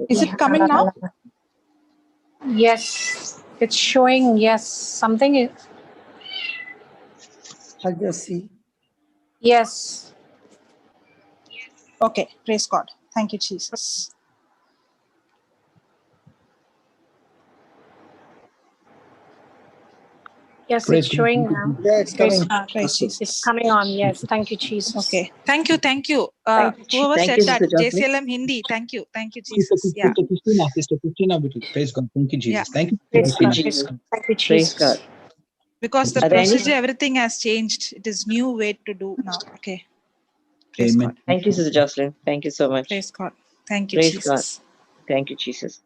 Is it coming now? Yes, it's showing. Yes, something is. I'll just see. Yes. Okay, praise God. Thank you, Jesus. Yes, Praise it's showing God. now. Yeah, it's Praise coming. God. Praise Jesus. It's coming on. Yes, thank you, Jesus. Okay, thank you, thank you. Thank you, Whoever Thank said you, that, Sister Jocelyn. JCILM Hindi, thank you, Sister Jesus. Yeah, Sister Christina, praise God. Thank you, Jesus. Yeah. Thank you, Praise Sister God. Christina. Thank you, Praise Jesus. God. because the Are there any- procedure, everything has changed. It is new way to do now. Okay, praise Amen. God. Thank you, Sister Jocelyn. Thank you so much. Praise God. Thank you, Praise Jesus. Thank you, Jesus.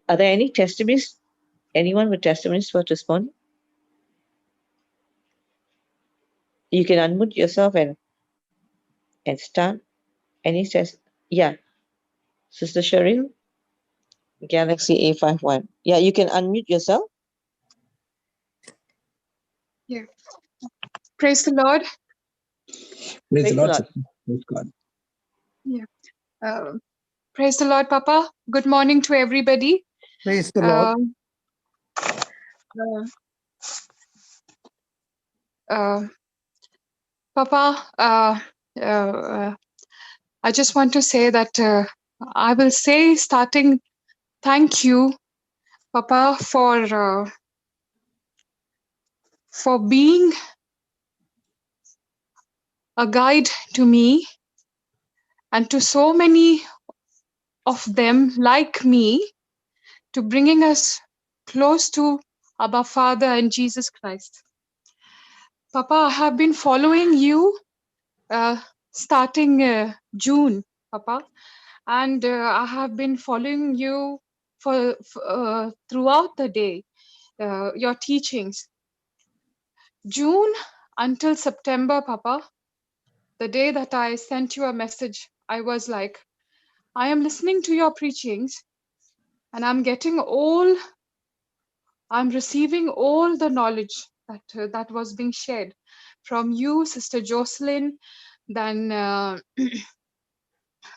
Are there any testimonies? Anyone with testimonies for to respond? You can unmute yourself and start. Any test? Yeah, Sister Cheryl, Galaxy A51. Yeah, you can unmute yourself. Yeah. Praise the Lord. Praise Praise the the Lord. Lord. Sister. Praise God. Praise the Lord, Papa. Good morning to everybody. Praise the Lord. Papa, I just want to say that I will say starting, thank you, Papa, for being a guide to me and to so many of them like me, to bringing us close to Abba Father and Jesus Christ. Papa, I have been following you starting June, Papa, and I have been following you for throughout the day, your teachings. June until September, Papa, the day that I sent you a message, I was like, I am listening to your preachings and I'm receiving all the knowledge that was being shared from you, Sister Jocelyn, then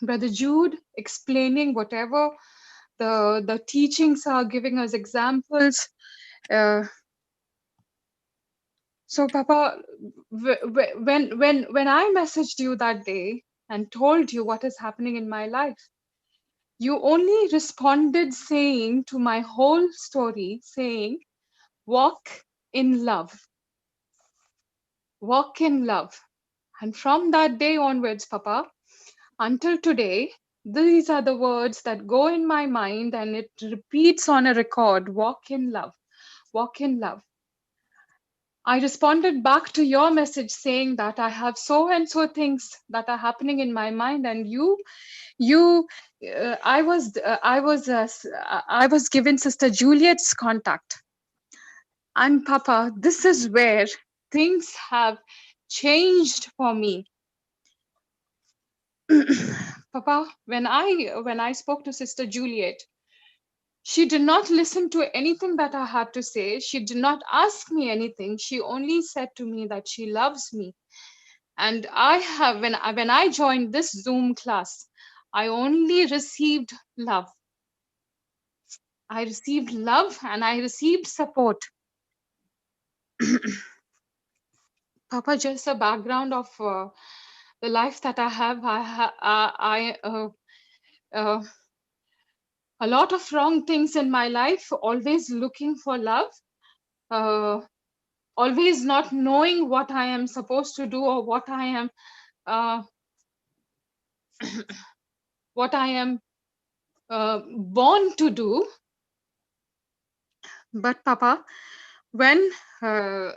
Brother Jude, explaining whatever the teachings are, giving us examples. So, Papa, when I messaged you that day and told you what is happening in my life, you only responded saying to my whole story, saying, walk in love. Walk in love. And from that day onwards, Papa, until today, these are the words that go in my mind and it repeats on a record, walk in love, walk in love. I responded back to your message saying that I have so and so things that are happening in my mind, and I was given Sister Juliet's contact. And Papa, this is where things have changed for me. Papa, when I spoke to Sister Juliet, she did not listen to anything that I had to say. She did not ask me anything. She only said to me that she loves me. And when I joined this Zoom class, I only received love. I received love and I received support. Papa, just a background of the life that I have. A lot of wrong things in my life, always looking for love, uh, always not knowing what I am supposed to do or uh, what I am born to do. But Papa, when uh,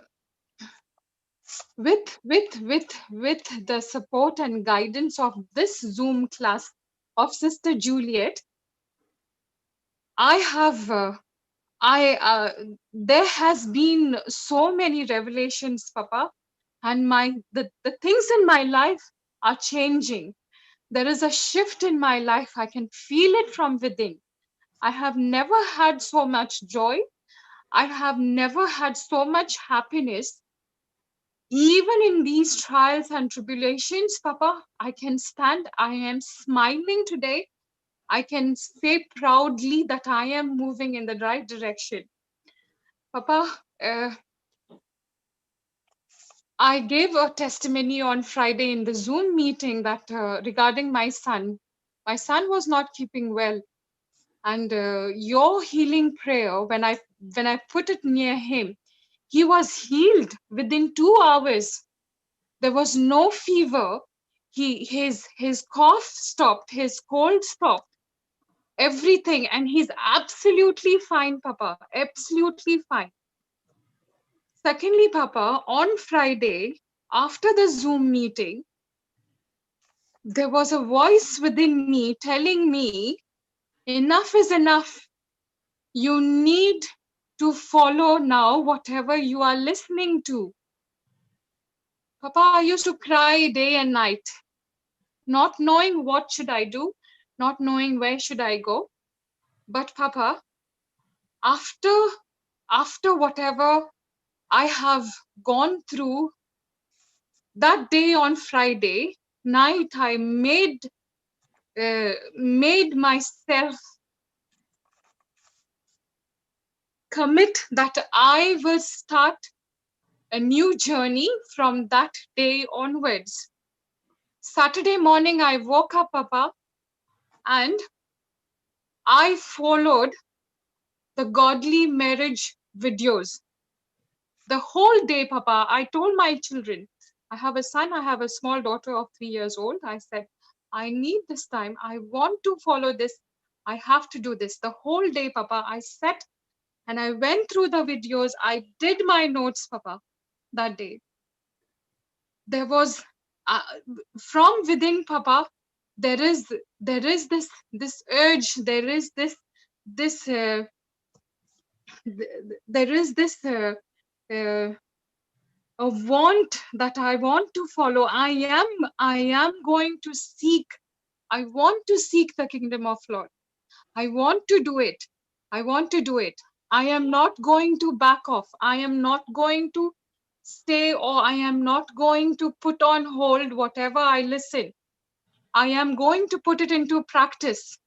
with the support and guidance of this Zoom class of Sister Juliet, I have I there has been so many revelations, Papa, and the things in my life are changing. There is a shift in my life. I can feel it from within. I have never had so much joy. I have never had so much happiness. Even in these trials and tribulations, Papa, I can stand. I am smiling today. I can say proudly that I am moving in the right direction. Papa, I gave a testimony on Friday in the Zoom meeting that regarding my son. My son was not keeping well, and your healing prayer, when I put it near him, he was healed within 2 hours. There was no fever. His cough stopped, his cold stopped, everything, and he's absolutely fine, Papa. Absolutely fine. Secondly, Papa, on Friday, after the Zoom meeting, there was a voice within me telling me, enough is enough. You need to follow now whatever you are listening to. Papa, I used to cry day and night, not knowing what should I do, not knowing where should I go. But Papa, after whatever I have gone through, that day on Friday night, I made myself commit that I will start a new journey from that day onwards. Saturday morning, I woke up, Papa, and I followed the godly marriage videos. The whole day, Papa, I told my children, I have a son, I have a small daughter of 3 years old. I said, I need this time. I want to follow this. I have to do this. The whole day, Papa, I sat and I went through the videos. I did my notes, Papa, that day. There was, uh, from within, Papa, there is this urge, there is this there is this uh, a want that I want to follow. I am going to seek. I want to seek the kingdom of Lord. I want to do it. I want to do it. I am not going to back off. I am not going to stay, or I am not going to put on hold whatever I listen. I am going to put it into practice.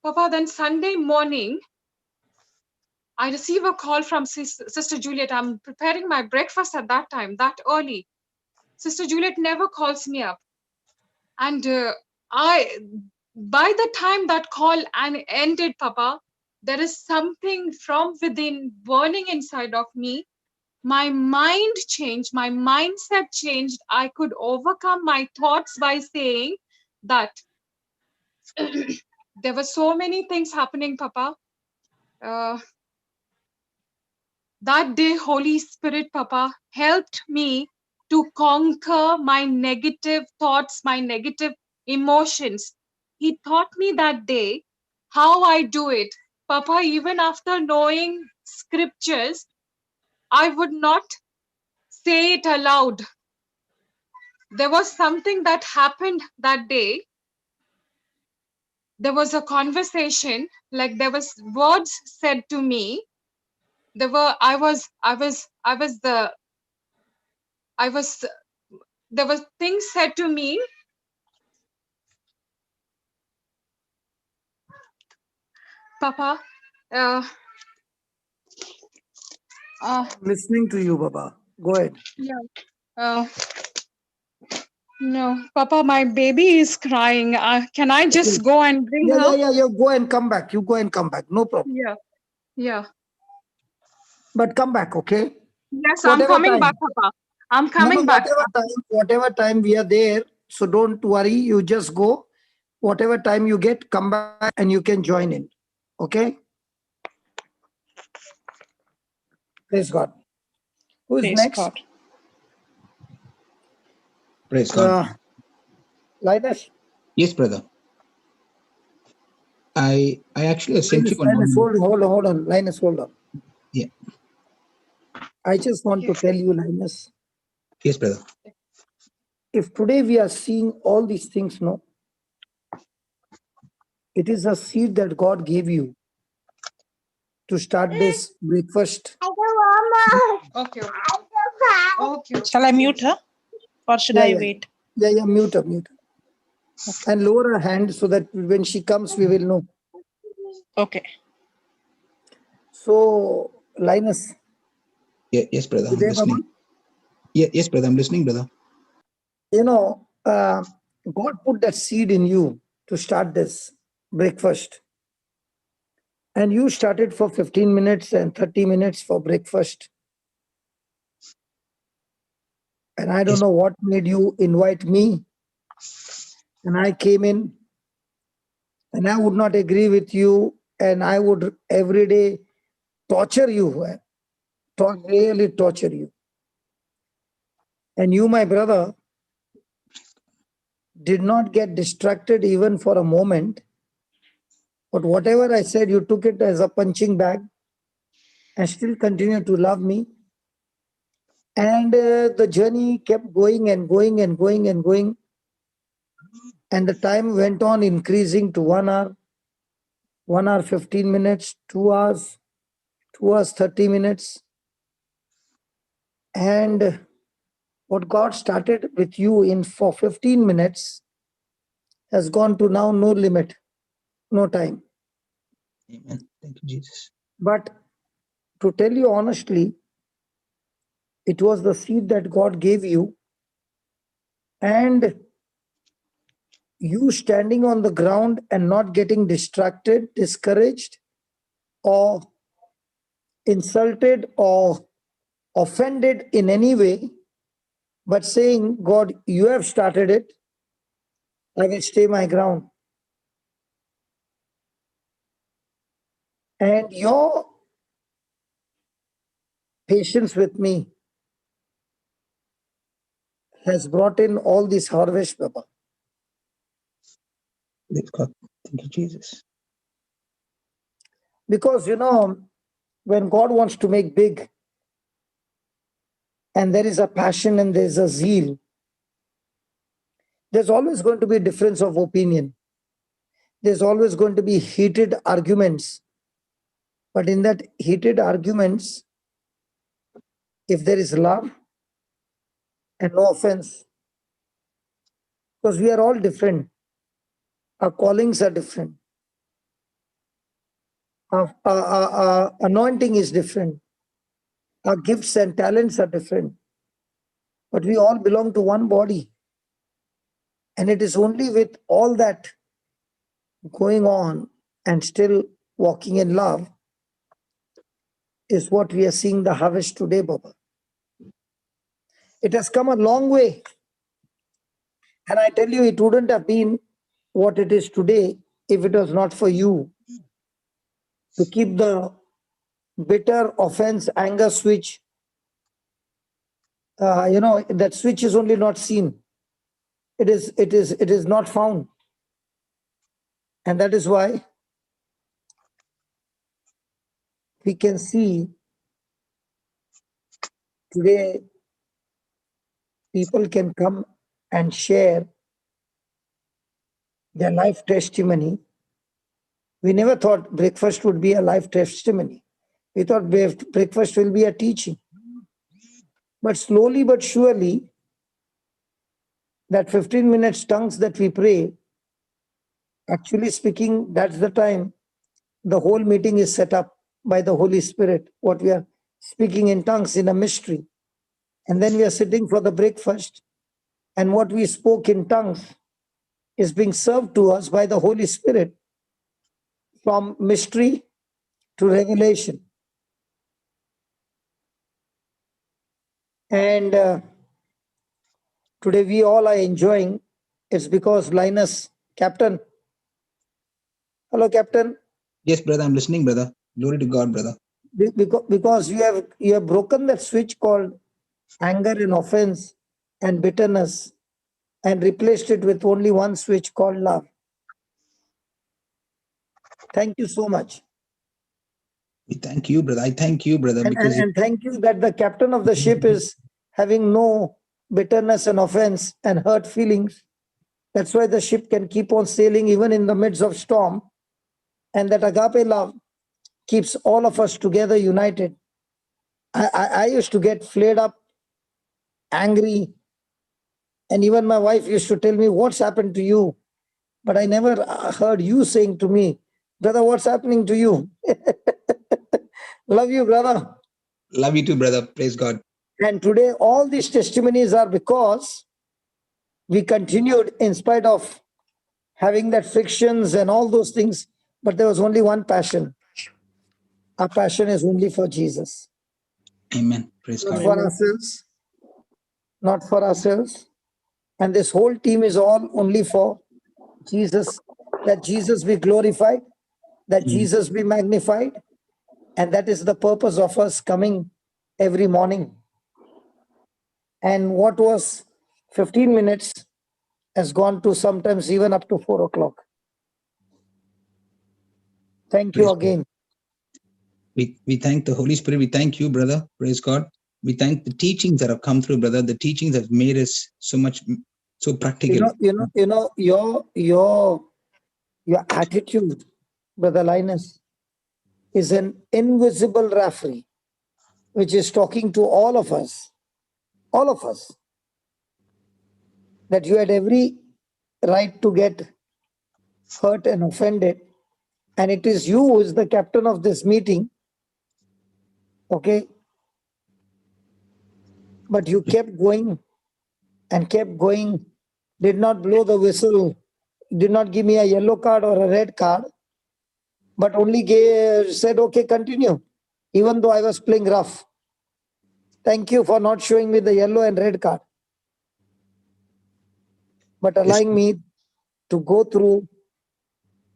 Papa, then Sunday morning, I receive a call from Sister Juliet. I'm preparing my breakfast at that time, that early. Sister Juliet never calls me up. And by the time that call ended, Papa, there is something from within burning inside of me. My mind changed, my mindset changed. I could overcome my thoughts by saying that there were so many things happening, Papa. That day, Holy Spirit, Papa, helped me to conquer my negative thoughts, my negative emotions. He taught me that day how I do it. Papa, even after knowing scriptures, I would not say it aloud. There was something that happened that day. There was a conversation, like there was words said to me. There were, I was, there were things said to me. Papa, Listening to you, Baba. Go ahead. Yeah. Uh, no, Papa, my baby is crying. Can I just go and bring Yeah, her? yeah. You go and come back. You go and come back. No problem. Yeah. Yeah. But come back, okay? Yes, I'm Whatever coming time. back, Papa. I'm No, coming back. whatever time we are there. So don't worry. You just go. Whatever time you get, come back and you can join in. Okay? Praise God. Who is Praise next? God. Praise God. Linus. Yes, brother. I actually sent you one Linus, more. hold on. Linus, hold on. Yeah. I just want to tell you, Linus, Yes, brother. if today we are seeing all these things, no, it is a seed that God gave you to start this breakfast. Okay. Okay. Shall I mute her? Or should I wait? Yeah, mute her. And lower her hand so that when she comes, we will know. Okay. So, Linus. Yeah, yes, brother. I'm Today, listening. Baba, Yes, brother. I'm listening, brother. you know, God put that seed in you to start this breakfast. And you started for 15 minutes and 30 minutes for breakfast. And I don't Yes. know what made you invite me. And I came in and I would not agree with you. And I would every day torture you, really torture you. And you, my brother, did not get distracted even for a moment. But whatever I said, you took it as a punching bag and still continue to love me. And the journey kept going and going and going and going. And the time went on increasing to 1 hour 15 minutes, 2 hours, 2 hours 30 minutes. And what God started with you in for 15 minutes has gone to now no limit, no time. Amen. Thank you, Jesus. But to tell you honestly, it was the seed that God gave you, and you standing on the ground and not getting distracted, discouraged, or insulted or offended in any way, but saying, God, you have started it, I will stay my ground. And your patience with me has brought in all this harvest, Baba. Praise God. Thank you, Jesus. Because, when God wants to make big, and there is a passion and there's a zeal, there's always going to be a difference of opinion. There's always going to be heated arguments. But in that heated arguments, if there is love and no offense, because we are all different, our callings are different, our anointing is different, our gifts and talents are different, but we all belong to one body. And it is only with all that going on and still walking in love is what we are seeing the harvest today, Baba. It has come a long way. And I tell you, it wouldn't have been what it is today if it was not for you to keep the bitter offense, anger switch. That switch is only not seen. It is not found. And that is why we can see today people can come and share their life testimony. We never thought breakfast would be a life testimony. We thought breakfast will be a teaching. But slowly but surely, that 15 minutes tongues that we pray, actually speaking, that's the time the whole meeting is set up by the Holy Spirit, what we are speaking in tongues in a mystery. And then we are sitting for the breakfast, and what we spoke in tongues is being served to us by the Holy Spirit from mystery to revelation. And today we all are enjoying. It's because Linus, Captain. Hello, Captain. Yes, brother, I'm listening, brother. Glory to God, brother. Because you have broken that switch called anger and offense and bitterness and replaced it with only one switch called love. Thank you so much. We thank you, brother. I thank you, brother, because And thank you that the captain of the ship is having no bitterness and offense and hurt feelings. That's why the ship can keep on sailing even in the midst of storm. And that agape love keeps all of us together united. I used to get flared up, angry, and even my wife used to tell me, what's happened to you? But I never heard you saying to me, brother, what's happening to you? Love you, brother. love you too, brother. Praise God. And today, all these testimonies are because we continued in spite of having that frictions and all those things, but there was only one passion. Our passion is only for Jesus. Amen. Praise Not God. for ourselves. Not for ourselves. And this whole team is all only for Jesus, that Jesus be glorified, that Jesus be magnified. And that is the purpose of us coming every morning. And what was 15 minutes has gone to sometimes even up to 4 o'clock. Thank you Praise God. again. We thank the Holy Spirit. We thank you, brother. Praise God. We thank the teachings that have come through, brother. The teachings have made us so much, so practical. Your attitude, Brother Linus, is an invisible referee, which is talking to all of us, that you had every right to get hurt and offended. And it is you who is the captain of this meeting. Okay. But you kept going and kept going, did not blow the whistle, did not give me a yellow card or a red card, but only said, okay, continue, even though I was playing rough. Thank you for not showing me the yellow and red card, but allowing me to go through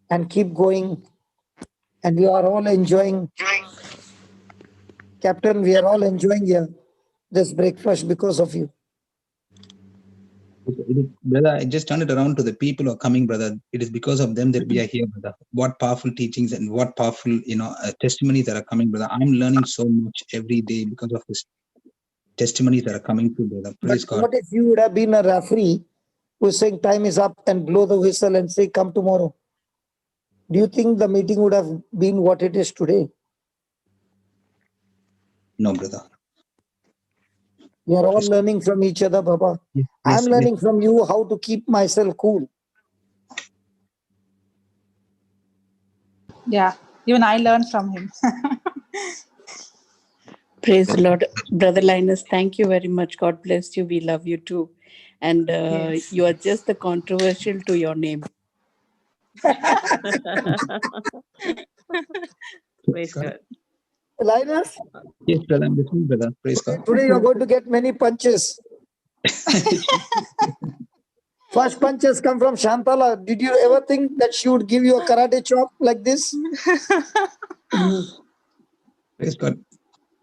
and keep going. And we are all enjoying, Captain, we are all enjoying here this breakfast because of you. Brother, I just turn it around to the people who are coming, brother. It is because of them that we are here, brother. What powerful teachings and what powerful, testimonies that are coming, brother. I'm learning so much every day because of this testimonies that are coming through, brother. Praise God. What if you would have been a referee who's saying time is up and blow the whistle and say, come tomorrow? Do you think the meeting would have been what it is today? No, brother. We are all learning from each other, Baba. Yes, I'm learning from you how to keep myself cool. Yeah, even I learned from him. Praise the Lord. Brother Linus, thank you very much. God bless you. We love you too. And Yes. you are just the controversial to your name. Praise God. Linus, Yes, brother. I'm listening, brother. Praise God. today you're going to get many punches. First punches come from Shantala. Did you ever think that she would give you a karate chop like this? Praise God.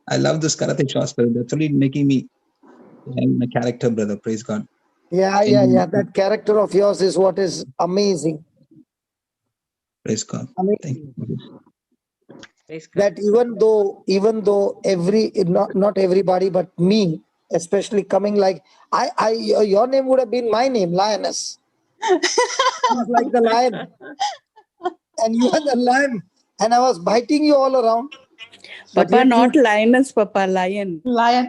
I love this karate shots, brother. That's only making me my character, brother. Praise God. Yeah. That character of yours is what is amazing. Praise God. Amazing. Thank you. Praise God. That even though not everybody, but me, especially coming like your name would have been my name, Lioness. I was like the lion, and you are the lion, and I was biting you all around. But Papa, yet not lioness, Papa, lion. Lion.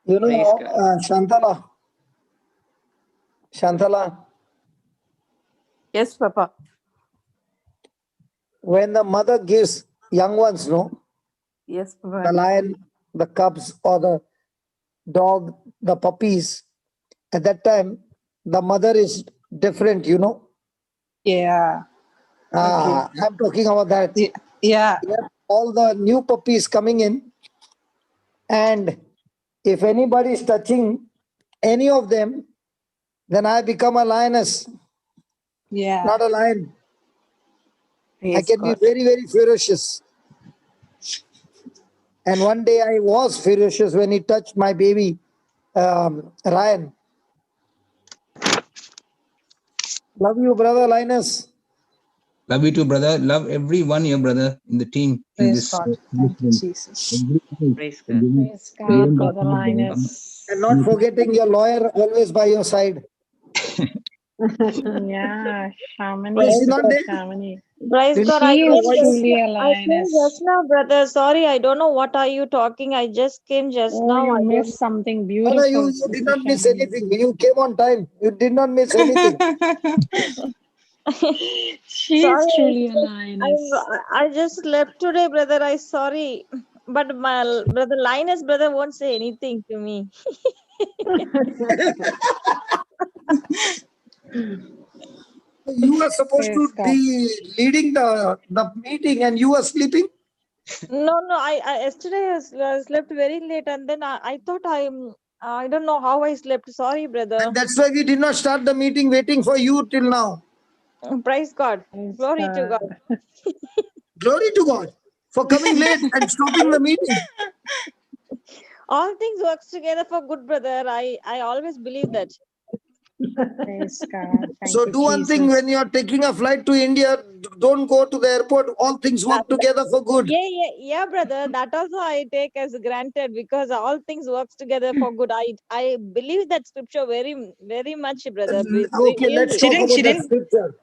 you know, Praise God. Shantala, Yes, Papa. when the mother gives young ones, no, Yes, the Baba. lion, the cubs, or the dog, the puppies, at that time, the mother is different, you know. Yeah. I'm talking about that. Yeah. Yep, all the new puppies coming in, and if anybody is touching any of them, then I become a lioness, Yeah. not a lion. I Praise can be God. very, very ferocious. And one day I was ferocious when he touched my baby, Ryan. Love you, brother Linus. Love you too, brother. Love everyone here, brother, in the team, in Praise this God. this Thank you, room. Jesus. Everyone, Praise God. everyone, Praise God, everyone Brother that comes, Linus. And not forgetting your lawyer always by your side. Yeah, Oh, is Shamani. she not there? Shamani. Praise Didn't God. I She hear your is came voice. just truly a I came just lioness. now, brother. Sorry, I don't know what are you talking. I just came just Oh, now. you I don't. missed something No, no, beautiful, you did Sister not miss Shamani. anything. You came on time. You did not miss anything. She is Sorry, truly a lioness. I just slept today, brother. I sorry, but my brother Linus brother won't say anything to me. You were supposed to Praise God. be leading the meeting and you were sleeping. No. I yesterday I slept very late, and then I thought I don't know how I slept. Sorry, brother. And that's why we did not start the meeting waiting for you till now. Praise God. Praise Glory to God. God. Glory to God for coming late and stopping the meeting. All things works together for good, brother. I always believe that. Praise God. Thank So you, do one thing Jesus. when you are taking a flight to India, don't go to the airport. All things work together for good. Yeah, brother. That also I take as granted because all things works together for good. I believe that scripture very much, brother. Okay, let's Really. talk about She the didn't. scripture.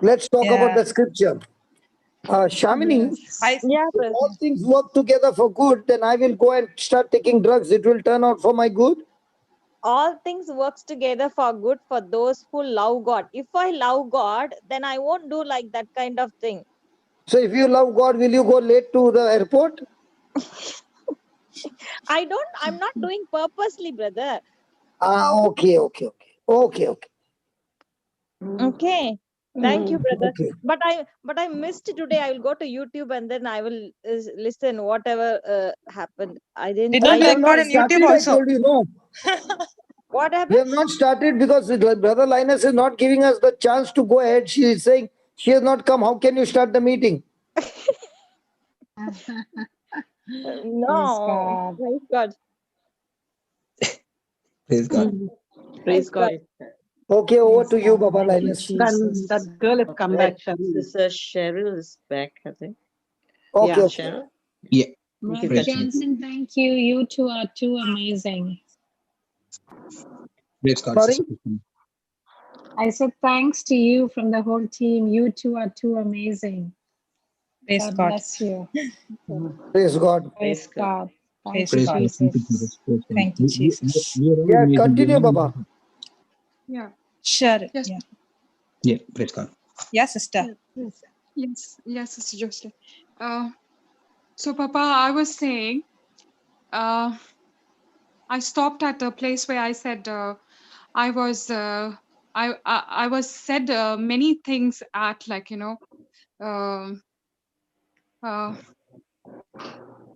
Let's talk about Yeah. the scripture. Shamini, Yes. Yeah, if brother. all things work together for good, then I will go and start taking drugs. It will turn out for my good. All things works together for good for those who love God. If I love God, then I won't do like that kind of thing. So if you love God, will you go late to the airport? I'm not doing purposely, brother. Okay. Okay. Thank you, brother. Okay. But I missed today. I will go to YouTube and then I will listen whatever happened. I didn't. Did No, not I we have just record not on YouTube started. I also. told you no. what We happened? have not started because Brother Linus is not giving us the chance to go ahead. She is saying she has not come. How can you start the meeting? No. God. Praise God. Praise God. Praise God. Okay, over Praise to you, God. Baba Thank you, Linus. Jesus. That girl has come back, Shamini. Sister Cheryl is back, I think. Okay, Yeah, okay. Cheryl. Yeah. You can Brother Praise continue. God. Johnson, thank you. You two are too amazing. Praise God, Sorry? Sister Krishna. I said thanks to you from the whole team. You two are too amazing. Praise God God. bless you. Praise God. Praise God. Thank Praise you, Praise God. God. Thank you, Jesus. Jesus. Praise God. Thank you, Jesus. We are all Yeah, amazing. continue, Baba. Yeah. Sure. Yes. Yeah. Yeah, praise God. Yeah, sister. Yes, Sister Jocelyn. So, Papa, I was saying, I stopped at a place where I said I was I was said many things at um, uh,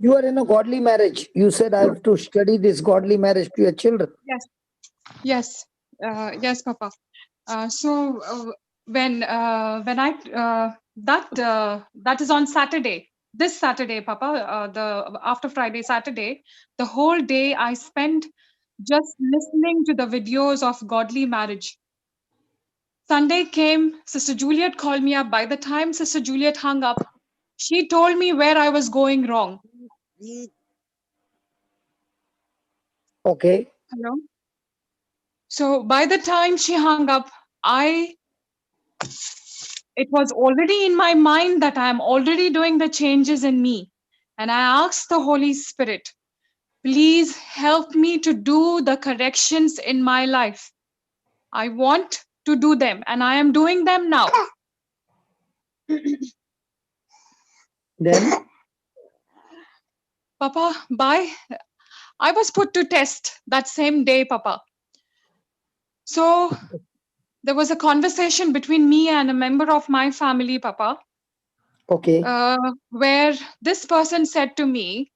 You are in a godly marriage. You said I have to study this godly marriage to your children. yes, Papa. So when I that is on Saturday. This Saturday, Papa, the after Friday, Saturday, the whole day I spent just listening to the videos of godly marriage. Sunday came, Sister Juliet called me up. By the time Sister Juliet hung up, she told me where I was going wrong. Okay. Hello. So by the time she hung up, it was already in my mind that I am already doing the changes in me. And I asked the Holy Spirit, please help me to do the corrections in my life. I want to do them and I am doing them now. Then? Papa, I was put to test that same day, Papa. So there was a conversation between me and a member of my family, Papa, Okay. where this person said to me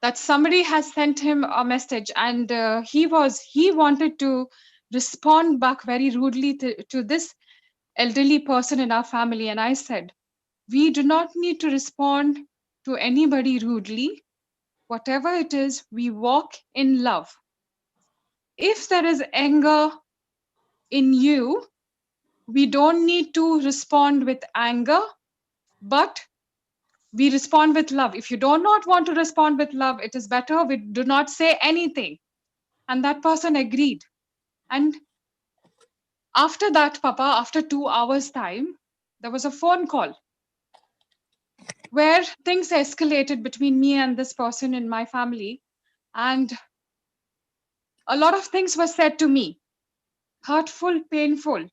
that somebody has sent him a message, and he wanted to respond back very rudely to this elderly person in our family. And I said, we do not need to respond to anybody rudely. Whatever it is, we walk in love. If there is anger in you, we don't need to respond with anger, but we respond with love. If you do not want to respond with love, it is better we do not say anything. And that person agreed. And after that, Papa, after 2 hours time, there was a phone call where things escalated between me and this person in my family. And a lot of things were said to me, hurtful, painful.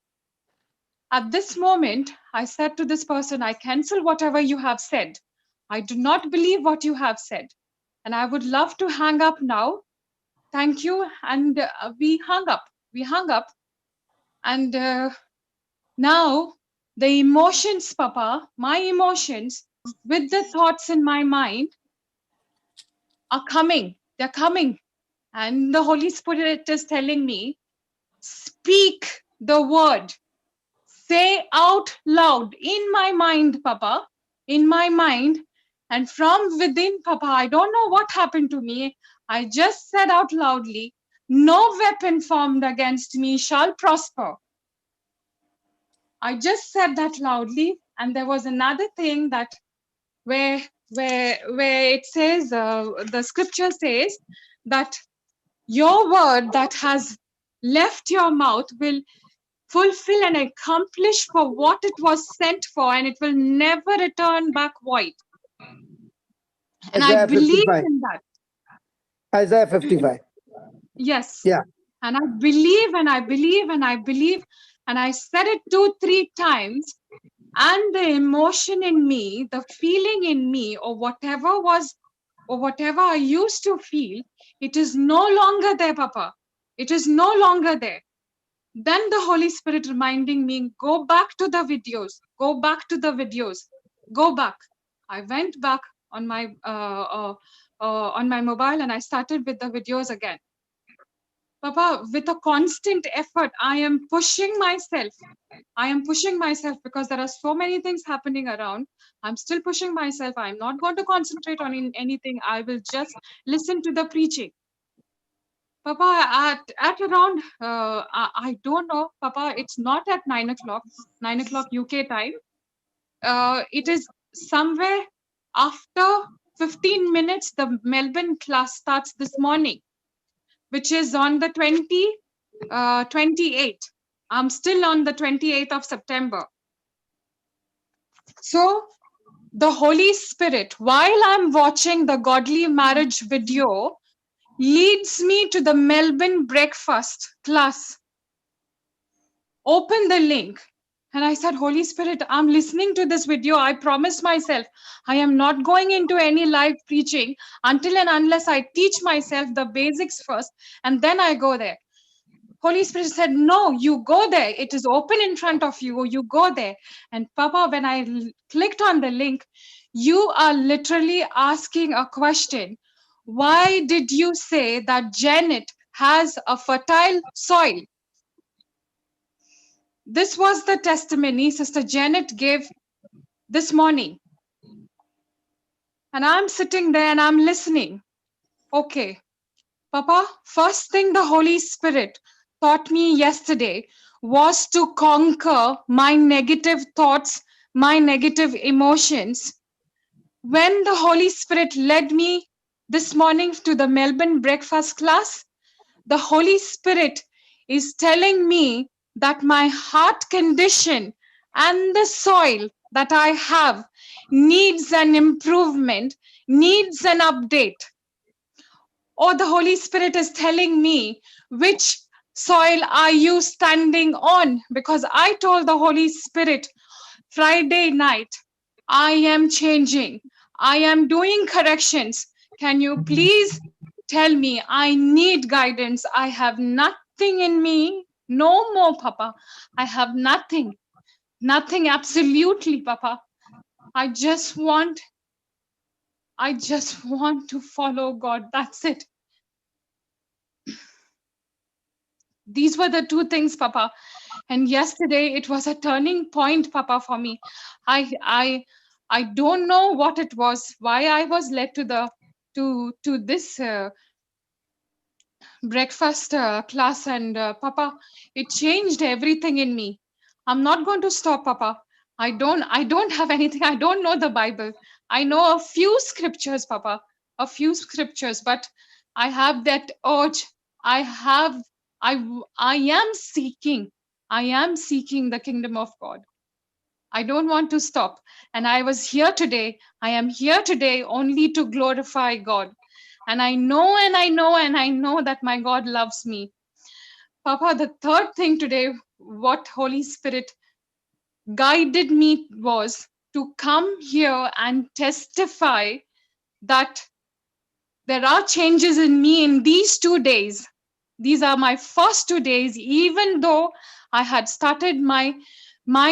At this moment, I said to this person, I cancel whatever you have said. I do not believe what you have said. And I would love to hang up now. Thank you. And we hung up. We hung up. And now the emotions, Papa, my emotions with the thoughts in my mind are coming. They're coming. And the Holy Spirit is telling me, speak the word. Say out loud in my mind, Papa, in my mind. And from within, Papa, I don't know what happened to me. I just said out loudly, no weapon formed against me shall prosper. I just said that loudly. And there was another thing that where it says, the scripture says that your word that has left your mouth will fulfill and accomplish for what it was sent for, and it will never return back void. And Isaiah I believe 55. in that. Isaiah 55. Yes. Yeah. And I believe and I believe and I believe. And I said it 2-3 times. And the emotion in me, the feeling in me, or whatever I used to feel, it is no longer there, Papa. It is no longer there. Then the Holy Spirit reminding me, go back to the videos, go back to the videos, go back. I went back on my mobile and I started with the videos again. Papa, with a constant effort, I am pushing myself. I am pushing myself because there are so many things happening around. I'm still pushing myself. I'm not going to concentrate on anything. I will just listen to the preaching. Papa, at around, I don't know, Papa, it's not at 9 o'clock UK time. It is somewhere after 15 minutes, the Melbourne class starts this morning, which is on the 28th. I'm still on the 28th of September. So the Holy Spirit, while I'm watching the godly marriage video, leads me to the Melbourne breakfast class. Open the link. And I said, Holy Spirit, I'm listening to this video. I promised myself I am not going into any live preaching until and unless I teach myself the basics first, and then I go there. Holy Spirit said, no, you go there. It is open in front of you. You go there. And Papa, when I clicked on the link, you are literally asking a question. Why did you say that Janet has a fertile soil? This was the testimony Sister Janet gave this morning. And I'm sitting there and I'm listening. Okay, Papa, first thing the Holy Spirit taught me yesterday was to conquer my negative thoughts, my negative emotions. When the Holy Spirit led me this morning to the Melbourne breakfast class, the Holy Spirit is telling me that my heart condition and the soil that I have needs an improvement, needs an update. Or the Holy Spirit is telling me, which soil are you standing on? Because I told the Holy Spirit Friday night, I am changing. I am doing corrections. Can you please tell me? I need guidance. I have nothing in me. No more, Papa. I have nothing. Nothing, absolutely, Papa. I just want to follow God. That's it. These were the two things, Papa. And yesterday it was a turning point, Papa, for me. I don't know what it was, why I was led to this breakfast class, and Papa, it changed everything in me. I'm not going to stop, Papa. I don't have anything. I don't know the Bible. I know a few scriptures, Papa, a few scriptures, but I have that urge. I have I am seeking. I am seeking the kingdom of God. I don't want to stop. And I was here today. I am here today only to glorify God. And I know and I know and I know that my God loves me. Papa, the third thing today, what Holy Spirit guided me was to come here and testify that there are changes in me in these 2 days. These are my first 2 days, even though I had started my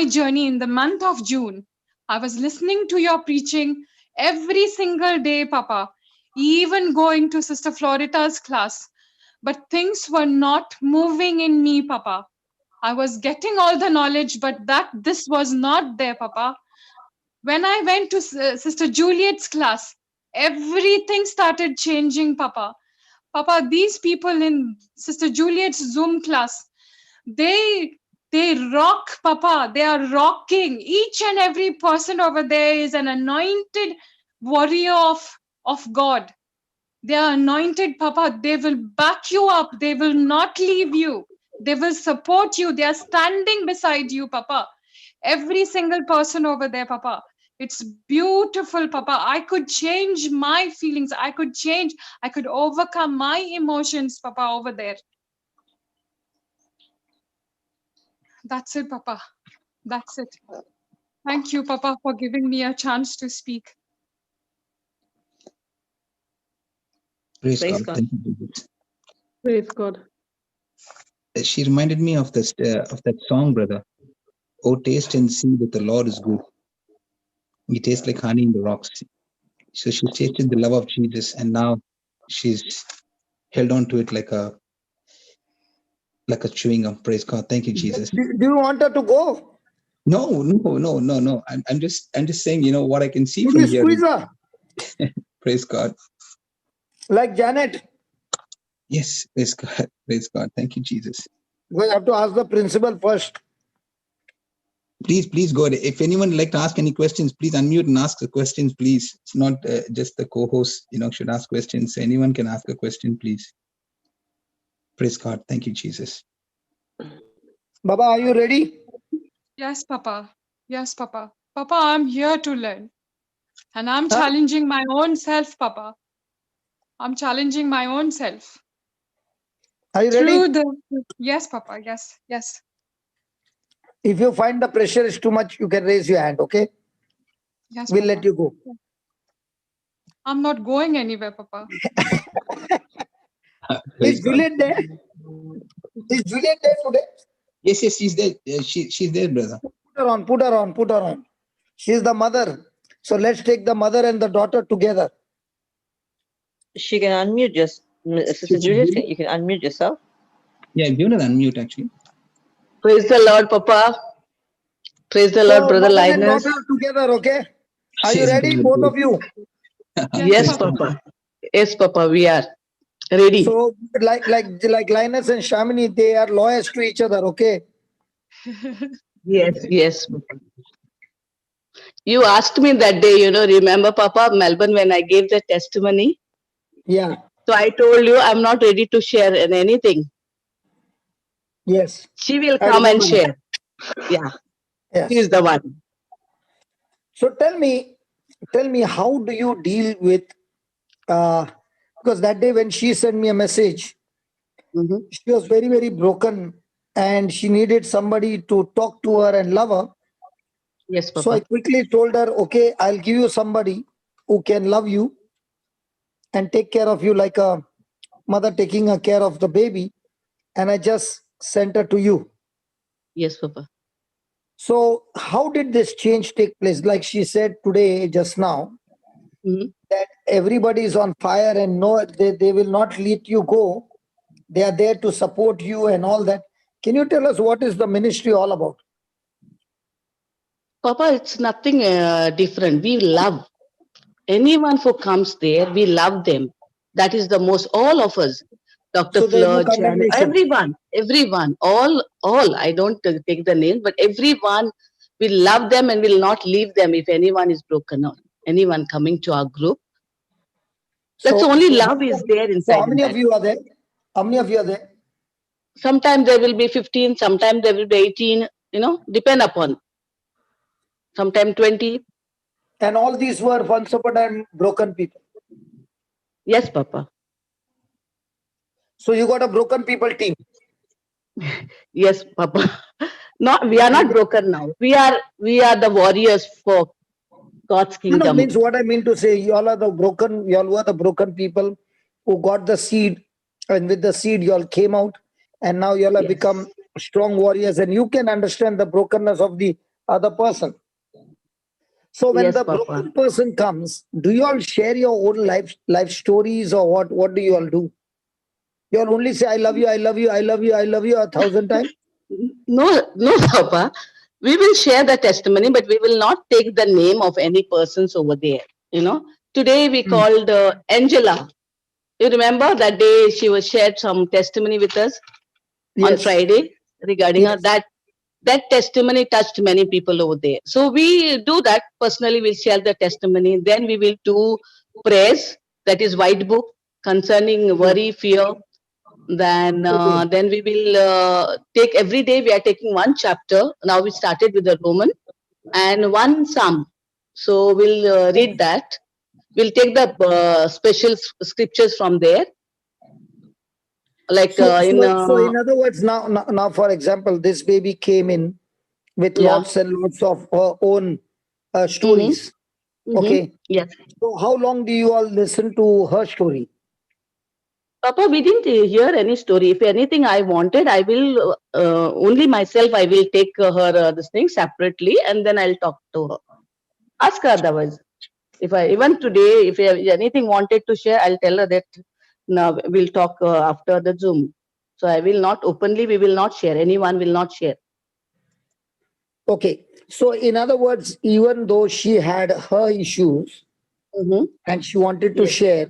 journey in the month of June. I was listening to your preaching every single day, Papa, even going to Sister Florita's class. But things were not moving in me, Papa. I was getting all the knowledge, but this was not there, Papa. When I went to Sister Juliet's class, everything started changing, Papa. Papa, these people in Sister Juliet's Zoom class, they rock, Papa. They are rocking. Each and every person over there is an anointed warrior of God. They are anointed, Papa. They will back you up. They will not leave you. They will support you. They are standing beside you, Papa. Every single person over there, Papa. It's beautiful, Papa. I could change my feelings. I could overcome my emotions, Papa, over there. That's it, Papa. That's it. Thank you, Papa, for giving me a chance to speak. Praise Praise God. God. Thank you, Jesus. Praise God. She reminded me of this of that song, brother. Oh, taste and see that the Lord is good. He tastes like honey in the rocks. So she tasted the love of Jesus, and now she's held on to it like a chewing gum. Praise God. Thank you, Jesus. Do you want her to go? No. I'm just saying, what I can see Maybe from here. squeeze her, Praise God. like Janet. Yes, praise God. Praise God. Thank you, Jesus. We have to ask the principal first. Please go ahead. If anyone would like to ask any questions, please unmute and ask the questions, please. It's not just the co-host, should ask questions. Anyone can ask a question, please. Praise God. Thank you, Jesus. Baba, are you ready? Yes, Papa. Yes, Papa. Papa, I'm here to learn. And I'm challenging my own self, Papa. I'm challenging my own self. Are you ready? Yes, Papa. Yes. If you find the pressure is too much, you can raise your hand, okay? Yes, We'll Papa. let you go. I'm not going anywhere, Papa. Is Juliet there? Is Juliet there today? Yes, she's there. She's there, brother. Put her on. She's the mother. So let's take the mother and the daughter together. She can unmute Sister Juliet, you can unmute yourself. Yeah, give her unmute actually. Praise the Lord, Papa. Praise the So Lord, Brother mother and Linus. daughter together, okay? Are you She's ready, good. both of you? Yes, Papa. Yes, Papa, we are ready. So like Linus and Shamini, they are lawyers to each other, okay? Yes. You asked me that day, remember, Papa, Melbourne, when I gave the testimony? Yeah. So I told you I'm not ready to share anything. Yes. She will I come and remember that. share. Yeah, Yes. she is the one. So tell me, how do you deal with, because that day when she sent me a message, she was very, very broken and she needed somebody to talk to her and love her. Yes, Papa. So I quickly told her, okay, I'll give you somebody who can love you and take care of you like a mother taking care of the baby, and I just sent her to you. Yes, Papa. So how did this change take place? Like she said today, just now, that everybody is on fire and no, they will not let you go. They are there to support you and all that. Can you tell us what is the ministry all about? Papa, it's nothing different. We love anyone who comes there. We love them. That is the most. All of us, Dr. So there is no Fleur, Jan, condemnation. everyone, all. I don't take the name, but everyone. We love them and will not leave them if anyone is broken or anyone coming to our group. That's So only love is there so inside how many in of that. you are there? How many of you are there? Sometimes there will be 15, sometimes there will be 18, depend upon. Sometimes 20. And all these were once upon a time broken people. Yes, Papa. So you got a broken people team. Yes, Papa. Not we are not broken now. We are the warriors for God's No, kingdom. means what I mean to say, you all are the broken, you all were the broken people who got the seed, and with the seed, you all came out, and now you all have become strong warriors, and you can understand the brokenness of the other person. So when Yes, the Papa. broken person comes, do you all share your own life stories, or what? What do you all do? You all only say, I love you, I love you, I love you, I love you 1,000 times? No, Papa. We will share the testimony, but we will not take the name of any persons over there. Today we called Angela. You remember that day she was shared some testimony with us on Yes. Friday regarding her. Yes. That testimony touched many people over there. So we do that personally. We'll share the testimony. Then we will do prayers. That is white book concerning worry, fear. Then we will take every day. We are taking one chapter. Now we started with the Roman and one Psalm. So we'll read that. We'll take the special scriptures from there. Like So in other words, now, for example, this baby came in with lots and lots of her own stories. Okay. Yes. So how long do you all listen to her story? Papa, we didn't hear any story. If anything I wanted, I will only myself. I will take her this thing separately, and then I'll talk to her. Ask her otherwise. If I even today, if anything wanted to share, I'll tell her that. Now we'll talk after the Zoom. So I will not openly. We will not share. Anyone will not share. Okay. So in other words, even though she had her issues and she wanted to share,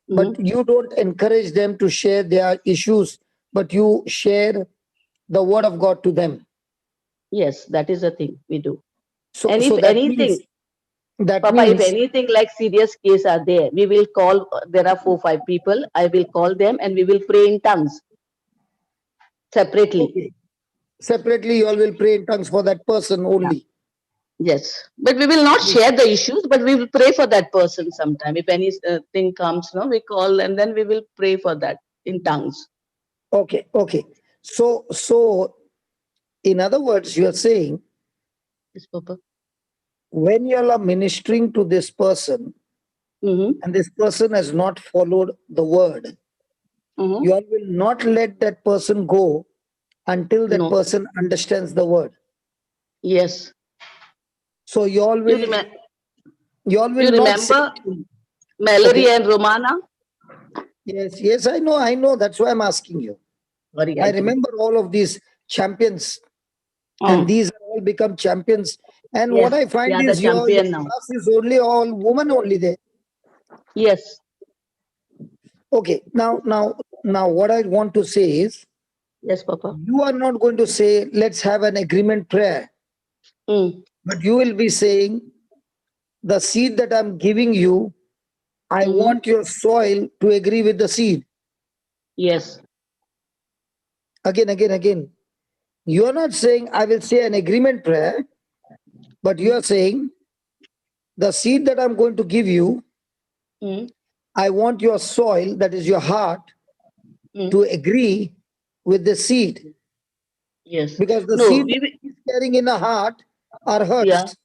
but you don't encourage them to share their issues, but you share the word of God to them. Yes, that is the thing we do. So, And so if that anything, means, that Papa, means, if anything like serious case are there, we will call. There are 4-5 people. I will call them and we will pray in tongues separately. okay. Separately, you all will pray in tongues for that person only. Yes, but we will not share the issues, but we will pray for that person sometime. If anything comes, we call and then we will pray for that in tongues. Okay, okay. So in other words, you are saying, yes, Papa, when you all are ministering to this person, and this person has not followed the word, you all will not let that person go until that person understands the word. Yes. So you all will, you all will you not say, remember Mallory and Romana? Yes, I know. That's why I'm asking you. I remember all of these champions, and these are all become champions. And Yes, what I find they are the is your champion now. class is only all women only there. Yes. Okay, now what I want to say is, yes, Papa, you are not going to say, let's have an agreement prayer, but you will be saying, the seed that I'm giving you, I want your soil to agree with the seed. Yes. Again. You are not saying, I will say an agreement prayer, but you are saying, the seed that I'm going to give you, I want your soil, that is your heart, to agree with the seed. Yes. Because the No, seed that is carrying in a heart are hurts.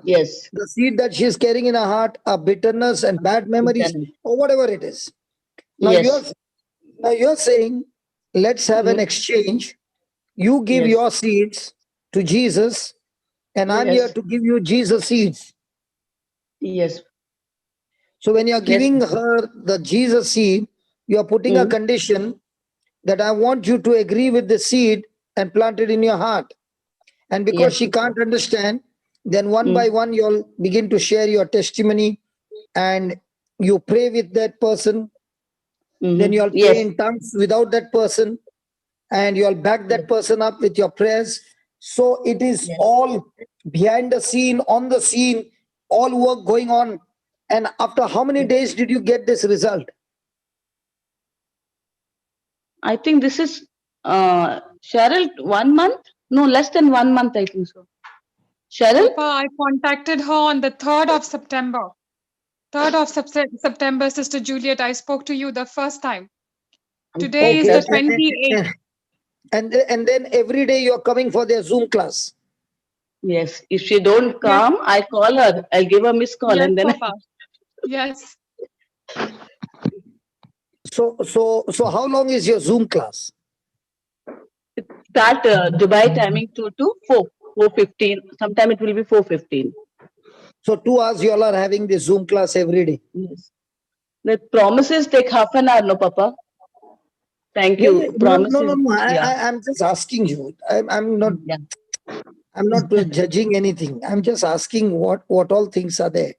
Yes. The seed that she is carrying in her heart are bitterness and bad memories or whatever it is. Now Yes. you're saying, let's have an Mm. exchange. You give Yes. your seeds to Jesus, and I'm here Yes. to give you Jesus seeds. Yes. So when you're Yes. giving her the Jesus seed, you're putting a Mm. condition that I want you to agree with the seed and plant it in your heart. And because Yes. she can't understand, then one Mm. by one, you'll begin to share your testimony and you pray with that person. Then Mm-hmm. you'll pray Yes. in tongues without that person and you'll back Yes. that person up with your prayers. So it is Yes. all behind the scene, on the scene, all work going on. And after how many days did you get this result? I think this is Cheryl 1 month. No, less than 1 month. I think so. Cheryl. Papa, I contacted her on the 3rd of September. 3rd of September, Sister Juliet, I spoke to you the first time. Today is Okay. the That's 28th. And then every day you're coming for their Zoom class. yes. If she don't Yes, come, I call her. I'll give her miss call yes, and then Papa. Yes. So how long is your Zoom class? start Dubai timing 4:15. Sometime it will be 4:15. So 2 hours you all are having this Zoom class every day. Yes. The promises take half an hour, no, Papa. Thank Yeah, yeah. you. Promises. No. Yeah. I'm just asking you. I'm not. Yeah. I'm not judging anything. I'm just asking what all things are there.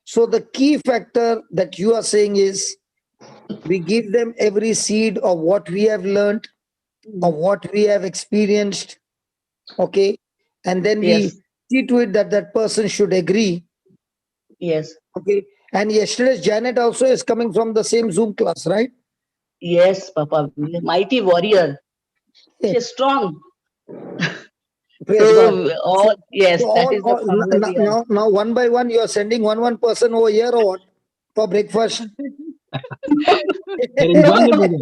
So the key factor that you are saying is we give them every seed of what we have learned, of what we have experienced. Okay, and then Yes. we see to it that that person should agree. Yes. Okay, and yesterday's Janet also is coming from the same Zoom class, right? Yes, Papa. Mighty warrior. She's strong. Praise God. So all yes, So that is the power we are. now one by one you are sending one person over here or what for breakfast. You're enjoying it, brother.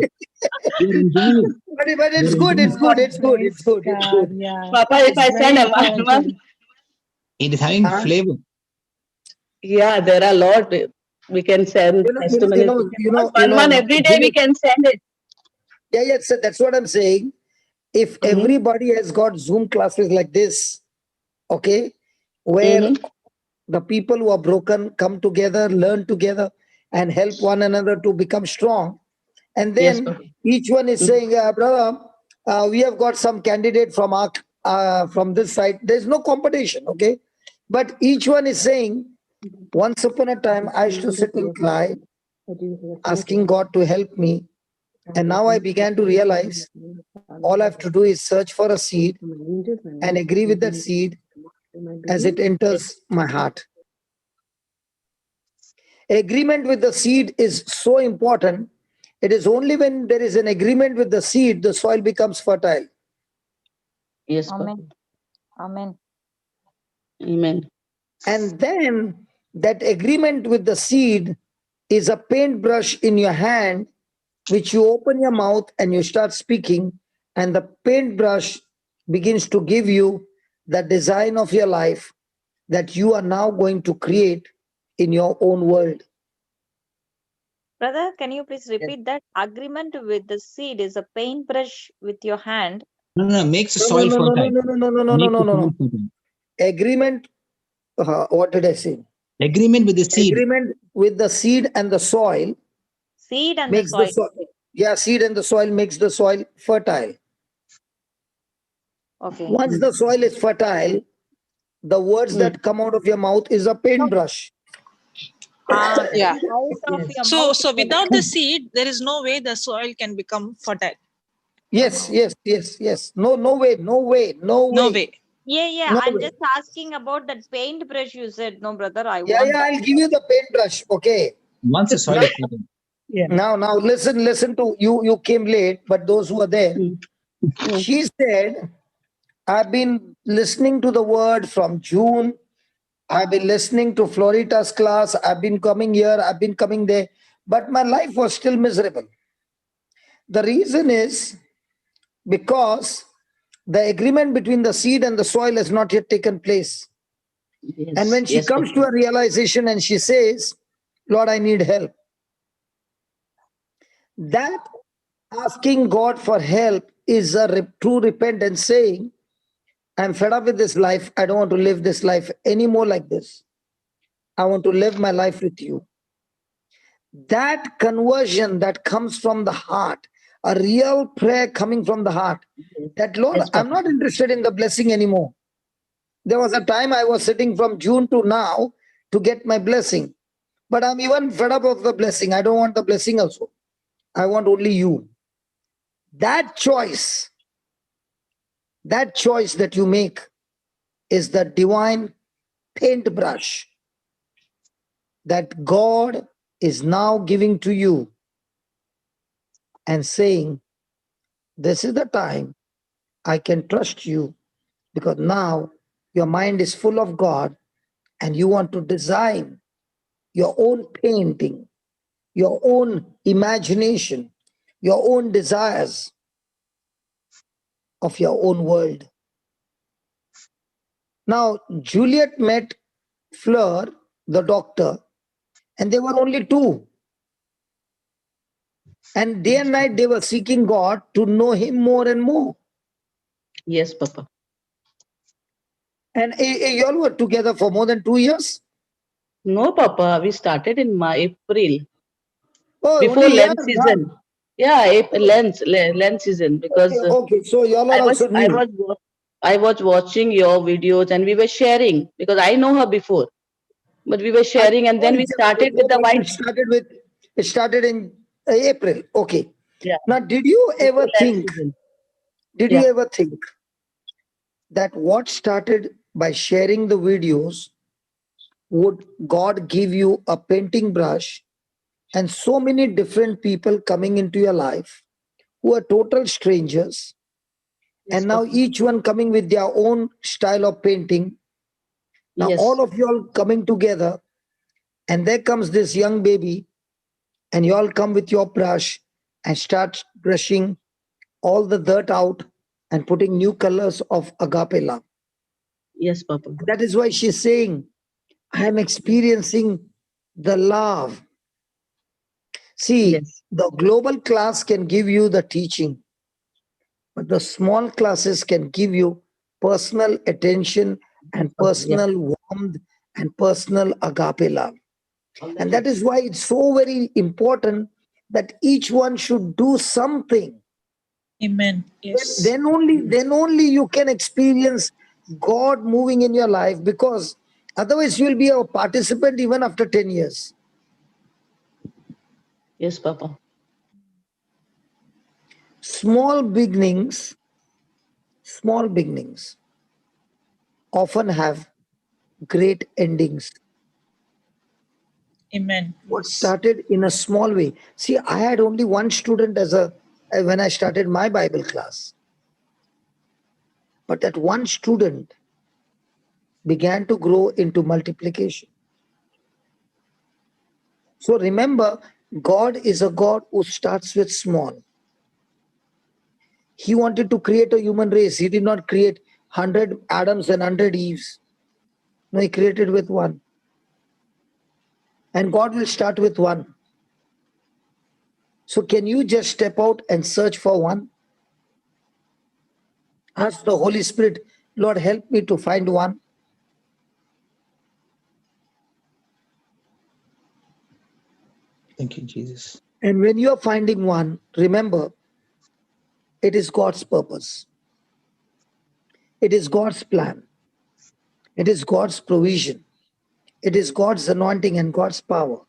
You're enjoying it. But it's You're good. enjoying It's it. good. Oh, It's good. It's praise good. It's God. good. Yeah. Papa, if I It's send very a one, encouraging. It is having Huh? flavor. yeah, there are a lot we can send testimonies. Not one every day we can send it. Yeah. So that's what I'm saying. If Mm-hmm. everybody has got Zoom classes like this, okay, where Mm-hmm. the people who are broken come together, learn together, and help one another to become strong. And Yes, then Papa. each one is saying, brother, we have got some candidate from our from this side. There's no competition, okay? But each one is saying, once upon a time, I used to sit and cry, asking God to help me. And now I began to realize all I have to do is search for a seed and agree with that seed as it enters my heart. Agreement with the seed is so important. It is only when there is an agreement with the seed, the soil becomes fertile. Yes, Papa. Amen. Amen. Amen. And then that agreement with the seed is a paintbrush in your hand, which you open your mouth and you start speaking, and the paintbrush begins to give you the design of your life that you are now going to create in your own world. Brother, can you please repeat that? Agreement with the seed is a paintbrush with your hand. No. Makes the No, soil no, no, no, fertile. no, no, no, no, no, Makes no, the no, soil no. fertile. Agreement, what did I say? Agreement with the seed. Agreement with the seed and the soil Seed and the makes the soil. soil. Yeah, seed and the soil makes the soil fertile. Okay. Once the soil is fertile, the words that come out of your mouth is a paintbrush. Yeah. Out of Yes. your So mouth. so without the seed, there is no way the soil can become fertile. Yes. No, no way. No way. Yeah. No I'm way. just asking about that paintbrush you said. No, brother, I Yeah, want that. I'll give you the paintbrush. Okay. Once the soil Now, is fertile. Yeah. now listen to you. You came late, but those who are there, she said, I've been listening to the word from June. I've been listening to Florita's class. I've been coming here. I've been coming there. But my life was still miserable. The reason is because the agreement between the seed and the soil has not yet taken place. Yes. And when she Yes, comes Papa. to a realization and she says, Lord, I need help. That asking God for help is a true repentance, saying, I'm fed up with this life. I don't want to live this life anymore like this. I want to live my life with you. That conversion that comes from the heart, a real prayer coming from the heart, that Lord, Yes, I'm Papa. not interested in the blessing anymore. There was a time I was sitting from June to now to get my blessing, but I'm even fed up of the blessing. I don't want the blessing also. I want only you. That choice that you make is the divine paintbrush that God is now giving to you and saying, this is the time I can trust you, because now your mind is full of God and you want to design your own painting, your own imagination, your own desires of your own world. Now, Juliet met Fleur, the doctor, and they were only two. And day and night they were seeking God to know Him more and more. Yes, Papa. And you all were together for more than 2 years? No, Papa. We started in April. Oh, Before only years, Lent huh? season. Yeah, Lent season, because Okay, so you all are also new. I was watching your videos and we were sharing, because I know her before, but we were sharing, and then we started with the white. It started in April. Okay. Yeah, Now, did you before ever Lent think season. you Yeah. ever think that what started by sharing the videos, would God give you a painting brush and so many different people coming into your life who are total strangers, Yes, and now Papa. each one coming with their own style of painting. Now Yes. all of you all coming together, and there comes this young baby, and you all come with your brush and start brushing all the dirt out and putting new colors of agape love. Yes, Papa. That is why she's saying, I am experiencing the love. See, Yes. the global class can give you the teaching, but the small classes can give you personal attention and Papa. Yeah. personal warmth and personal agape love. And that is why it's so very important that each one should do something. Amen. Yes. Then only you can experience God moving in your life, because otherwise you'll be a participant even after 10 years. Yes, Papa. Small beginnings often have great endings. Amen. What Yes. started in a small way. See, I had only one student when I started my Bible class. But that one student began to grow into multiplication. So remember, God is a God who starts with small. He wanted to create a human race. He did not create 100 Adams and 100 Eves. No, He created with one. And God will start with one. So can you just step out and search for one? Ask the Holy Spirit, Lord, help me to find one. Thank you, Jesus. And when you are finding one, remember, it is God's purpose. It is God's plan. It is God's provision. It is God's anointing and God's power.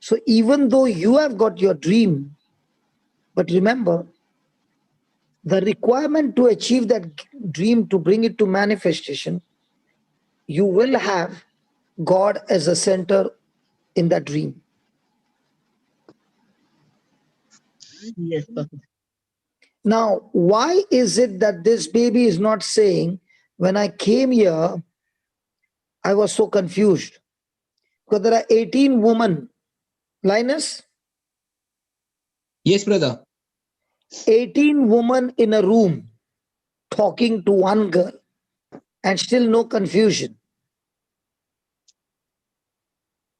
So even though you have got your dream, but remember, the requirement to achieve that dream, to bring it to manifestation, you will have God as a center in that dream. Yes, Papa. Now, why is it that this baby is not saying, when I came here, I was so confused? Because there are 18 women. Linus? Yes, brother. 18 women in a room talking to one girl, and still no confusion.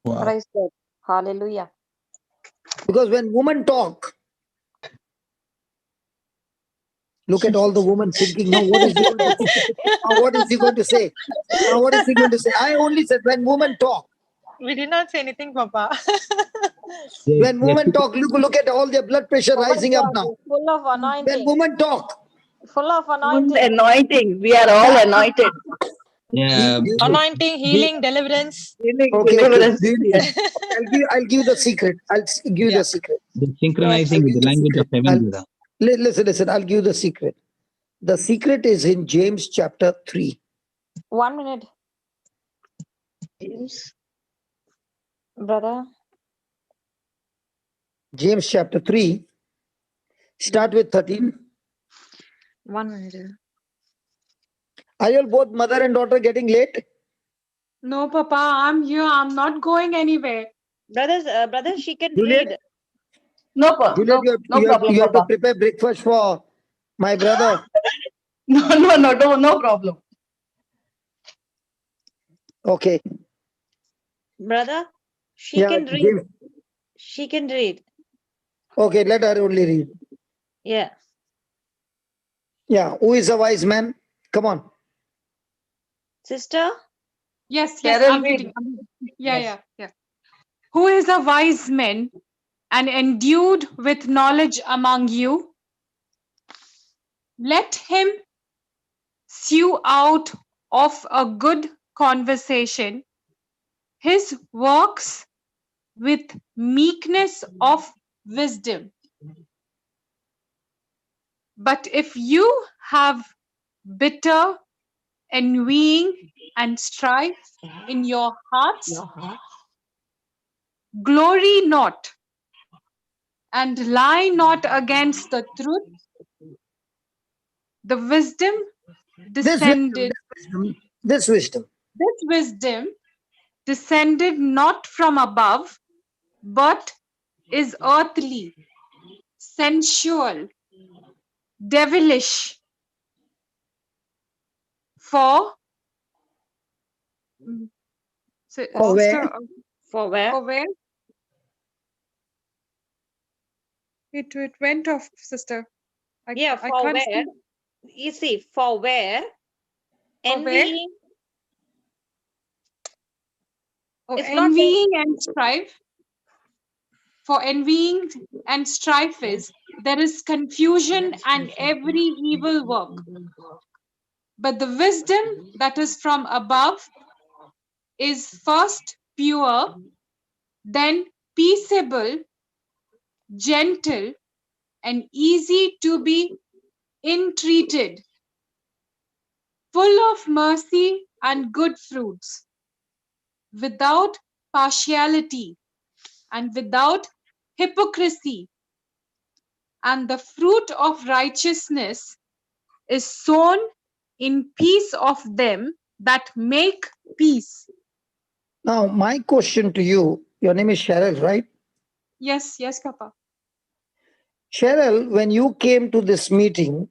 Wow. Praise God. Hallelujah. Because when women talk, look at all the women thinking, now what is he going to say? Now what is he going to say? Now what is he going to say? I only said when women talk. We did not say anything, Papa. When women talk, look at all their blood pressure Our rising up God now. is full of When anointing. women talk, Full of Full anointing. anointing. We are all anointed. Yeah. Anointing, healing, deliverance. Healing, okay. deliverance. Do you- Yes. I'll give you the secret. Give you Yeah. the secret. They're synchronizing with the language of heaven, I'll- brother. Listen. I'll give you the secret. The secret is in James chapter 3. 1 minute, brother. James chapter 3. Start with 13. 1 minute. Are you all both mother and daughter getting late? No, Papa, I'm here. I'm not going anywhere. Brothers, she can Juliet? read. No, Juliet, no problem, you have to Papa. prepare breakfast for my brother. No problem. Okay. Brother, she Yeah, can read. James. She can read. Okay, let her only read. Yeah. Yeah, who is a wise man? Come on. Sister? Yes, Carol, I'm read. reading. Yeah. Who is a wise man and endued with knowledge among you? Let him sue out of a good conversation his works with meekness of wisdom. But if you have bitter envying and strife in your hearts, glory not and lie not against the truth. The wisdom This descended, wisdom. this wisdom descended not from above, but is earthly, sensual, devilish. For For where? sister, For where? for where? It went off, sister. I For can't where? see. You see, for where? For where? Envying. Oh, It's not envying and strife. For envying and strife is there is confusion and every evil work. But the wisdom that is from above is first pure, then peaceable, gentle, and easy to be entreated, full of mercy and good fruits, without partiality and without hypocrisy. And the fruit of righteousness is sown in peace of them that make peace. Now, my question to you, your name is Cheryl, right? Yes, Papa. Cheryl, when you came to this meeting,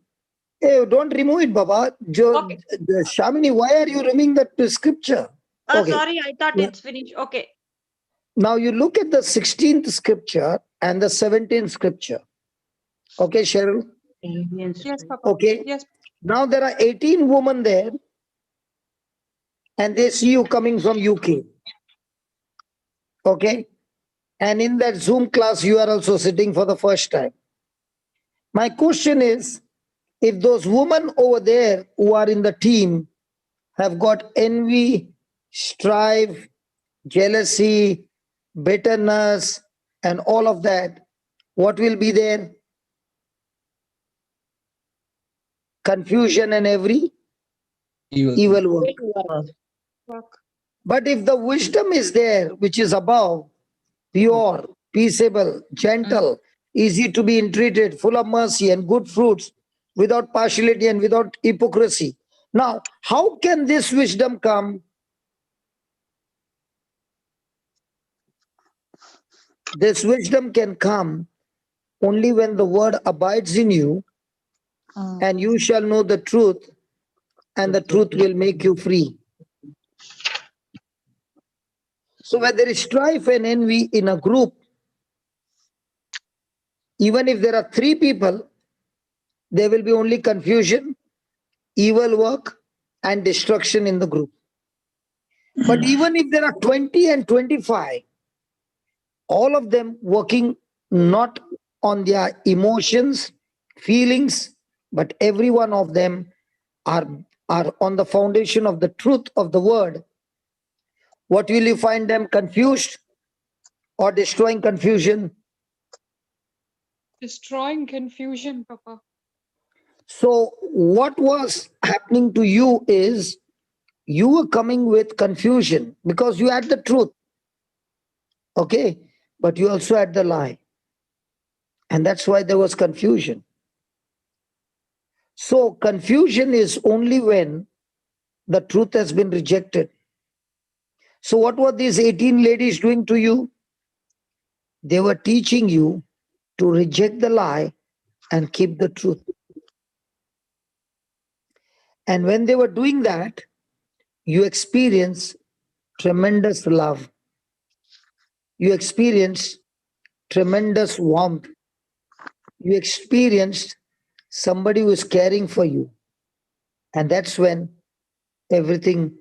hey, don't remove it, Baba. Okay. Shamini, why are you removing that scripture? Okay. Sorry, I thought Yeah. it's finished. Okay. Now you look at the 16th scripture and the 17th scripture. Okay, Cheryl? Yes, Papa. Okay. Yes. Now there are 18 women there and they see you coming from UK. Okay. And in that Zoom class, you are also sitting for the first time. My question is, if those women over there who are in the team have got envy, strife, jealousy, bitterness, and all of that, what will be there? Confusion and every evil work. But if the wisdom is there, which is above, pure, peaceable, gentle, easy to be entreated, full of mercy and good fruits, without partiality and without hypocrisy. Now, how can this wisdom come? This wisdom can come only when the word abides in you, and you shall know the truth, and the truth will make you free. So when there is strife and envy in a group, even if there are 3 people, there will be only confusion, evil work, and destruction in the group. But even if there are 20 and 25, all of them working not on their emotions, feelings, but every one of them are on the foundation of the truth of the word. What will you find them? Confused or destroying confusion? Destroying confusion, Papa. So what was happening to you is you were coming with confusion because you had the truth. Okay, but you also had the lie. And that's why there was confusion. So confusion is only when the truth has been rejected. So what were these 18 ladies doing to you? They were teaching you to reject the lie and keep the truth. And when they were doing that, you experience tremendous love. You experience tremendous warmth. You experienced somebody who is caring for you. And that's when everything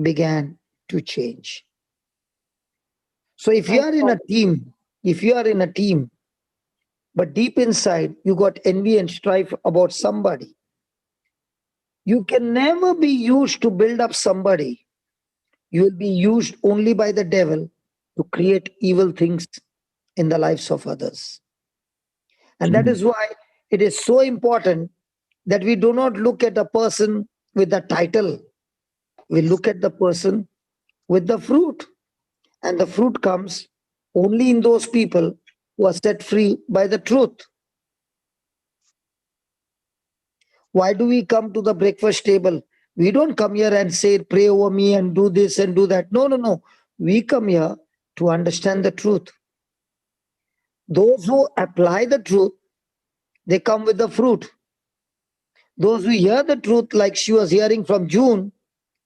began to change. So if you are in a team, but deep inside you got envy and strife about somebody, you can never be used to build up somebody. You will be used only by the devil to create evil things in the lives of others. And that is why it is so important that we do not look at a person with the title. We look at the person with the fruit. And the fruit comes only in those people who are set free by the truth. Why do we come to the breakfast table? We don't come here and say, pray over me and do this and do that. No, no, no. We come here to understand the truth. Those who apply the truth, they come with the fruit. Those who hear the truth, like she was hearing from June,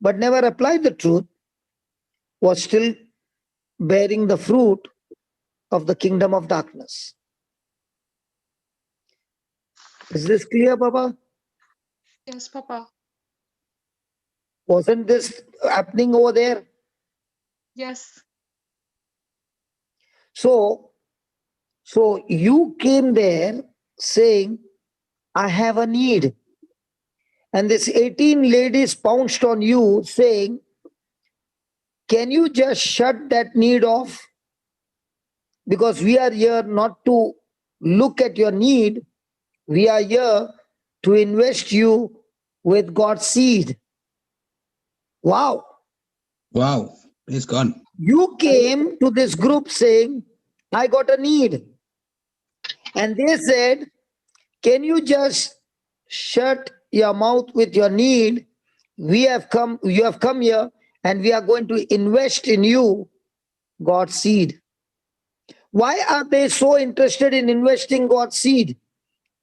but never applied the truth, was still bearing the fruit of the kingdom of darkness. Is this clear, Baba? Yes, Papa. Wasn't this happening over there? Yes. So you came there saying, I have a need. And this 18 ladies pounced on you saying, can you just shut that need off? Because we are here not to look at your need. We are here to invest you with God's seed. Wow. Wow. Praise God. You came to this group saying, I got a need. And they said, can you just shut your mouth with your need? You have come here and we are going to invest in you God's seed. Why are they so interested in investing God's seed?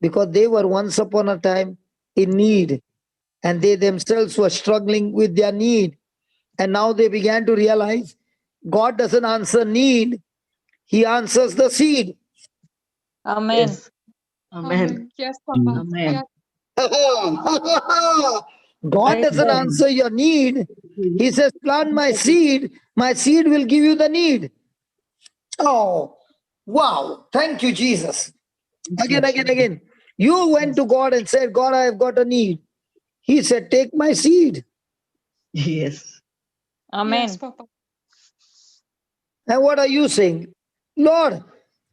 Because they were once upon a time in need and they themselves were struggling with their need. And now they began to realize God doesn't answer need, He answers the seed. Amen. Yes. Amen. Yes, Papa. Amen. Yes. God doesn't answer your need. He says, plant my seed will give you the need. Oh, wow. Thank you, Jesus. Again. You went to God and said, God, I have got a need. He said, take my seed. Yes. Amen. Yes, Papa. And what are you saying? Lord,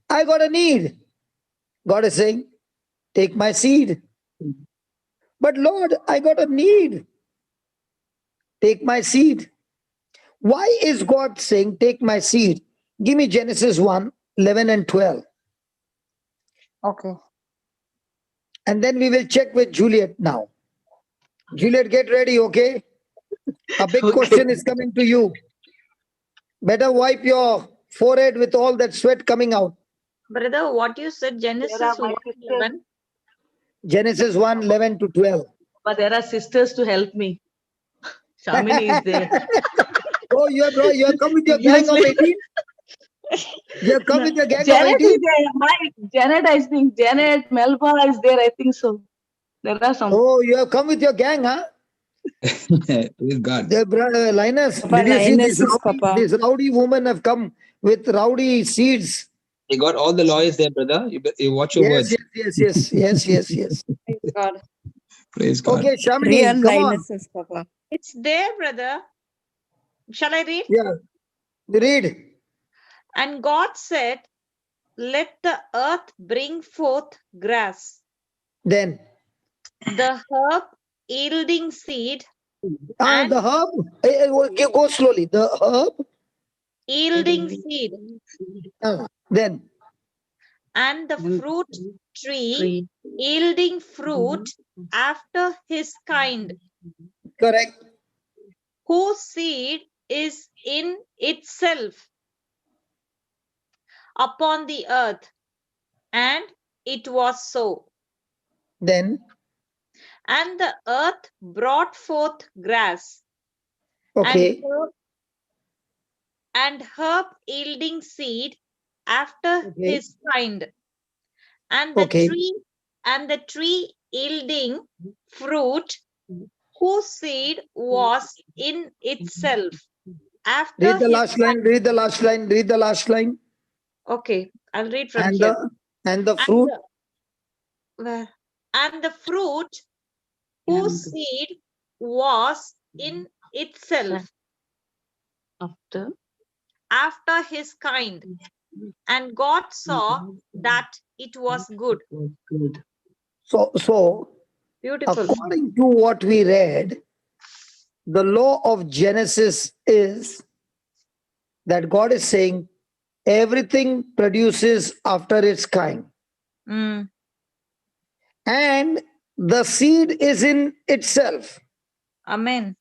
I got a need. God is saying, take my seed. But Lord, I got a need. Take my seed. Why is God saying, take my seed? Give me Genesis 1, 11 and 12. Okay. And then we will check with Juliet now. Juliet, get ready, okay? A big question is coming to you. Better wipe your forehead with all that sweat coming out. Brother, what you said, Genesis 1:11. Genesis 1, 11 to 12. But there are sisters to help me. Shamini is there. Oh, you have come with your Yes, gang of 18? You have come no, with your gang of Janet 18? is there. Janet, I think Janet, Melba is there. I think so. There are some. Oh, you have come with your gang, huh? Praise God. The brother Linus, Papa, did you see Linus is Papa. this rowdy woman have come with rowdy seeds? You got all the lawyers there, brother. You watch your Yes, words. yes. Praise God. Praise God. Okay, Shamini, Real come on. Linus is Papa. It's there, brother. Shall I read? Yeah, read. And God said, let the earth bring forth grass, Then, the herb yielding seed, and the herb, go slowly. The herb, yielding seed, then, and the fruit tree yielding fruit after his kind, correct. whose seed is in itself upon the earth. And it was so. Then, And the earth brought forth grass, okay, and herb yielding seed after okay, his kind, and the okay, tree yielding fruit, whose seed was in itself after read the his last line, kind. read the last line, read the last line. Okay, I'll read from And here. the fruit, And the fruit whose seed was in itself after his kind. And God saw that it was good. so Beautiful. according to what we read, the law of Genesis is that God is saying everything produces after its kind. Mm. And the seed is in itself. Amen.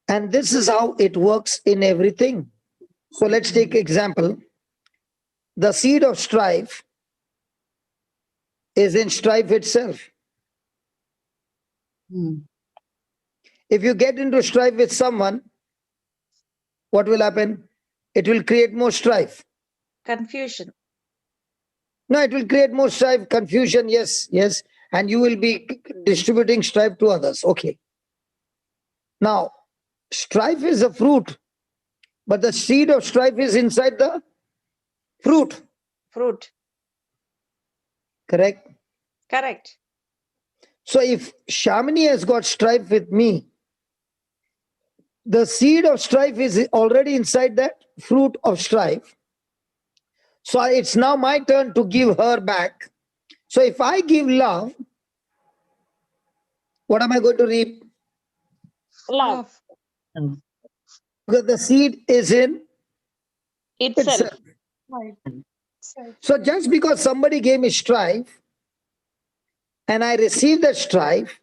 And this is how it works in everything. So let's take example. The seed of strife is in strife itself. If you get into strife with someone, what will happen? It will create more strife. Confusion. No, it will create more strife, confusion, yes. And you will be distributing strife to others. Okay. Now, strife is a fruit, but the seed of strife is inside the fruit. Fruit. Correct? Correct. So if Shamini has got strife with me, the seed of strife is already inside that fruit of strife. So it's now my turn to give her back. So if I give love, what am I going to reap? Love. Because the seed is in Itself. So just because somebody gave me strife and I receive that strife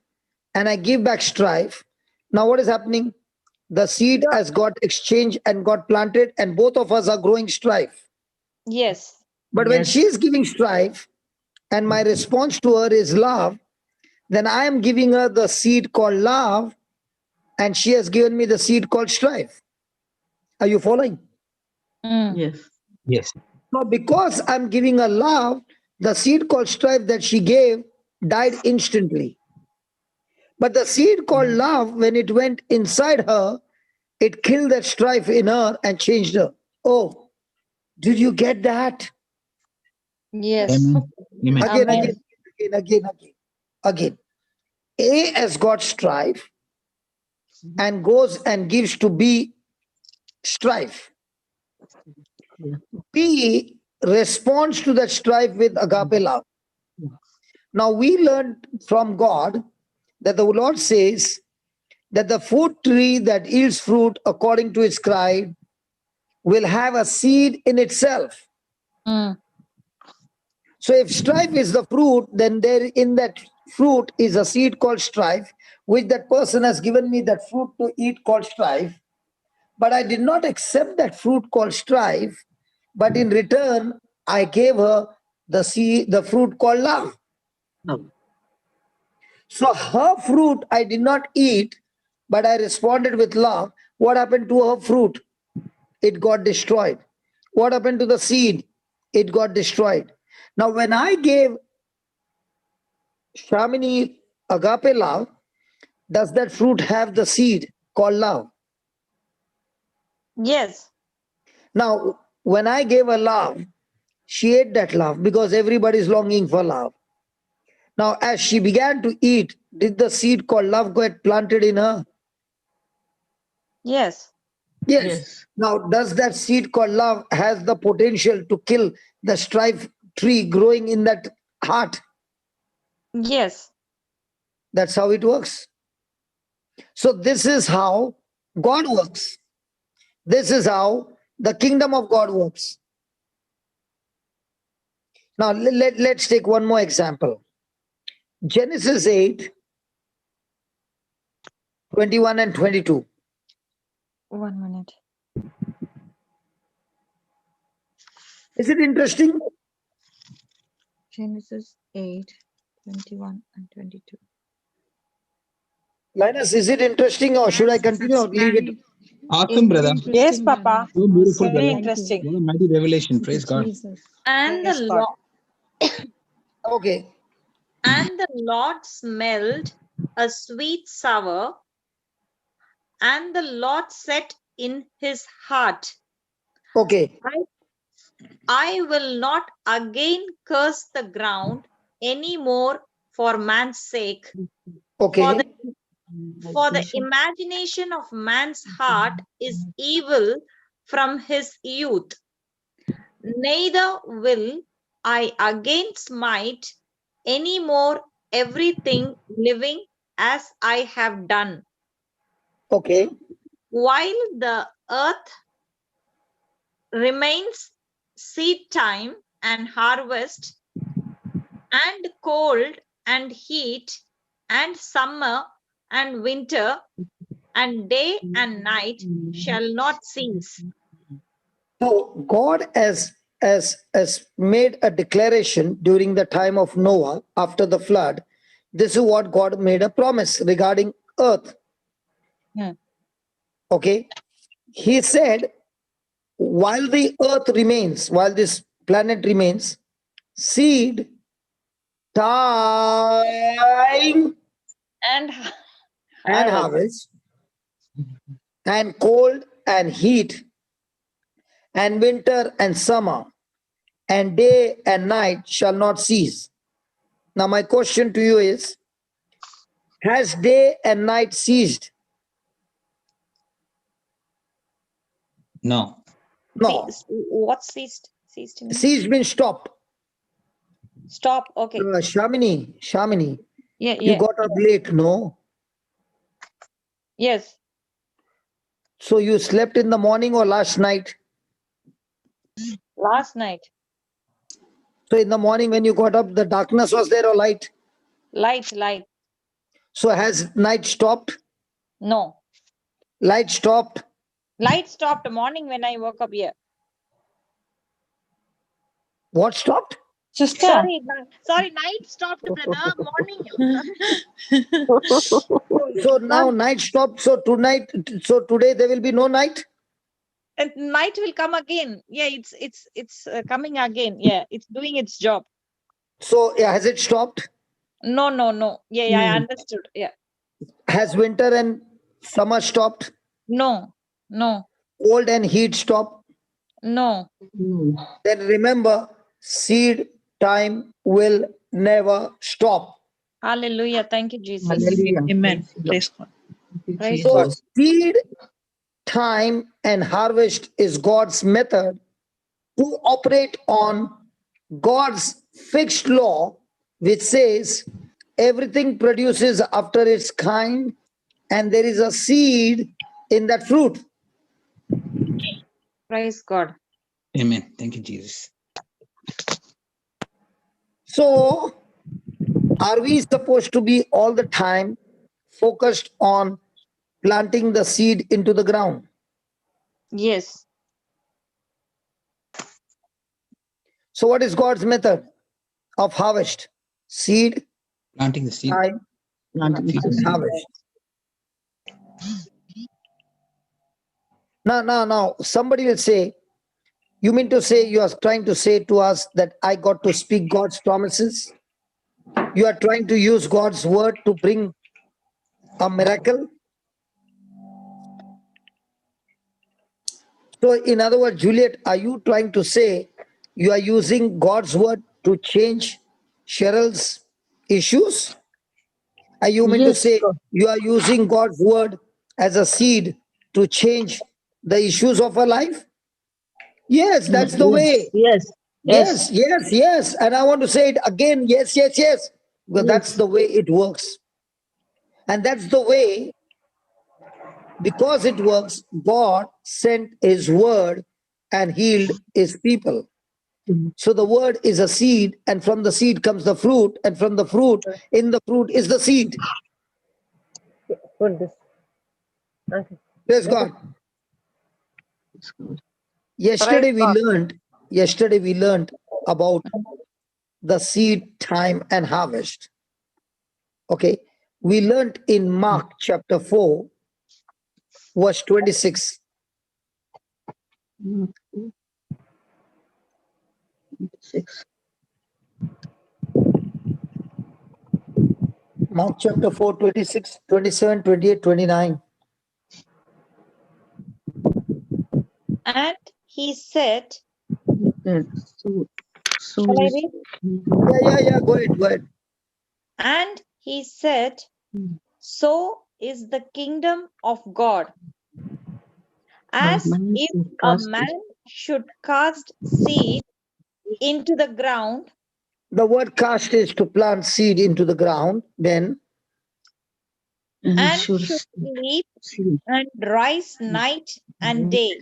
and I give back strife, now what is happening? The seed has got exchanged and got planted, and both of us are growing strife. Yes. But when she is giving strife and my response to her is love, then I am giving her the seed called love, and she has given me the seed called strife. Are you following? Yes. So because I'm giving her love, the seed called strife that she gave died instantly. But the seed called love, when it went inside her, it killed that strife in her and changed her. Oh, did you get that? Yes. Amen. Amen. Again. A has got strife and goes and gives to B strife. B responds to that strife with agape love. Now we learned from God that the Lord says that the fruit tree that yields fruit according to its kind will have a seed in itself. Mm. So if strife is the fruit, then there in that fruit is a seed called strife, which that person has given me that fruit to eat called strife. But I did not accept that fruit called strife, but in return, I gave her the fruit called love. So her fruit I did not eat, but I responded with love. What happened to her fruit? It got destroyed. What happened to the seed? It got destroyed. Now, when I gave Shamini agape love, does that fruit have the seed called love? Yes. Now, when I gave her love, she ate that love because everybody is longing for love. Now, as she began to eat, did the seed called love get planted in her? Yes. Yes. Yes. Now, does that seed called love has the potential to kill the strife tree growing in that heart? Yes. That's how it works. So this is how God works. This is how the kingdom of God works. Now, let's take one more example. Genesis 8, 21 and 22. 1 minute. Is it interesting? Genesis 8, 21 and 22. Linus, is it interesting or should I continue or leave it? Awesome, brother. Yes, Papa. So beautiful, Very brother. interesting. What a mighty revelation. Praise God. And Praise the God. Okay. And the Lord smelled a sweet sour, and the Lord said in his heart, Okay. I will not again curse the ground any more for man's sake, Okay. for the imagination of man's heart is evil from his youth. Neither will I again smite any more everything living as I have done. Okay. While the earth remains, seed time and harvest, and cold and heat, and summer and winter, and day and night shall not cease. So God has made a declaration during the time of Noah after the flood. This is what God made a promise regarding earth. Hmm. Okay. He said, while the earth remains, while this planet remains, seed, time, And and harvest, and cold and heat, and winter and summer, and day and night shall not cease. Now, my question to you is, has day and night ceased? No. No. what ceased? Ceased means? Ceased means stop. Stop. Okay. Shamini, Yeah. you got up late, no? Yes. So you slept in the morning or last night? Last night. So in the morning when you got up, the darkness was there or light? Light. So has night stopped? No. Light stopped? Light stopped morning when I woke up here. What stopped? Sister. Sorry, night stopped, brother. Morning. So now night stopped. So today there will be no night? And night will come again. Yeah, it's coming again. Yeah, it's doing its job. So has it stopped? No. Yeah, I understood. Yeah. Has winter and summer stopped? No. Cold and heat stopped? No. Then remember, seed time will never stop. Hallelujah. Thank you, Jesus. Amen. Praise God. Praise So God. seed time and harvest is God's method to operate on God's fixed law, which says everything produces after its kind, and there is a seed in that fruit. Praise God. Amen. Thank you, Jesus. So, are we supposed to be all the time focused on planting the seed into the ground? Yes. So, what is God's method of harvest? Seed, Planting the seed. time, Harvest. Now, somebody will say, you mean to say you are trying to say to us that I got to speak God's promises? You are trying to use God's word to bring a miracle? So, in other words, Juliet, are you trying to say you are using God's word to change Cheryl's issues? Are you mean to Yes, say you are using God's word as a seed to change the issues of her life? Yes, that's the way. yes, yes, Yes. And I want to say it again. Yes. Because that's yes. the way it works. And that's the way, because it works, God sent his word and healed his people. So the word is a seed, and from the seed comes the fruit, and from the fruit, in the fruit is the seed. Put this. Okay. Praise God. Yesterday we learned about the seed time and harvest. Okay. We learned in Mark chapter 4, verse 26. Mark chapter 4, 26, 27, 28, 29. And he said, So shall I read? Yeah. Go ahead. And he said, so is the kingdom of God. As if a man should cast seed into the ground The word cast is to plant seed into the ground. Then and should sleep and rise night and day,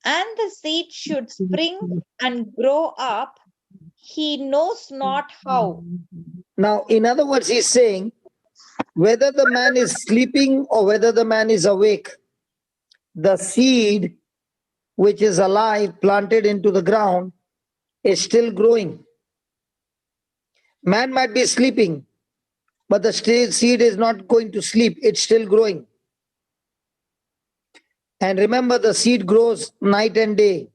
and the seed should spring and grow up, he knows not how. now, in other words, he's saying whether the man is sleeping or whether the man is awake, the seed which is alive, planted into the ground, is still growing. Man might be sleeping, but the seed is not going to sleep, it's still growing. And remember, the seed grows night and day,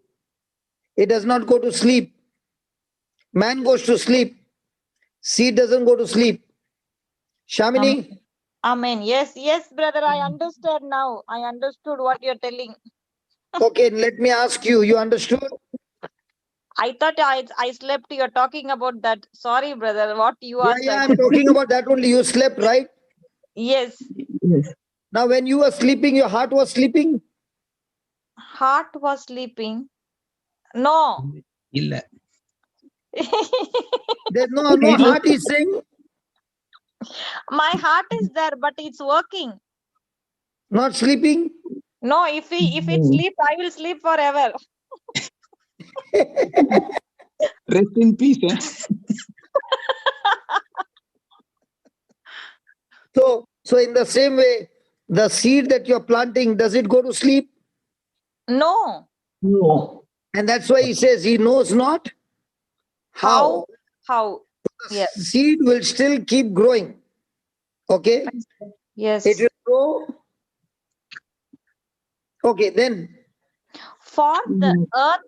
it does not go to sleep. Man goes to sleep, seed doesn't go to sleep. Shamini? Amen. Yes, brother, I understood now. I understood what you're telling. Okay, let me ask you, you understood? I thought I slept. You're talking about that. Sorry, brother. What you asked. Yeah, I'm talking about that only. You slept, right? Yes. Now, when you were sleeping, your heart was sleeping? Heart was sleeping. No. Illa. There's no heart is saying? My heart is there, but it's working. Not sleeping? No, if it sleeps, I will sleep forever. Rest in peace. So in the same way, the seed that you're planting, does it go to sleep? No. And that's why he says he knows not how. How? Yes. Seed will still keep growing. Okay? Yes. It will grow. Okay, then. For the earth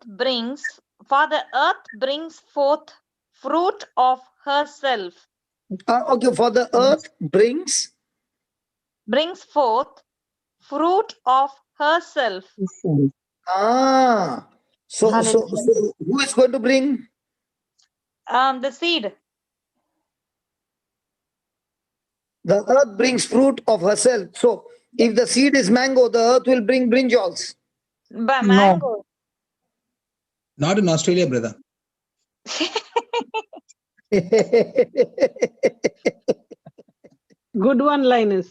brings forth fruit of herself. Okay, for the earth brings forth fruit of herself. So who is going to bring? The seed. The earth brings fruit of herself. So if the seed is mango, the earth will bring brinjals. Mango. Not in Australia, brother. Good one, Linus.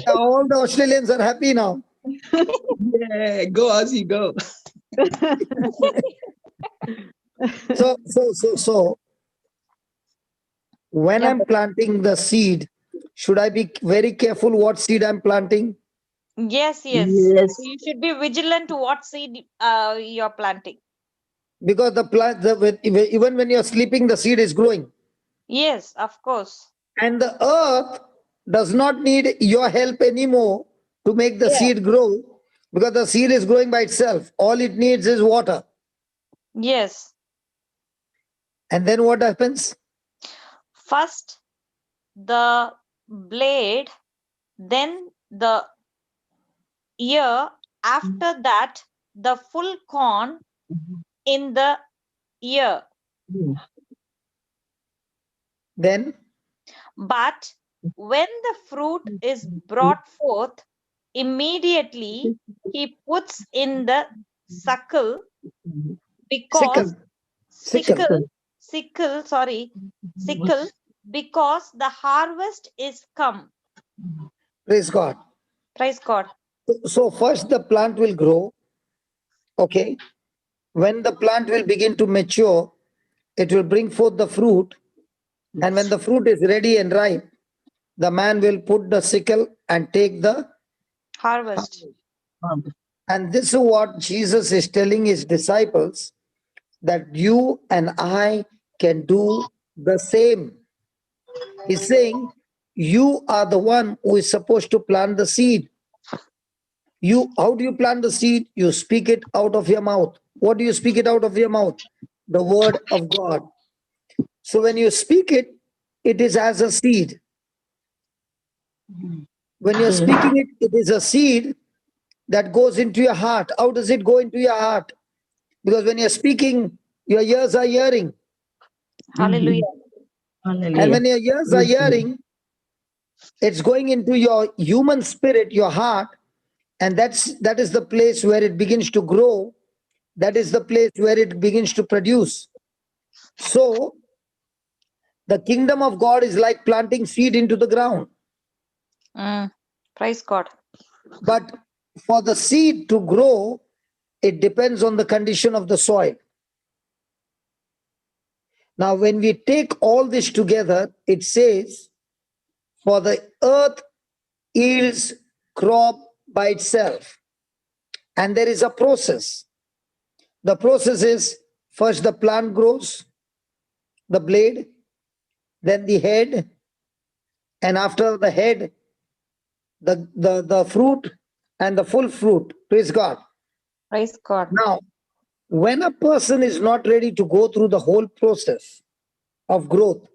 All the Australians are happy now. Yeah, go Aussie, go. So when I'm planting the seed, should I be very careful what seed I'm planting? Yes. You should be vigilant to what seed you're planting. Because the plant, even when you're sleeping, the seed is growing. Yes, of course. And the earth does not need your help anymore to make the seed grow, because the seed is growing by itself. All it needs is water. Yes. And then what happens? First the blade, then the ear, after that the full corn in the ear. Then But when the fruit is brought forth, immediately he puts in the sickle, because Sickle. sickle, because the harvest is come. Praise God. Praise God. So first the plant will grow. Okay. When the plant will begin to mature, it will bring forth the fruit. And when the fruit is ready and ripe, the man will put the sickle and take the Harvest. And this is what Jesus is telling his disciples, that you and I can do the same. He's saying, you are the one who is supposed to plant the seed. How do you plant the seed? You speak it out of your mouth. What do you speak it out of your mouth? The word of God. So when you speak it, it is as a seed. When you're speaking it, it is a seed that goes into your heart. How does it go into your heart? Because when you're speaking, your ears are hearing. Hallelujah. And when your ears are hearing, it's going into your human spirit, your heart, and that is the place where it begins to grow. That is the place where it begins to produce. So the kingdom of God is like planting seed into the ground. Praise God. But for the seed to grow, it depends on the condition of the soil. Now, when we take all this together, it says, for the earth yields crop by itself. And there is a process. The process is, first the plant grows, the blade, then the head, and after the head, the fruit and the full fruit. Praise God. Praise God. Now, when a person is not ready to go through the whole process of growth,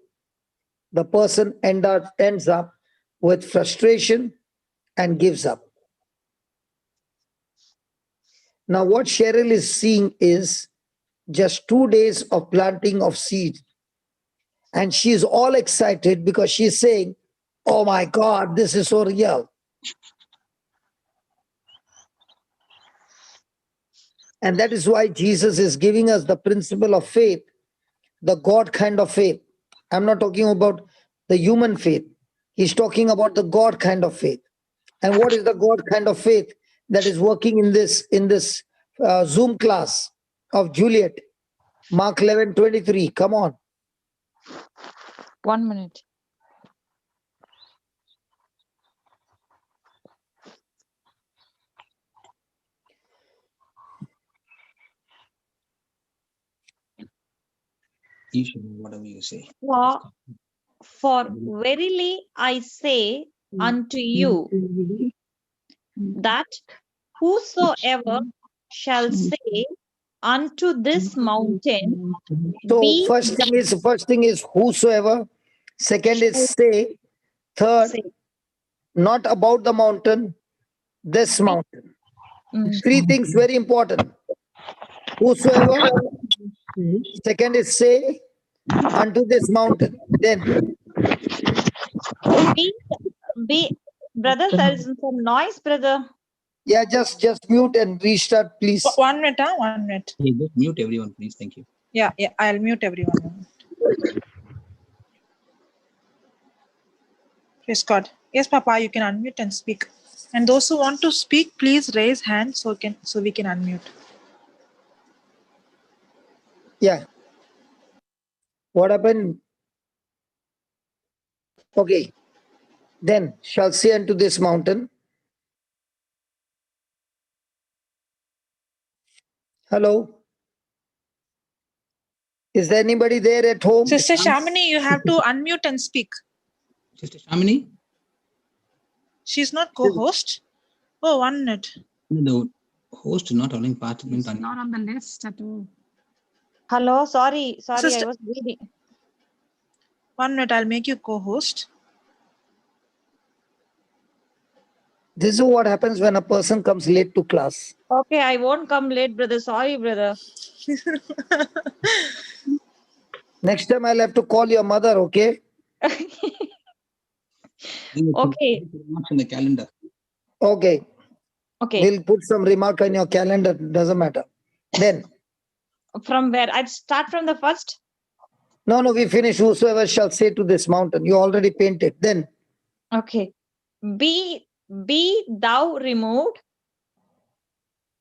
the person ends up with frustration and gives up. Now, what Cheryl is seeing is just 2 days of planting of seed. And she's all excited because she's saying, oh my God, this is so real. And that is why Jesus is giving us the principle of faith, the God kind of faith. I'm not talking about the human faith. He's talking about the God kind of faith. And what is the God kind of faith that is working in this Zoom class of Juliet? Mark 11:23. Come on. 1 minute. You should know whatever you say. For verily I say unto you, that whosoever shall say unto this mountain, So be first thing is whosoever. Second is say. Third, say. not about the mountain, this mountain. 3 things very important. Whosoever. Second is say unto this mountain. Then Be brother, there is some noise, brother. yeah, just mute and restart, please. 1 minute, 1 minute. Hey, just mute everyone, please. Thank you. Yeah, I'll mute everyone. Praise God. Yes, Papa, you can unmute and speak. And those who want to speak, please raise hands so we can unmute. Yeah. What happened? Okay. Then shall say unto this mountain. Hello. Is there anybody there at home? Sister Shamini, you have to unmute and speak. Sister Shamini? She's not co-host. Oh, 1 minute. The host is not allowing participant. It's not on the list at all. Hello, sorry, I Sister- was reading. 1 minute, I'll make you co-host. This is what happens when a person comes late to class. Okay, I won't come late, brother. Sorry, brother. Next time I'll have to call your mother, okay? Okay. Remarks in the calendar. Okay. Okay. We'll put some remark on your calendar, doesn't matter. Then, From where? I'd start from the first. no, we finish. Whosoever shall say to this mountain, you already painted. Then, Okay. Be thou removed,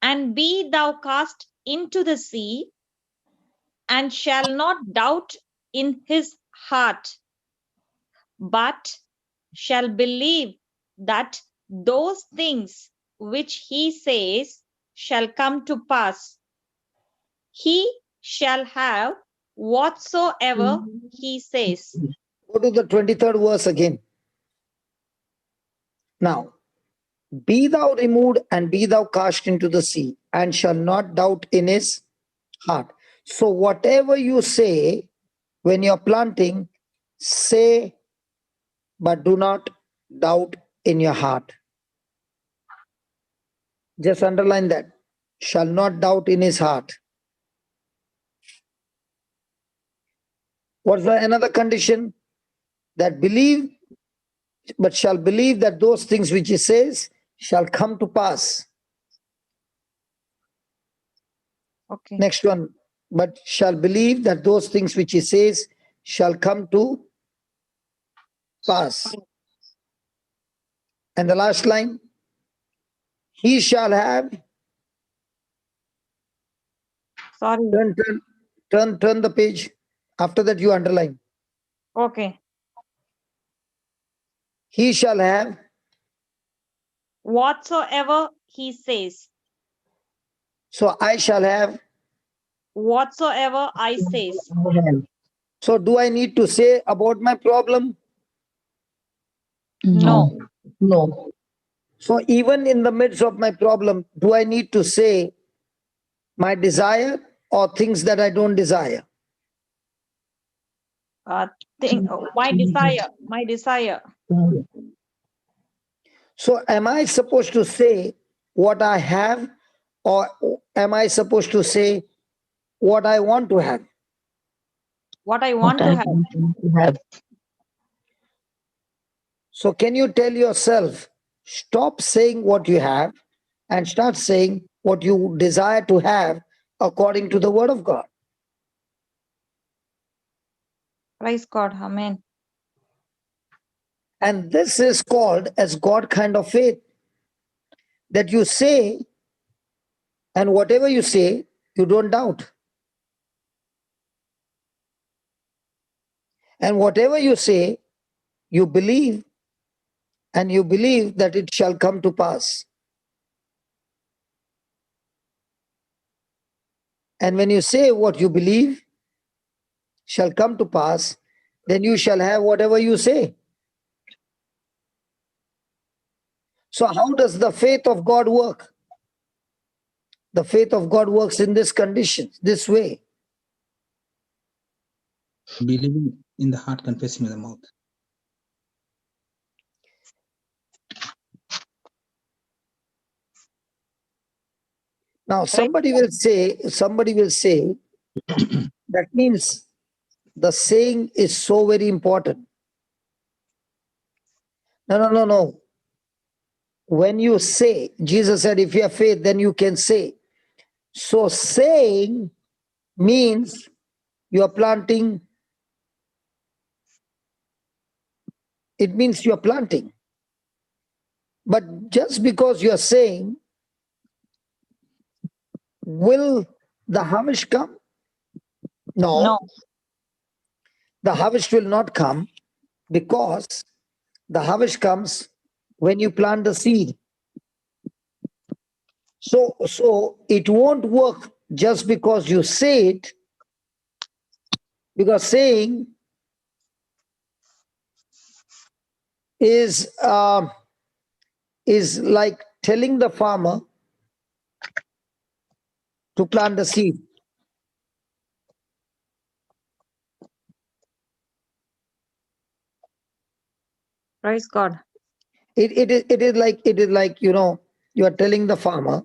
and be thou cast into the sea, and shall not doubt in his heart, but shall believe that those things which he says shall come to pass. He shall have whatsoever he says. go to the 23rd verse again. Now, be thou removed and be thou cast into the sea, and shall not doubt in his heart. So whatever you say when you're planting, say, but do not doubt in your heart. Just underline that. Shall not doubt in his heart. What's the another condition? That believe, but shall believe that those things which he says shall come to pass. Okay. Next one. But shall believe that those things which he says shall come to pass. And the last line. He shall have. Sorry. Turn the page. After that you underline. Okay. He shall have. Whatsoever he says. So I shall have. Whatsoever I says. So do I need to say about my problem? No. No. So even in the midst of my problem, do I need to say my desire or things that I don't desire? My desire. So am I supposed to say what I have, or am I supposed to say what I want to have? What I want to have. So can you tell yourself, stop saying what you have and start saying what you desire to have according to the word of God? Praise God. Amen. And this is called as God kind of faith, that you say, and whatever you say, you don't doubt. And whatever you say, you believe, and you believe that it shall come to pass. And when you say what you believe shall come to pass, then you shall have whatever you say. So how does the faith of God work? The faith of God works in this condition, this way. Believing in the heart, confessing with the mouth. Now somebody will say, that means the saying is so very important. No. When you say, Jesus said, if you have faith, then you can say. So saying means you are planting. It means you are planting. But just because you are saying, will the harvest come? No. The harvest will not come, because the harvest comes when you plant the seed. So it won't work just because you say it, because saying is like telling the farmer to plant the seed. Praise God. It is like, you know, you are telling the farmer,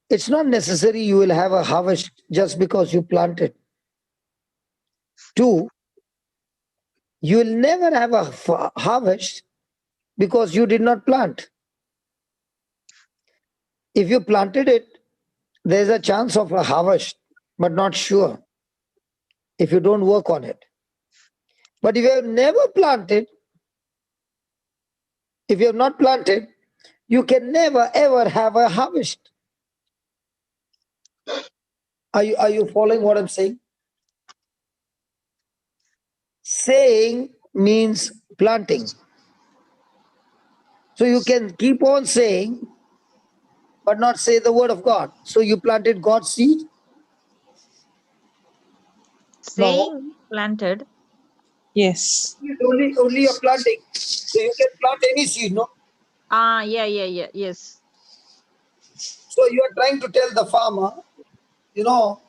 it's not necessary you will have a harvest just because you planted. Two, you will never have a harvest because you did not plant. If you planted it, there's a chance of a harvest, but not sure if you don't work on it. But if you have never planted, if you have not planted, you can never ever have a harvest. Are you following what I'm saying? Saying means planting. So you can keep on saying, but not say the word of God. So you planted God's seed? Saying planted. Yes. Only you're planting. So you can plant any seed, no? Yeah, yes. So you are trying to tell the farmer, you know,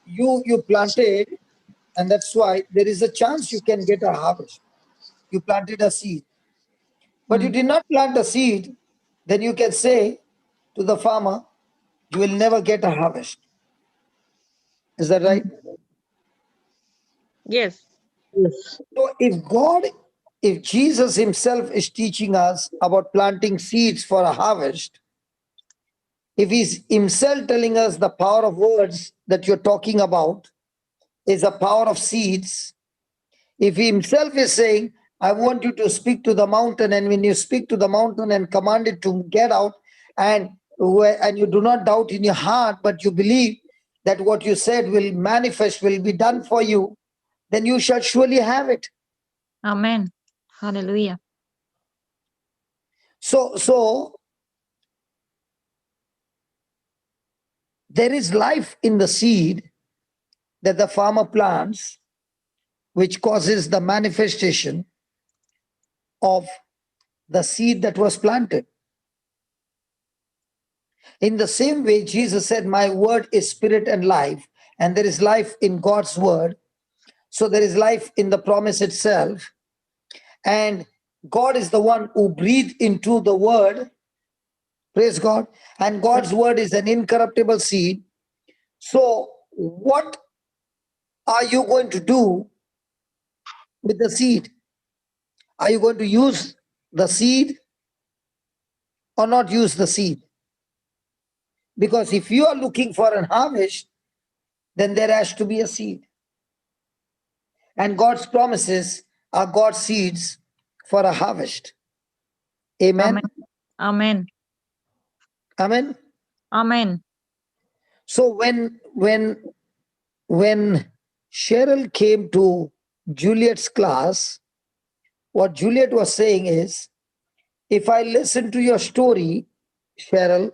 you planted, and that's why there is a chance you can get a harvest. You planted a seed. But you did not plant a seed, then you can say to the farmer, you will never get a harvest. Is that right? Yes. Yes. So if Jesus himself is teaching us about planting seeds for a harvest, if he's himself telling us the power of words that you're talking about is a power of seeds, if he himself is saying, I want you to speak to the mountain, and when you speak to the mountain and command it to get out, and you do not doubt in your heart, but you believe that what you said will manifest, will be done for you, then you shall surely have it. Amen. Hallelujah. So there is life in the seed that the farmer plants, which causes the manifestation of the seed that was planted. In the same way, Jesus said, my word is spirit and life, and there is life in God's word. So there is life in the promise itself. And God is the one who breathed into the word. Praise God. And God's word is an incorruptible seed. So what are you going to do with the seed? Are you going to use the seed or not use the seed? Because if you are looking for an harvest, then there has to be a seed. And God's promises are God's seeds for a harvest. Amen. Amen. Amen. Amen. So when Cheryl came to Juliet's class, what Juliet was saying is, if I listen to your story, Cheryl,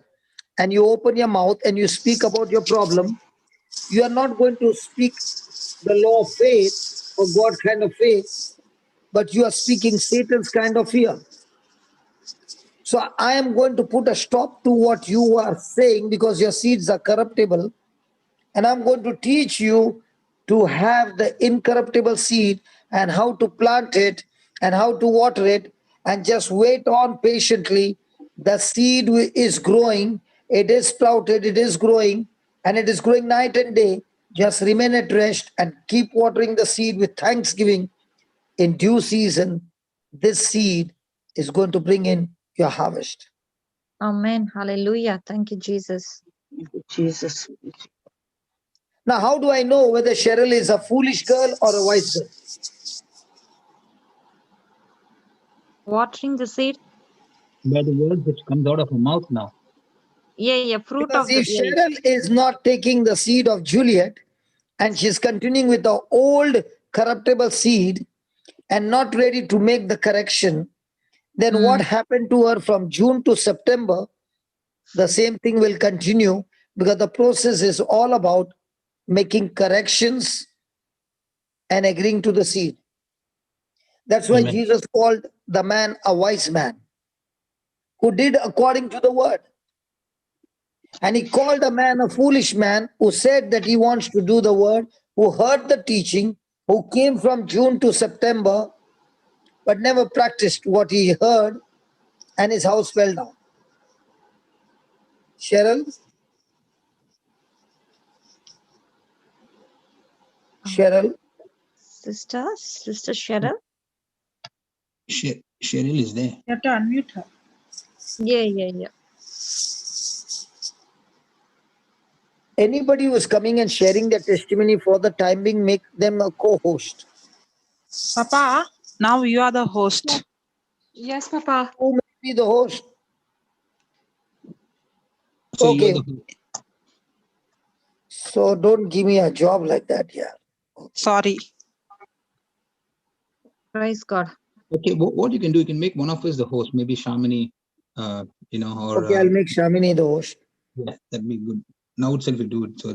and you open your mouth and you speak about your problem, you are not going to speak the law of faith or God kind of faith, but you are speaking Satan's kind of fear. So I am going to put a stop to what you are saying because your seeds are corruptible. And I'm going to teach you to have the incorruptible seed and how to plant it and how to water it, and just wait on patiently. The seed is growing, it is sprouted, it is growing, and it is growing night and day. Just remain at rest and keep watering the seed with thanksgiving. In due season, this seed is going to bring in your harvest. Amen. Hallelujah. Thank you, Jesus. Jesus. Now, how do I know whether Cheryl is a foolish girl or a wise girl? Watering the seed. By the word which comes out of her mouth now. Yeah. Fruit Because of the if Cheryl is not taking the seed of Juliet and she's continuing with the old corruptible seed and not ready to make the correction, then what happened to her from June to September? The same thing will continue, because the process is all about making corrections and agreeing to the seed. That's why Amen. Jesus called the man a wise man who did according to the word. And he called a man a foolish man who said that he wants to do the word, who heard the teaching, who came from June to September, but never practiced what he heard, and his house fell down. Cheryl? Cheryl? Sister Cheryl? Cheryl is there. You have to unmute her. Yeah. Anybody who is coming and sharing their testimony for the time being, make them a co-host. Papa, now you are the host. Yes, Papa. Who may be the host? So you are Okay. the So don't give me a job like that, yeah. Sorry. Praise God. okay. What you can do, you can make one of us the host, maybe Shamini, or Okay, I'll make Shamini the host. yeah, that'd be good. Now itself we do it, so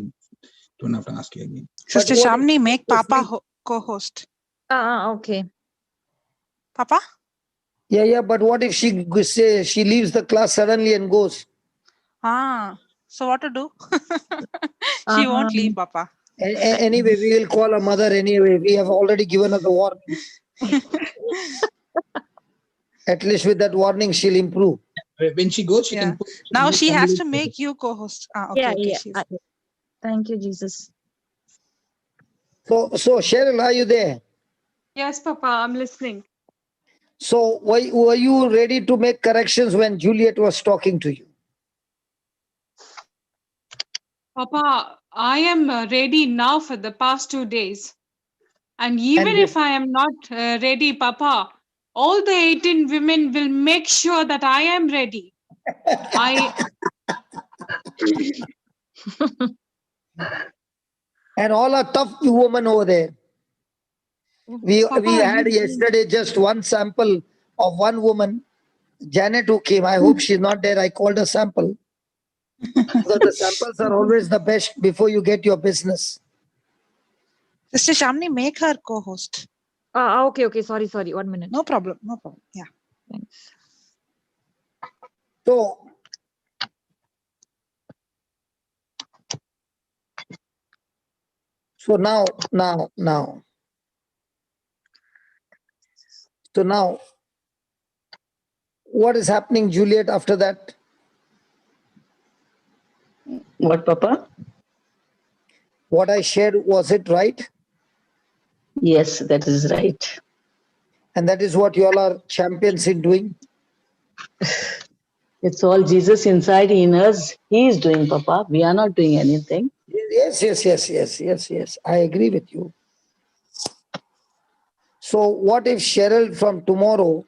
don't have to ask you again. Sister what if- Shamni, make Papa co-host. Okay. Papa? Yeah, but what if she leaves the class suddenly and goes? So what to do? She won't leave, Papa. Anyway, we will call her mother anyway. We have already given her the warning. At least with that warning, she'll improve. When she goes, she Yeah. can put. Now make she has somebody to else make you co-host. Okay, Yeah, okay. yeah. Thank you, Jesus. So Cheryl, are you there? Yes, Papa, I'm listening. So were you ready to make corrections when Juliet was talking to you? Papa, I am ready now for the past 2 days. And even And if I am not ready, Papa, all the 18 women will make sure that I am ready. And all are tough women over there. We Papa, had yesterday just one sample of one woman, Janet, who came. I hope she's not there. I called her sample. Because the samples are always the best before you get your business. Sister Shamni, make her co-host. Okay. Sorry. 1 minute. No problem. Yeah. Thanks. So now, what is happening, Juliet, after that? What, Papa? What I shared, was it right? Yes, that is right. And that is what you all are champions in doing? It's all Jesus inside in us. He is doing, Papa. We are not doing anything. Yes. I agree with you. So what if Cheryl from tomorrow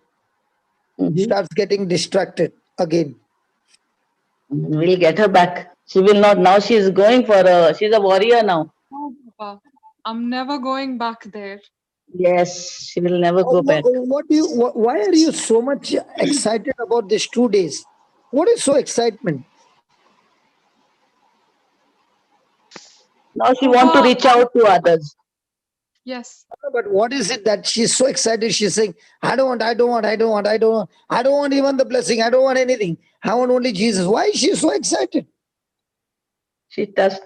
starts getting distracted again? We'll get her back. She will not. Now she's going she's a warrior now. No, Papa, I'm never going back there. Yes, she will never go back. Why are you so much excited about these 2 days? What is so excitement? Now she wants to reach out to others. Yes. But what is it that she's so excited? She's saying, I don't want even the blessing. I don't want anything. I want only Jesus. Why is she so excited? She tastes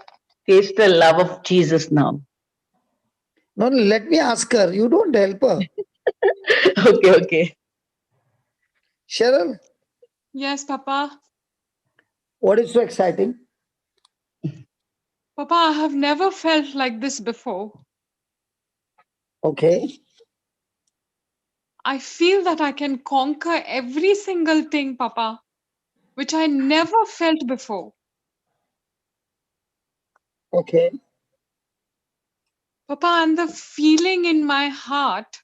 the love of Jesus now. No, let me ask her. You don't help her. Okay. Cheryl, Yes, Papa. what is so exciting? Papa, I have never felt like this before. Okay. I feel that I can conquer every single thing, Papa, which I never felt before. Okay. Papa, and the feeling in my heart.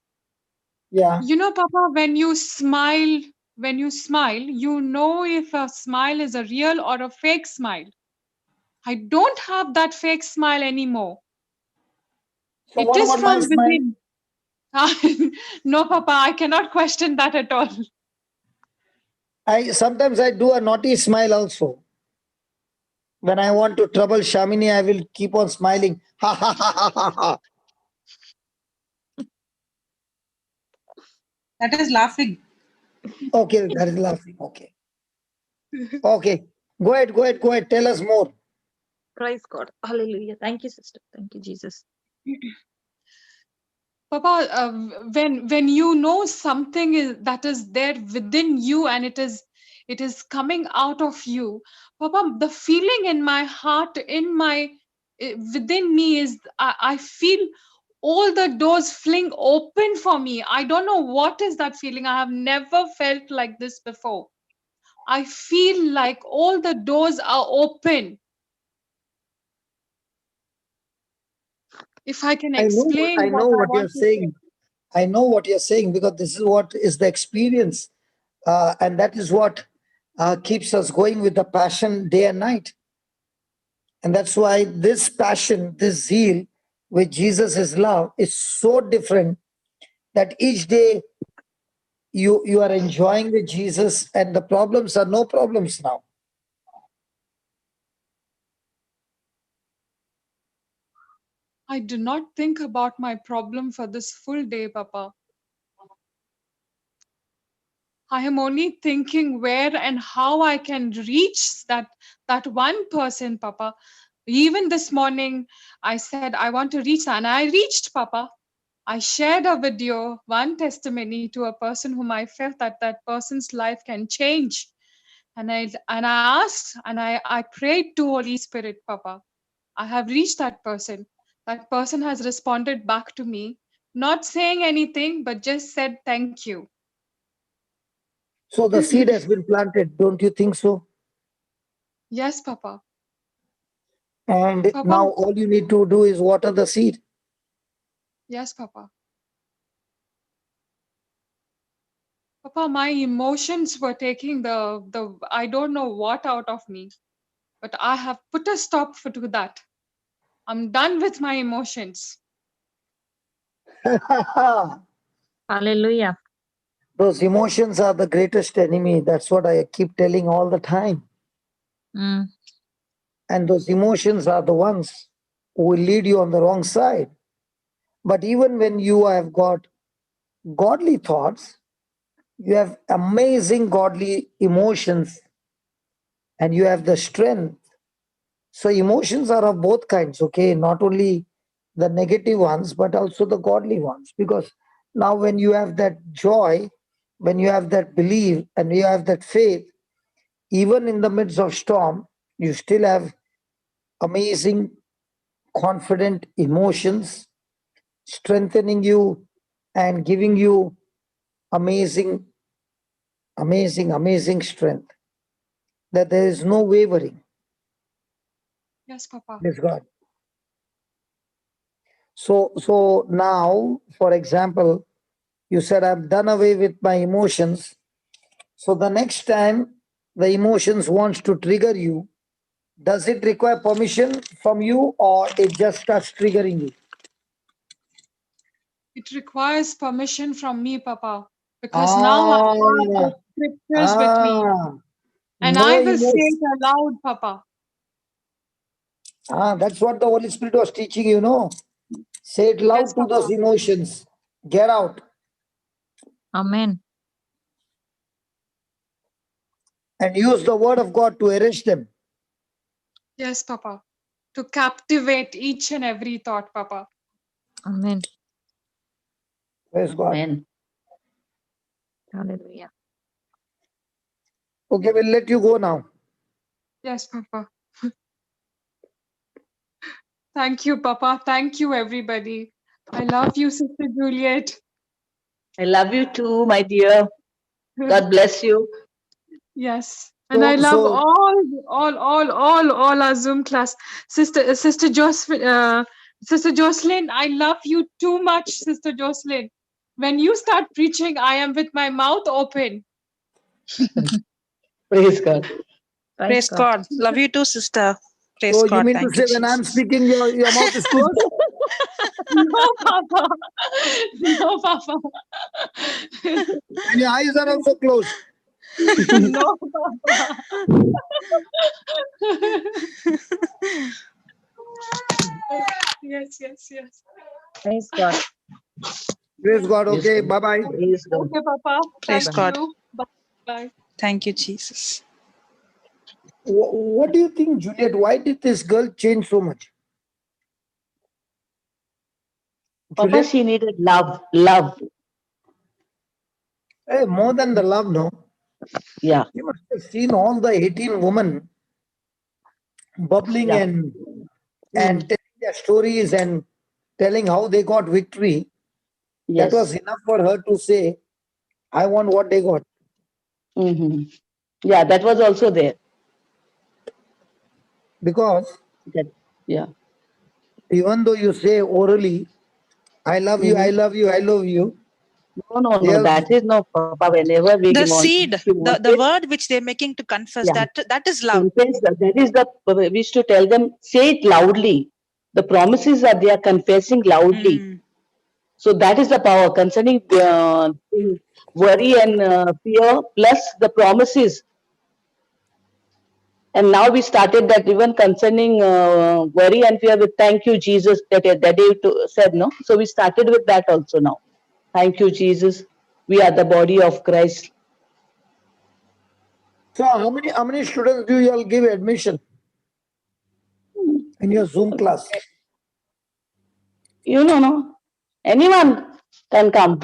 Yeah. You know, Papa, when you smile, you know if a smile is a real or a fake smile. I don't have that fake smile anymore. So It what is about from my smile? within. No, Papa, I cannot question that at all. Sometimes I do a naughty smile also. When I want to trouble Shamini, I will keep on smiling. Ha ha ha ha ha ha. That is laughing. Okay, that is laughing. Okay. Okay. Go ahead. Tell us more. Praise God. Hallelujah. Thank you, sister. Thank you, Jesus. Papa, when you know something that is there within you and it is coming out of you, Papa, the feeling in my heart, within me is I feel all the doors fling open for me. I don't know what is that feeling. I have never felt like this before. I feel like all the doors are open. If I can I explain what know I what you're want to say. saying. I know what you're saying because this is what is the experience. And that is what keeps us going with the passion day and night. And that's why this passion, this zeal with Jesus' love is so different that each day you are enjoying with Jesus and the problems are no problems now. I do not think about my problem for this full day, Papa. I am only thinking where and how I can reach that one person, Papa. Even this morning, I said I want to reach, and I reached, Papa. I shared a video, one testimony to a person whom I felt that person's life can change. And I asked and I prayed to Holy Spirit, Papa. I have reached that person. That person has responded back to me, not saying anything, but just said thank you. So the seed has been planted, don't you think so? Yes, Papa. And Papa. now all you need to do is water the seed. Yes, Papa. Papa, my emotions were taking the I don't know what out of me, but I have put a stop to that. I'm done with my emotions. Hallelujah. Those emotions are the greatest enemy. That's what I keep telling all the time. Mm. And those emotions are the ones who will lead you on the wrong side. But even when you have got godly thoughts, you have amazing godly emotions and you have the strength. So emotions are of both kinds, okay? Not only the negative ones, but also the godly ones. Because now when you have that joy, when you have that belief and you have that faith, even in the midst of storm, you still have amazing, confident emotions, strengthening you and giving you amazing, amazing strength. That there is no wavering. Yes, Papa. Praise God. So now, for example, you said I've done away with my emotions. So the next time the emotions wants to trigger you, does it require permission from you or it just starts triggering you? It requires permission from me, Papa, because now I have the scriptures with me, and No I will say emotion. it aloud, Papa. That's what the Holy Spirit was teaching you, no? Say it loud Yes, to those Papa. emotions. Get out. Amen. And use the word of God to arrest them. Yes, Papa. To captivate each and every thought, Papa. Amen. Praise God. Amen. Hallelujah. Okay, we'll let you go now. Yes, Papa. Thank you, Papa. Thank you, everybody. I love you, Sister Juliet. I love you too, my dear. God bless you. Yes. And I love all our Zoom class. Sister Jocelyn, I love you too much, Sister Jocelyn. When you start preaching, I am with my mouth open. Praise God. Praise God. Love you too, sister. Praise So you God. mean to Thank say you, when I'm Jesus. speaking, your mouth is closed? No, Papa. No, Papa. And your eyes are also closed. No, Papa. Yes. Praise God. Praise God. Praise Okay. God. Bye bye. Praise God. Okay, Papa. Praise Thank God. you. Bye. Bye. Thank you, Jesus. What do you think, Juliet? Why did this girl change so much? Papa, Juliet? she needed love. Love. Hey, more than the love, no? Yeah. You must have seen all the 18 women bubbling Yeah. and Mm. telling their stories and telling how they got victory. That was Yes. enough for her to say, I want what they got. Hmm. Yeah, that was also there. Because That, yeah. even though you say orally, I love you, I Hmm. love you, I love you, No, no, they no. have, That is no, Papa. Whenever we The want, seed, she the wanted, word which they're making to confess, yeah, that is love. confess. That is the, we used to tell them, say it loudly. The promises are they are confessing loudly. Mm. So that is the power concerning worry and fear plus the promises. And now we started that even concerning worry and fear with thank you, Jesus, that you said, no? So we started with that also now. Thank you, Jesus. We are the body of Christ. so how many students do you all give admission in your Zoom class? You know, no? Anyone can come.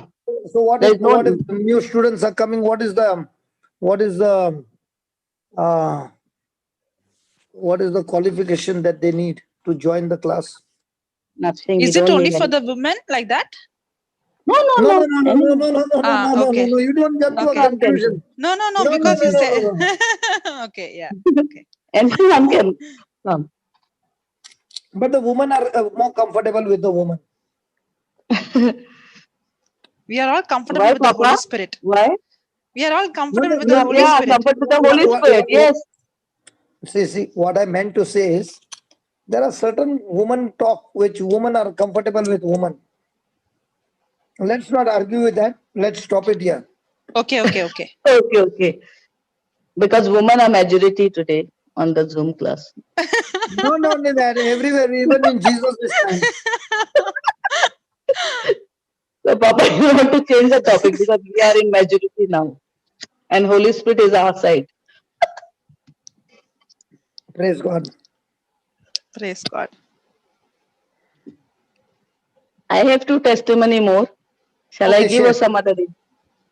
So There is no, what if new students are coming? What is the uh, what is the qualification that they need to join the class? nothing. We Is it don't only need for any. the women like that? No, no, No, no, no. no, no, no, Anyone, no, no, no, no, no, no, no, Okay. no. You don't jump to a Okay. anyone can conclusion. come. No, No, no, because no, he no, said. no, no. Okay, yeah. Okay. Anyone can come. But the women are more comfortable with the woman. We are all comfortable Why, with the Holy Papa? Spirit. Why? We are all No, comfortable with no, the Yeah, Holy yeah, Spirit. comfort with the Holy Spirit. Yes. see, what I meant to say is there are certain women talk which women are comfortable with women. Let's not argue with that. Let's stop it here. Okay. Okay, okay. Because women are majority today on the Zoom class. Not only that, everywhere, even in Jesus' time. So, Papa, you want to change the topic because we are in majority now, and Holy Spirit is our side. Praise God. Praise God. I have two testimony more. Shall I Okay, give share. or some other day?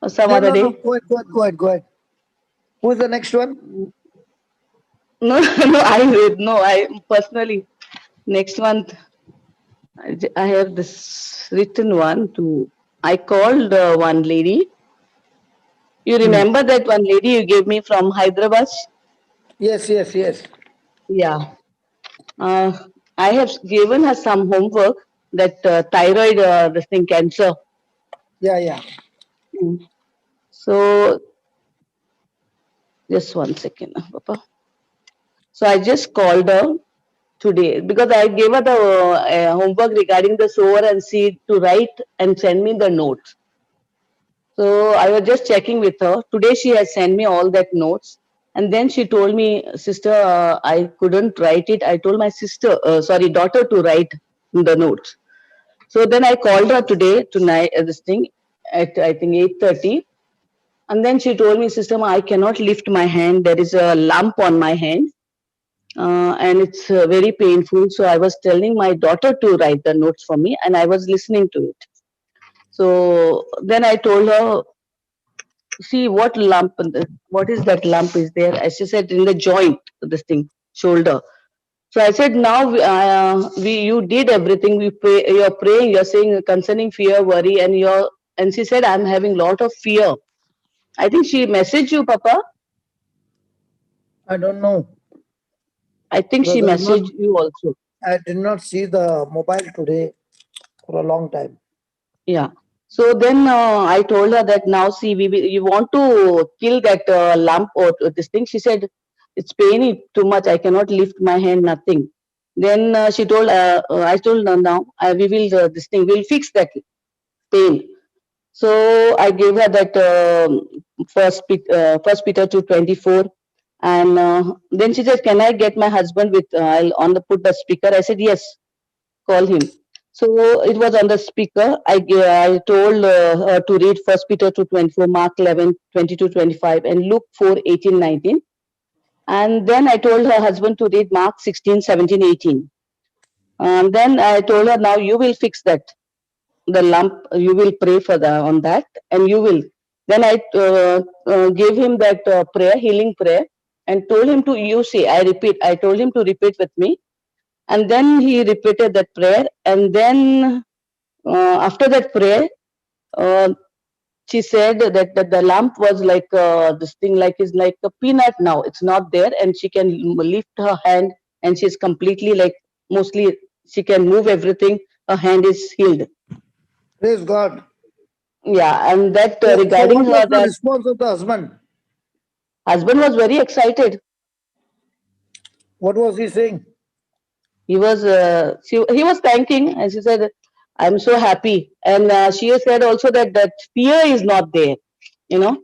Or some No, other no, no. day? Go ahead. Who's the next one? No, I personally next month I have this written one to. I called one lady. You remember that one lady you gave me from Hyderabad? Yes. Yeah. Uh, I have given her some homework that thyroid, this thing, cancer. Yeah. Mm. So just one second, Papa. So I just called her today because I gave her the homework regarding the sower and seed to write and send me the notes. So I was just checking with her. Today she has sent me all that notes. And then she told me, sister, I couldn't write it. I told my daughter to write the notes. So then I called her today, tonight, this thing, at I think 8:30. And then she told me, sister, I cannot lift my hand. There is a lump on my hand. And it's very painful. So I was telling my daughter to write the notes for me, and I was listening to it. So then I told her, see what lump, what is that lump is there? As she said, in the joint, this thing, shoulder. So I said, now you did everything. You're praying, you're saying concerning fear, worry, and she said, I'm having lot of fear. I think she messaged you, Papa. I don't know I think she because messaged you also. I did not see the mobile today for a long time. Yeah. So then I told her that now see you want to kill that lump or this thing. She said it's paining too much. I cannot lift my hand. Nothing. Then she told I told her now we will this thing we'll fix that pain. So I gave her that First Peter 2:24, and then she said, "Can I get my husband with? I'll on the put the speaker." I said, "Yes, call him." So it was on the speaker. I told her to read 1 Peter 2:24, Mark 11:20-25, and Luke 4:18-19. And then I told her husband to read Mark 16:17-18. And then I told her, now you will fix that. The lump, you will pray for on that, and you will. Then I gave him that prayer, healing prayer, and told him to, you see, I told him to repeat with me. And then he repeated that prayer. And then after that prayer, she said that the lump was like this thing, like is like a peanut now. It's not there, and she can lift her hand, and she's completely like mostly she can move everything. Her hand is healed. Praise God. Yeah, and that So regarding what her, was the that response of the husband? husband was very excited. What was he saying? He was he was thanking, and she said, "I'm so happy." And she said also that fear is not there. You know,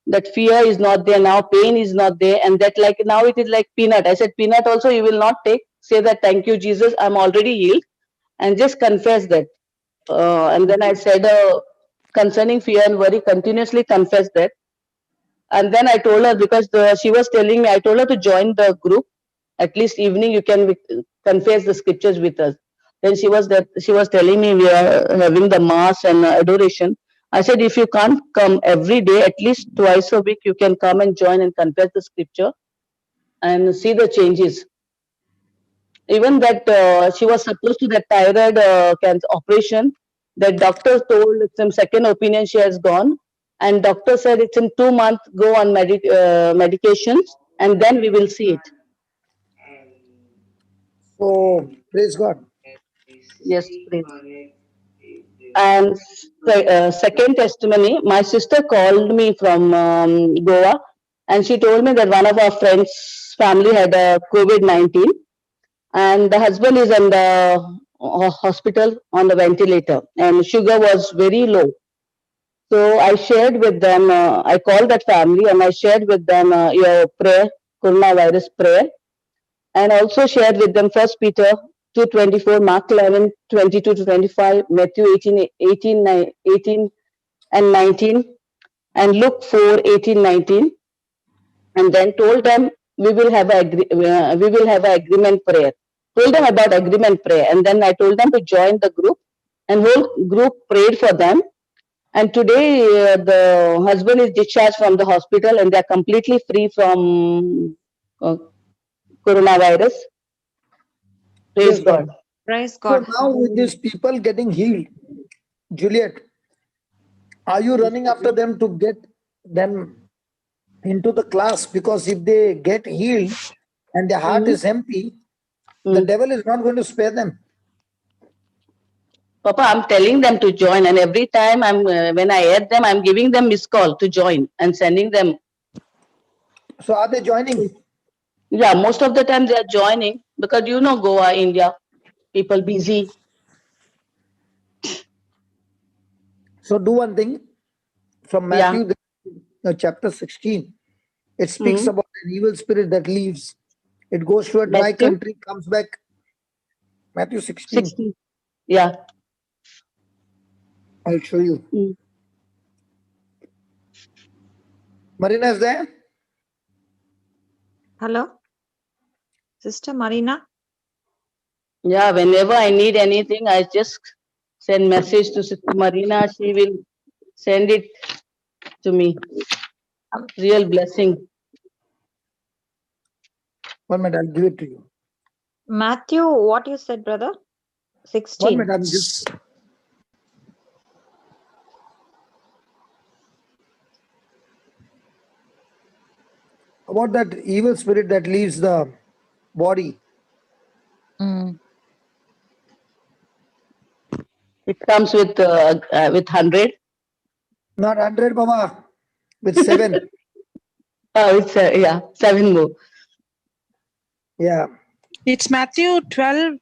that fear is not there now, pain is not there, and that like now it is like peanut. I said, peanut also you will not take. Say that, thank you, Jesus, I'm already healed, and just confess that. And then I said, concerning fear and worry, continuously confess that. And then I told her, because she was telling me, I told her to join the group. At least evening you can confess the scriptures with us. Then she was telling me we are having the mass and adoration. I said, if you can't come every day, at least twice a week you can come and join and confess the scripture and see the changes. Even that she was supposed to that thyroid cancer operation. The doctor told it's in second opinion she has gone, and doctor said it's in 2 months go on medications, and then we will see it. So praise God. Yes, please. And second testimony, my sister called me from Goa, and she told me that one of our friends' family had a COVID-19, and the husband is in the hospital on the ventilator, and sugar was very low. So I shared with them. I called that family and I shared with them your prayer, coronavirus prayer, and also shared with them First Peter 2:24, Mark 11:22-25, Matthew 18 and 19, and Luke 4:18-19, and then told them we will have a agreement prayer. Told them about agreement prayer, and then I told them to join the group, and whole group prayed for them. And today the husband is discharged from the hospital, and they are completely free from coronavirus. Praise God. Praise So God. now with these people getting healed, Juliet, are you running after them to get them into the class? Because if they get healed and their heart is empty, the devil is not going to spare them. Papa, I'm telling them to join, and every time I'm when I add them, I'm giving them missed call to join and sending them. So are they joining? Yeah, most of the time they are joining, because you know Goa, India, people busy. So do one thing. From Matthew chapter 16, it speaks about an evil spirit that leaves. It goes to a dry country, comes back. Matthew 16. Yeah. I'll show you. Marina is there? Hello, Sister Marina. Yeah, whenever I need anything, I just send message to Sister Marina. She will send it to me. Real blessing. 1 minute, I'll give it to you. Matthew, what you said, brother? 16. 1 minute, I'm just. About that evil spirit that leaves the body. It comes with 100. Not 100, Baba. With 7. Oh, it's 7 more. Yeah. It's Matthew 12,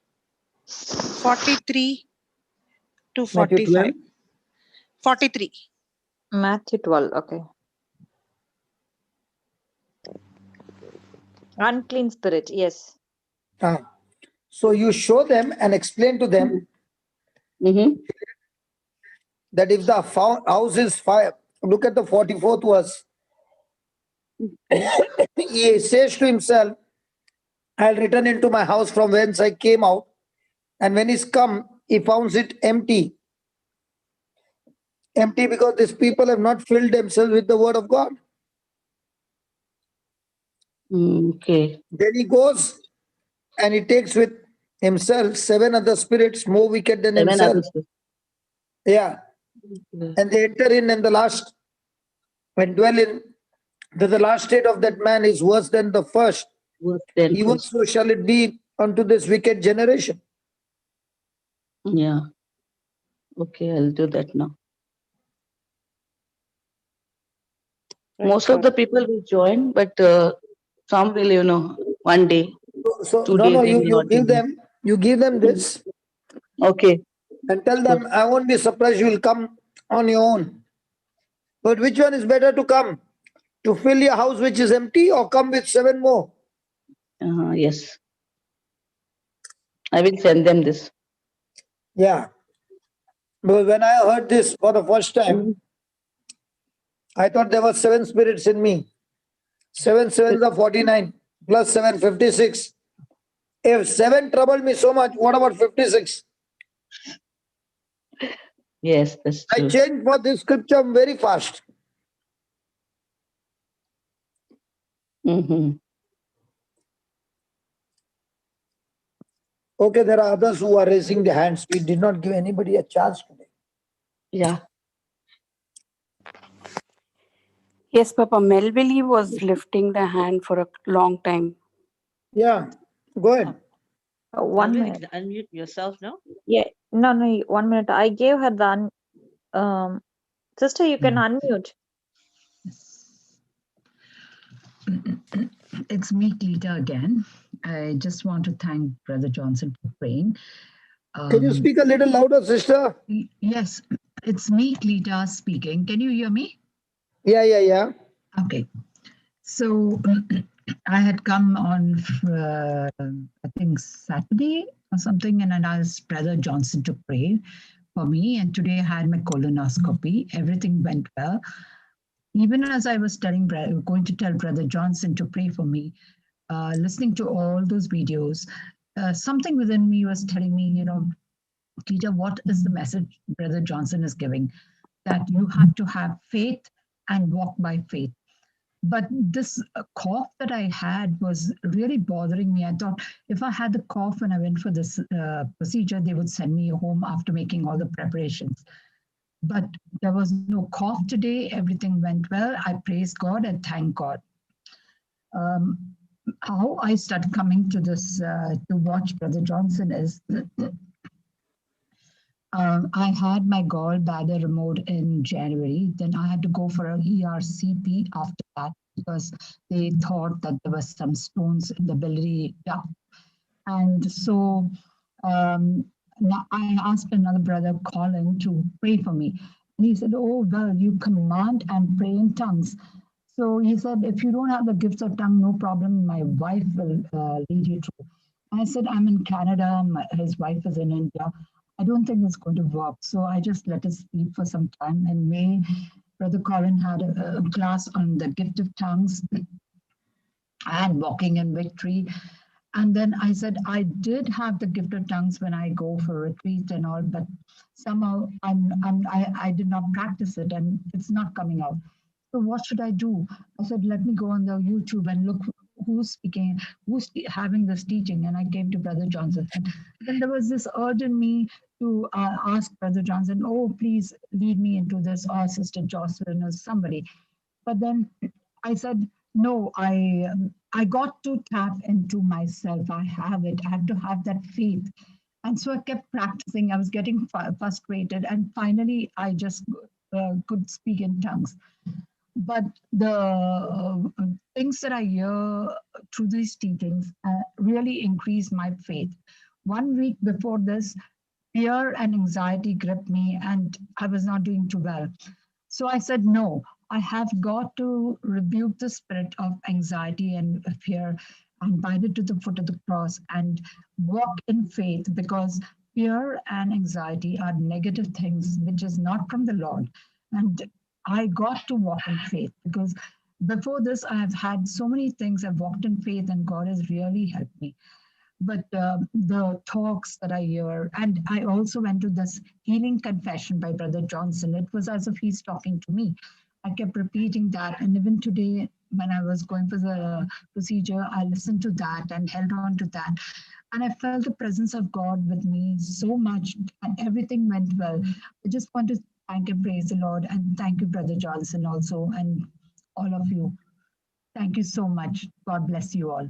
43 to 45. 43. Matthew 12, okay. Unclean spirit, yes. So you show them and explain to them Mm-hmm. That if the house is fire, look at the 44th verse. He says to himself, I'll return into my house from whence I came out. And when he's come, he finds it empty. Empty because these people have not filled themselves with the word of God. Okay. Then he goes and he takes with himself 7 other spirits more wicked than 7 himself. others. Yeah. Okay. And they enter in, and the last, when dwell in, the last state of that man is worse than the first. Worse than Even first. so shall it be unto this wicked generation. Yeah. Okay, I'll do that now. Most of the people will join, but some will, one day, So 2 no, days no, they will you not be there. give them this Okay. and tell them, I won't be surprised you will come on your own. But which one is better to come? To fill your house which is empty, or come with 7 more? Yes. I will send them this. Yeah. Because when I heard this for the first time, I thought there were 7 spirits in me. 7 sevens are 49, plus 7, 56. If 7 troubled me so much, what about 56? Yes, that's I true. changed for this scripture very fast. Mm-hmm. Okay, there are others who are raising their hands. We did not give anybody a chance today. Yeah. Yes, Papa. Melville was lifting the hand for a long time. Yeah, go ahead. One Melvin, minute. you can unmute yourself now. Yeah, no, 1 minute. I gave her the sister. You can unmute. It's me, Cleta, again. I just want to thank Brother Johnson for praying. Can you speak a little louder, sister? Yes, it's me, Cleta, speaking. Can you hear me? Yeah. Okay. So I had come on, I think, Saturday or something, and I asked Brother Johnson to pray for me. And today I had my colonoscopy. Everything went well. Even as I was going to tell Brother Johnson to pray for me, listening to all those videos, something within me was telling me, Cleta, what is the message Brother Johnson is giving? That you have to have faith and walk by faith. But this cough that I had was really bothering me. I thought if I had the cough when I went for this procedure, they would send me home after making all the preparations. But there was no cough today. Everything went well. I praise God and thank God. How I started coming to this to watch Brother Johnson is I had my gallbladder removed in January. Then I had to go for an ERCP after that because they thought that there was some stones in the biliary duct. And so now I asked another brother, Colin, to pray for me. And he said, oh, well, you command and pray in tongues. So he said, if you don't have the gifts of tongue, no problem. My wife will lead you through. I said, I'm in Canada. His wife is in India. I don't think it's going to work. So I just let it sleep for some time. In May, Brother Colin had a class on the gift of tongues and walking in victory. And then I said, I did have the gift of tongues when I go for retreat and all, but somehow I did not practice it and it's not coming out. So what should I do? I said, let me go on the YouTube and look who's speaking, who's having this teaching. And I came to Brother Johnson. And then there was this urge in me to ask Brother Johnson, oh, please lead me into this, or Sister Jocelyn or somebody. But then I said, no, I got to tap into myself. I have it. I have to have that faith. And so I kept practicing. I was getting frustrated. And finally, I just could speak in tongues. But the things that I hear through these teachings really increase my faith. 1 week before this, fear and anxiety gripped me, and I was not doing too well. So I said, no, I have got to rebuke the spirit of anxiety and fear and bind it to the foot of the cross and walk in faith, because fear and anxiety are negative things, which is not from the Lord. And I got to walk in faith because before this, I have had so many things. I've walked in faith, and God has really helped me. But the talks that I hear, and I also went to this healing confession by Brother Johnson. It was as if he's talking to me. I kept repeating that, and even today, when I was going for the procedure, I listened to that and held on to that. And I felt the presence of God with me so much, and everything went well. I just want to thank and praise the Lord, and thank you, Brother Johnson, also, and all of you. Thank you so much. God bless you all.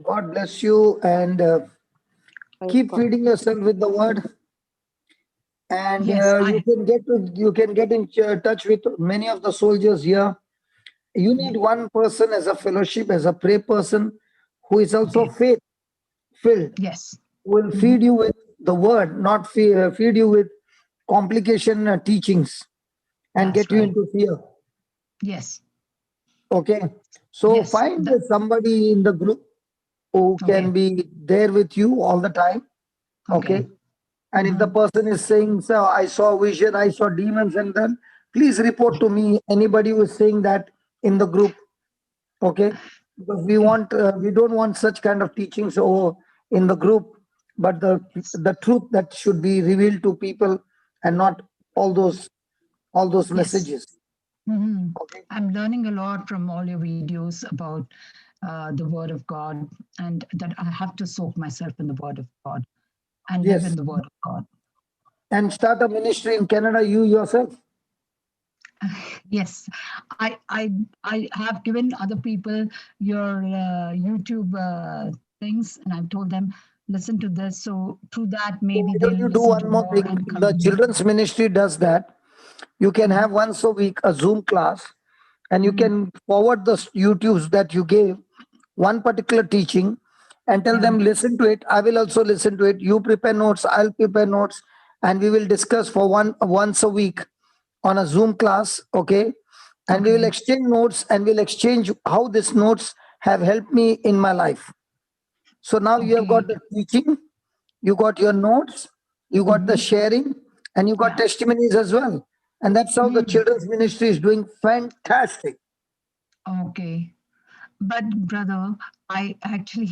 God bless you, and keep feeding yourself with the word. And Yes, you can get in touch with many of the soldiers here. You need one person as a fellowship, as a prayer person, who is also Okay. faith filled. Yes. Will feed you with the word, not feed you with complication teachings and That's get you right. into fear. Yes. Okay, so Yes. find somebody in the group who Okay. can be there with you all the time. Okay. And if the person is saying, "Sir, I saw vision, I saw demons," and then please report to me anybody who is saying that in the group. Okay, because we don't want such kind of teachings in the group, but the truth that should be revealed to people, and not all those Yes. messages. Okay. I'm learning a lot from all your videos about the Word of God, and that I have to soak myself in the Word of God and live Yes, in the Word of God. and start a ministry in Canada, you yourself. Yes, I have given other people your YouTube things, and I've told them, listen to this. So through that, maybe Why they'll don't you do listen to one more more thing? and come The to me. children's ministry does that. You can have once a week a Zoom class, and you can forward the YouTubes that you gave one particular teaching, and tell them, listen to it. I will also listen to it. You prepare notes, I'll prepare notes, and we will discuss for once a week on a Zoom class. Okay, and we will exchange notes, and we'll exchange how these notes have helped me in my life. So now you have got the teaching, you got your notes, you got the sharing, and you got testimonies as well. And that's how the children's ministry is doing fantastic. Okay. But brother, I actually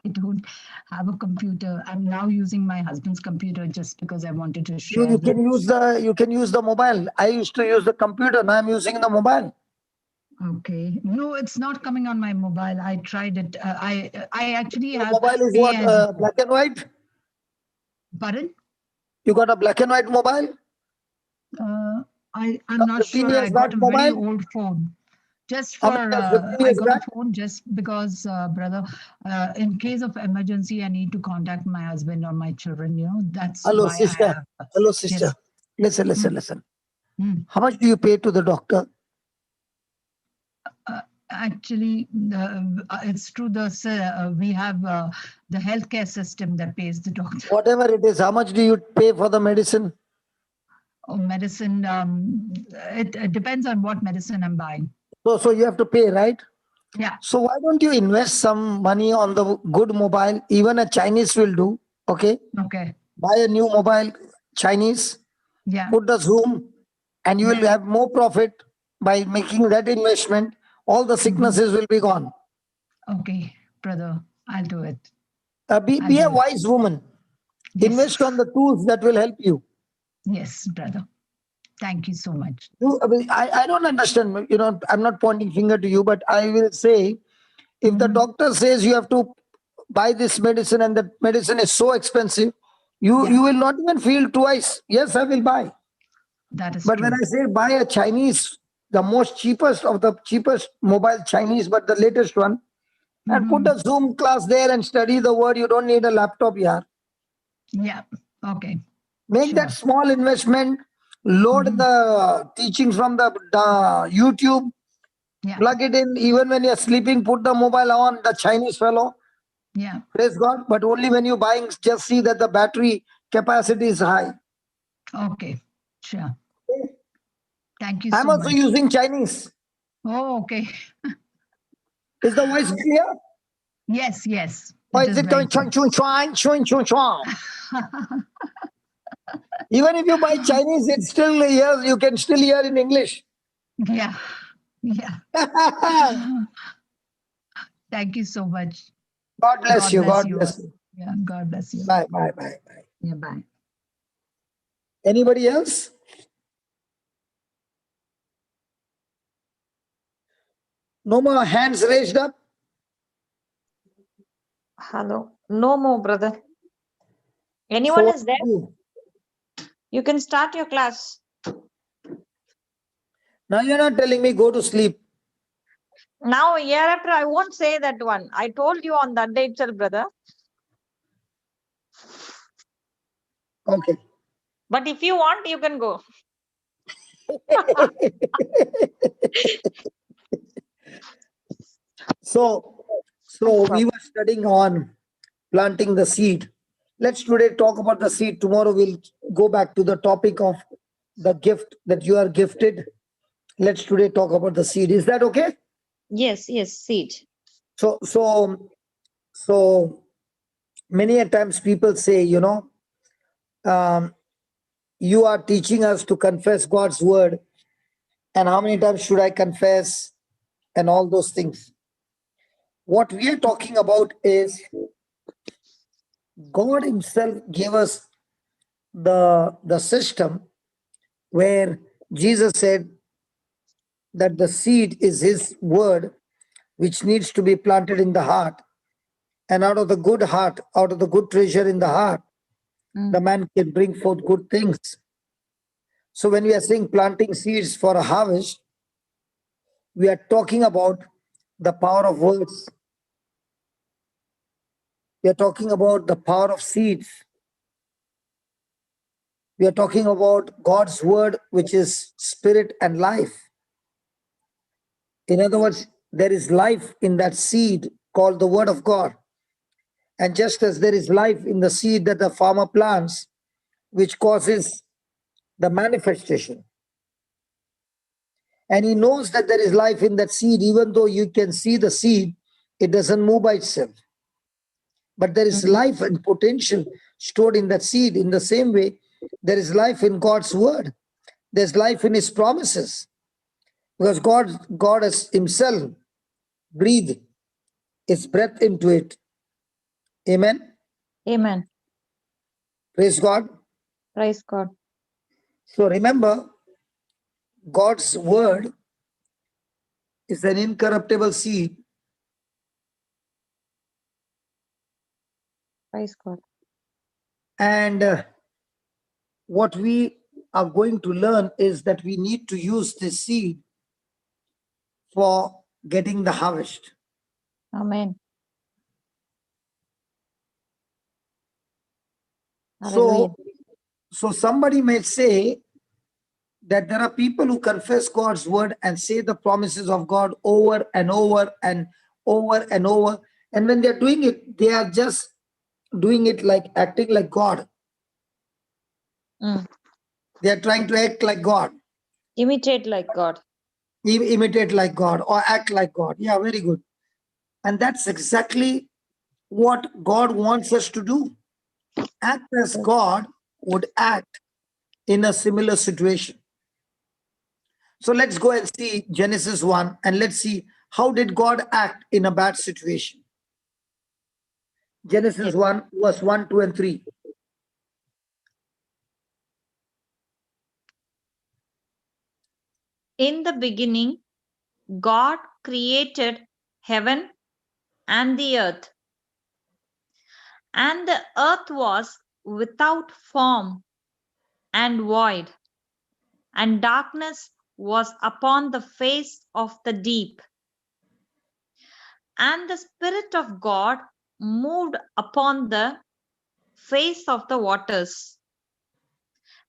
I don't have a computer. I'm now using my husband's computer just because I wanted to share. You can use the mobile. I used to use the computer. Now I'm using the mobile. Okay. No, it's not coming on my mobile. I tried it. I actually Your have mobile is pay what? as Black and white? pardon? You got a black and white mobile? I'm not 15 sure. I years back got a very mobile? old phone. Just How for many years? 15 I years got a back? phone just because, brother, in case of emergency, I need to contact my husband or my children. That's Hello, why I sister. have. Hello, sister. Yes. Listen. How much do you pay to the doctor? Actually, it's true. We have the healthcare system that pays the doctor. Whatever it is, how much do you pay for the medicine? Medicine, it depends on what medicine I'm buying. So you have to pay, right? Yeah. So why don't you invest some money on the good mobile? Even a Chinese will do. Okay. Okay. Buy a new mobile, Chinese. Yeah. Put the Zoom, and you will have more profit by making that investment. All the sicknesses will be gone. Okay, brother, I'll do it. Be a wise woman. Yes. Invest on the tools that will help you. Yes, brother. Thank you so much. I don't understand. I'm not pointing finger to you, but I will say, if the doctor says you have to buy this medicine and that medicine is so expensive, you will not even feel twice. Yes, I will buy. That is But true. when I say buy a Chinese, the most cheapest of the cheapest mobile Chinese, but the latest one, and put a Zoom class there and study the word, you don't need a laptop here. Yeah. Okay. Make that small investment, load the teachings from the YouTube, plug it in. Even when you're sleeping, put the mobile on, the Chinese fellow. Yeah. Praise God. But only when you're buying, just see that the battery capacity is high. Okay. Sure. Thank you I'm so also much. using Chinese. Oh, okay. Is the voice clear? Yes. Or It is is it very going chung chung chuang, chung chung chuang? Even if you buy Chinese, it's still here. You can still hear in English. Yeah. Yeah. Thank you so much. God bless you. God you. bless you. Yeah, God bless you. Bye, bye, bye, bye. Yeah, bye. Anybody else? No more hands raised up? Hello. No more, brother. So Anyone what is to there? do? You can start your class. Now you're not telling me go to sleep. Now, hereafter, I won't say that one. I told you on that day itself, brother. Okay. But if you want, you can go. So we were studying on planting the seed. Let's today talk about the seed. Tomorrow we'll go back to the topic of the gift that you are gifted. Let's today talk about the seed. Is that okay? Yes, seed. So many a times people say, you are teaching us to confess God's word, and how many times should I confess, and all those things. What we are talking about is God himself gave us the system where Jesus said that the seed is his word, which needs to be planted in the heart. And out of the good heart, out of the good treasure in the heart, the man can bring forth good things. So when we are saying planting seeds for a harvest, we are talking about the power of words. We are talking about the power of seeds. We are talking about God's word, which is spirit and life. In other words, there is life in that seed called the word of God. And just as there is life in the seed that the farmer plants, which causes the manifestation. And he knows that there is life in that seed, even though you can see the seed, it doesn't move by itself. But there is life and potential stored in that seed. In the same way, there is life in God's word. There's life in his promises. Because God has himself breathed his breath into it. Amen. Amen. Praise God. Praise God. So remember, God's word is an incorruptible seed. Praise God. And what we are going to learn is that we need to use this seed for getting the harvest. Amen. Hallelujah. So somebody may say that there are people who confess God's word and say the promises of God over and over and over and over. And when they're doing it, they are just doing it like acting like God. They are trying to act like God. Imitate like God. Imitate like God or act like God. Yeah, very good. And that's exactly what God wants us to do. Act as God would act in a similar situation. So let's go and see Genesis 1 and let's see how did God act in a bad situation. Genesis 1 verse 1, 2 and 3. In the beginning, God created heaven and the earth. And the earth was without form and void, and darkness was upon the face of the deep. And the Spirit of God moved upon the face of the waters.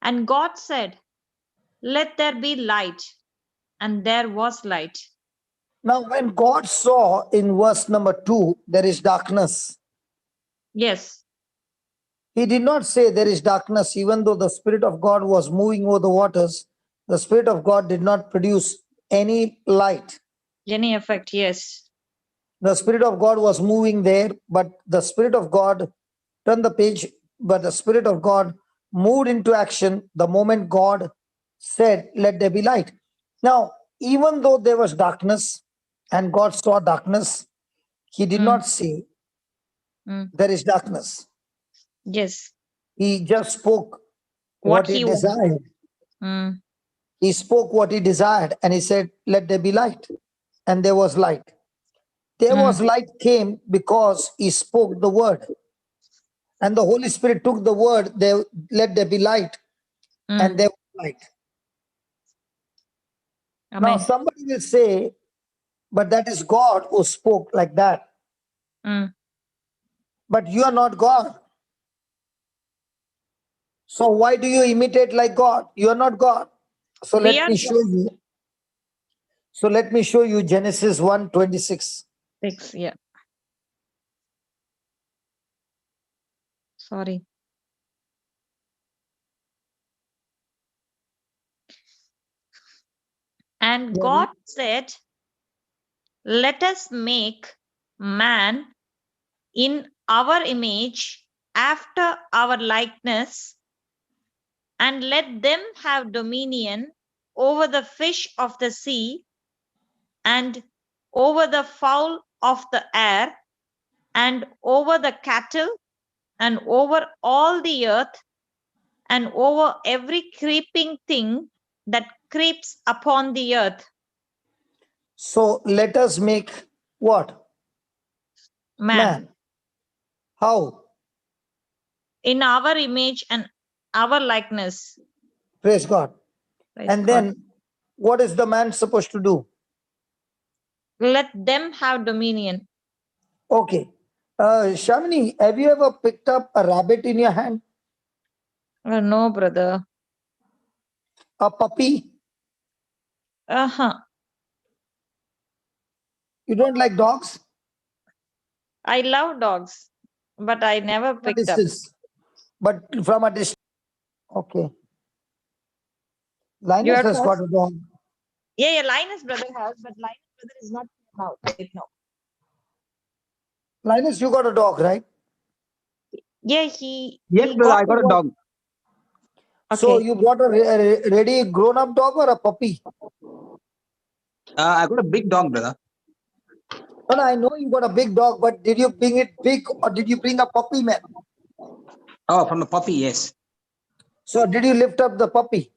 And God said, "Let there be light." And there was light. Now, when God saw in verse number 2, there is darkness. Yes. He did not say there is darkness, even though the Spirit of God was moving over the waters. The Spirit of God did not produce any light. Any effect, yes. The Spirit of God was moving there, but the Spirit of God, turn the page but the Spirit of God moved into action the moment God said, let there be light. Now, even though there was darkness and God saw darkness, he did not say there is darkness. Yes. He just spoke what he he wanted. desired. Mm. He spoke what he desired and he said, let there be light. And there was light. There was light came because he spoke the word. And the Holy Spirit took the word, there, let there be light. And there was light. Amen. Now somebody will say, but that is God who spoke like that. But you are not God. So why do you imitate like God? You are not God. So We let are me show you. So let me show you Genesis 1:26. 6. Yeah. Sorry. And God said, let us make man in our image, after our likeness, and let them have dominion over the fish of the sea, and over the fowl of the air, and over the cattle, and over all the earth, and over every creeping thing that creeps upon the earth. So let us make what? Man. How? In our image and our likeness. Praise God. Praise And God. then what is the man supposed to do? Let them have dominion. Okay. Shamini, have you ever picked up a rabbit in your hand? No, brother. A puppy? You don't like dogs? I love dogs, but I never From a picked up. distance. But from a distance. Okay. You Linus are has got first? a dog. Yeah, Linus brother has, but Linus brother is not now. Right now. Linus, you got a dog, right? Yeah, he. Yes, he brother, got I got a dog. So Okay. you brought a ready grown-up dog or a puppy? I got a big dog, brother. No, I know you got a big dog, but did you bring it big or did you bring a puppy, man? Oh, from a puppy, yes. So did you lift up the puppy?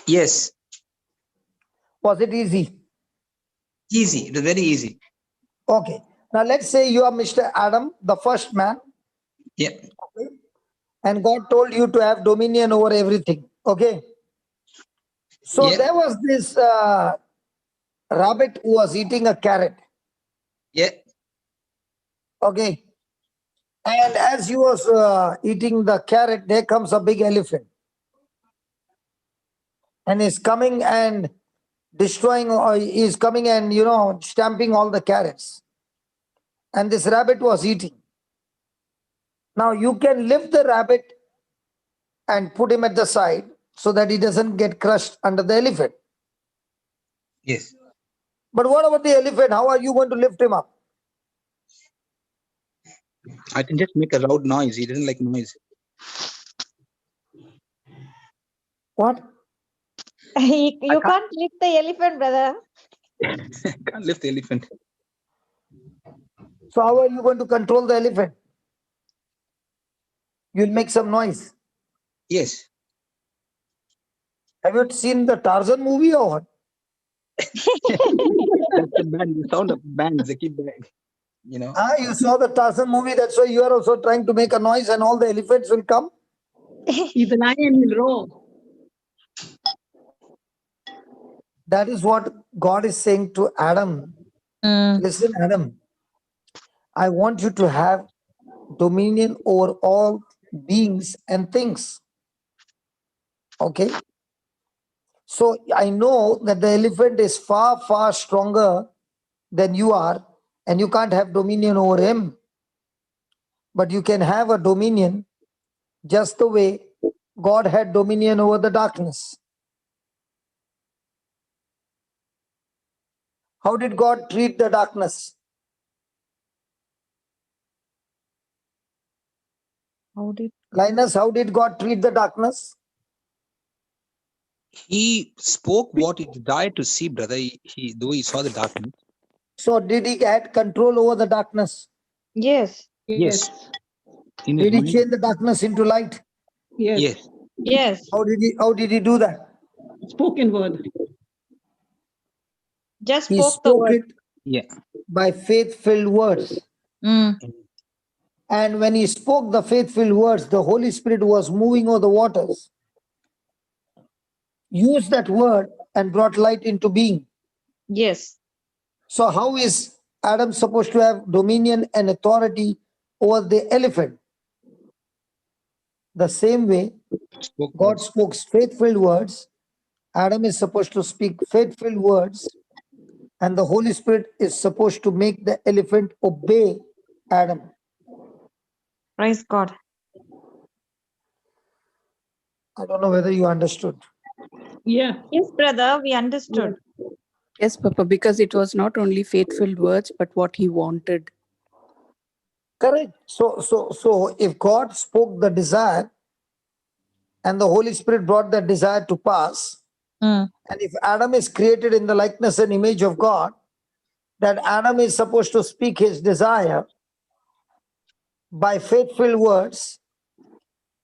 Yes. Was it easy? Easy. It was very easy. Okay. Now let's say you are Mr. Adam, the first man. Yeah. Okay. And God told you to have dominion over everything. Okay. So Yeah. there was this rabbit who was eating a carrot. Yeah. Okay. And as he was eating the carrot, there comes a big elephant. And is coming and destroying, or is coming and, stamping all the carrots. And this rabbit was eating. Now you can lift the rabbit and put him at the side so that he doesn't get crushed under the elephant. Yes. But what about the elephant? How are you going to lift him up? I can just make a loud noise. He doesn't like noise. What? You can't lift the elephant, brother. Can't lift the elephant. So how are you going to control the elephant? You'll make some noise. Yes. Have you seen the Tarzan movie or what? That's the band, the sound of bands. They keep, You saw the Tarzan movie. That's why you are also trying to make a noise and all the elephants will come. If the lion will roar. That is what God is saying to Adam. Listen, Adam, I want you to have dominion over all beings and things. Okay? So I know that the elephant is far, far stronger than you are, and you can't have dominion over him. But you can have a dominion just the way God had dominion over the darkness. How did God treat the darkness? How did Linus, how did God treat the darkness? He spoke what he desired to see, brother. Though he saw the darkness. So did he get control over the darkness? Yes. Yes. In his Did he mind. change the darkness into light? Yes. Yes. How did he do that? Spoken word. Just He spoke the spoke word. it Yeah. by faith-filled words. Mm. And when he spoke the faith-filled words, the Holy Spirit was moving over the waters. Used that word and brought light into being. Yes. So how is Adam supposed to have dominion and authority over the elephant? The same way God spoke faith-filled words, Adam is supposed to speak faith-filled words, and the Holy Spirit is supposed to make the elephant obey Adam. Praise God. I don't know whether you understood. Yeah. Yes, brother, we understood. Yes, Papa, because it was not only faithful words, but what he wanted. Correct. So if God spoke the desire and the Holy Spirit brought that desire to pass, Mm. and if Adam is created in the likeness and image of God, that Adam is supposed to speak his desire by faithful words,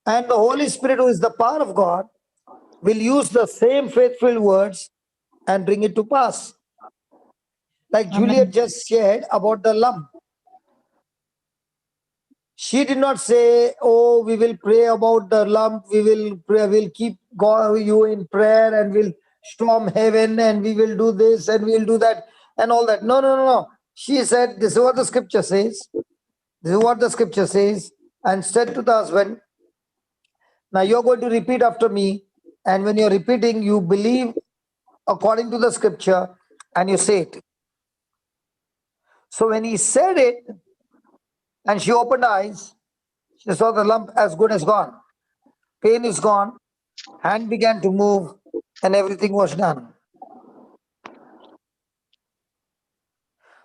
and the Holy Spirit, who is the power of God, will use the same faithful words and bring it to pass. Like Juliet just shared about the lump. She did not say, oh, we will pray about the lump, we will pray, we'll keep God, you in prayer, and we'll storm heaven, and we will do this, and we'll do that, and all that. No. She said, this is what the scripture says. This is what the scripture says. And said to the husband, now you're going to repeat after me. And when you're repeating, you believe according to the scripture and you say it. So when he said it, and she opened eyes, she saw the lump as good as gone. Pain is gone, hand began to move, and everything was done.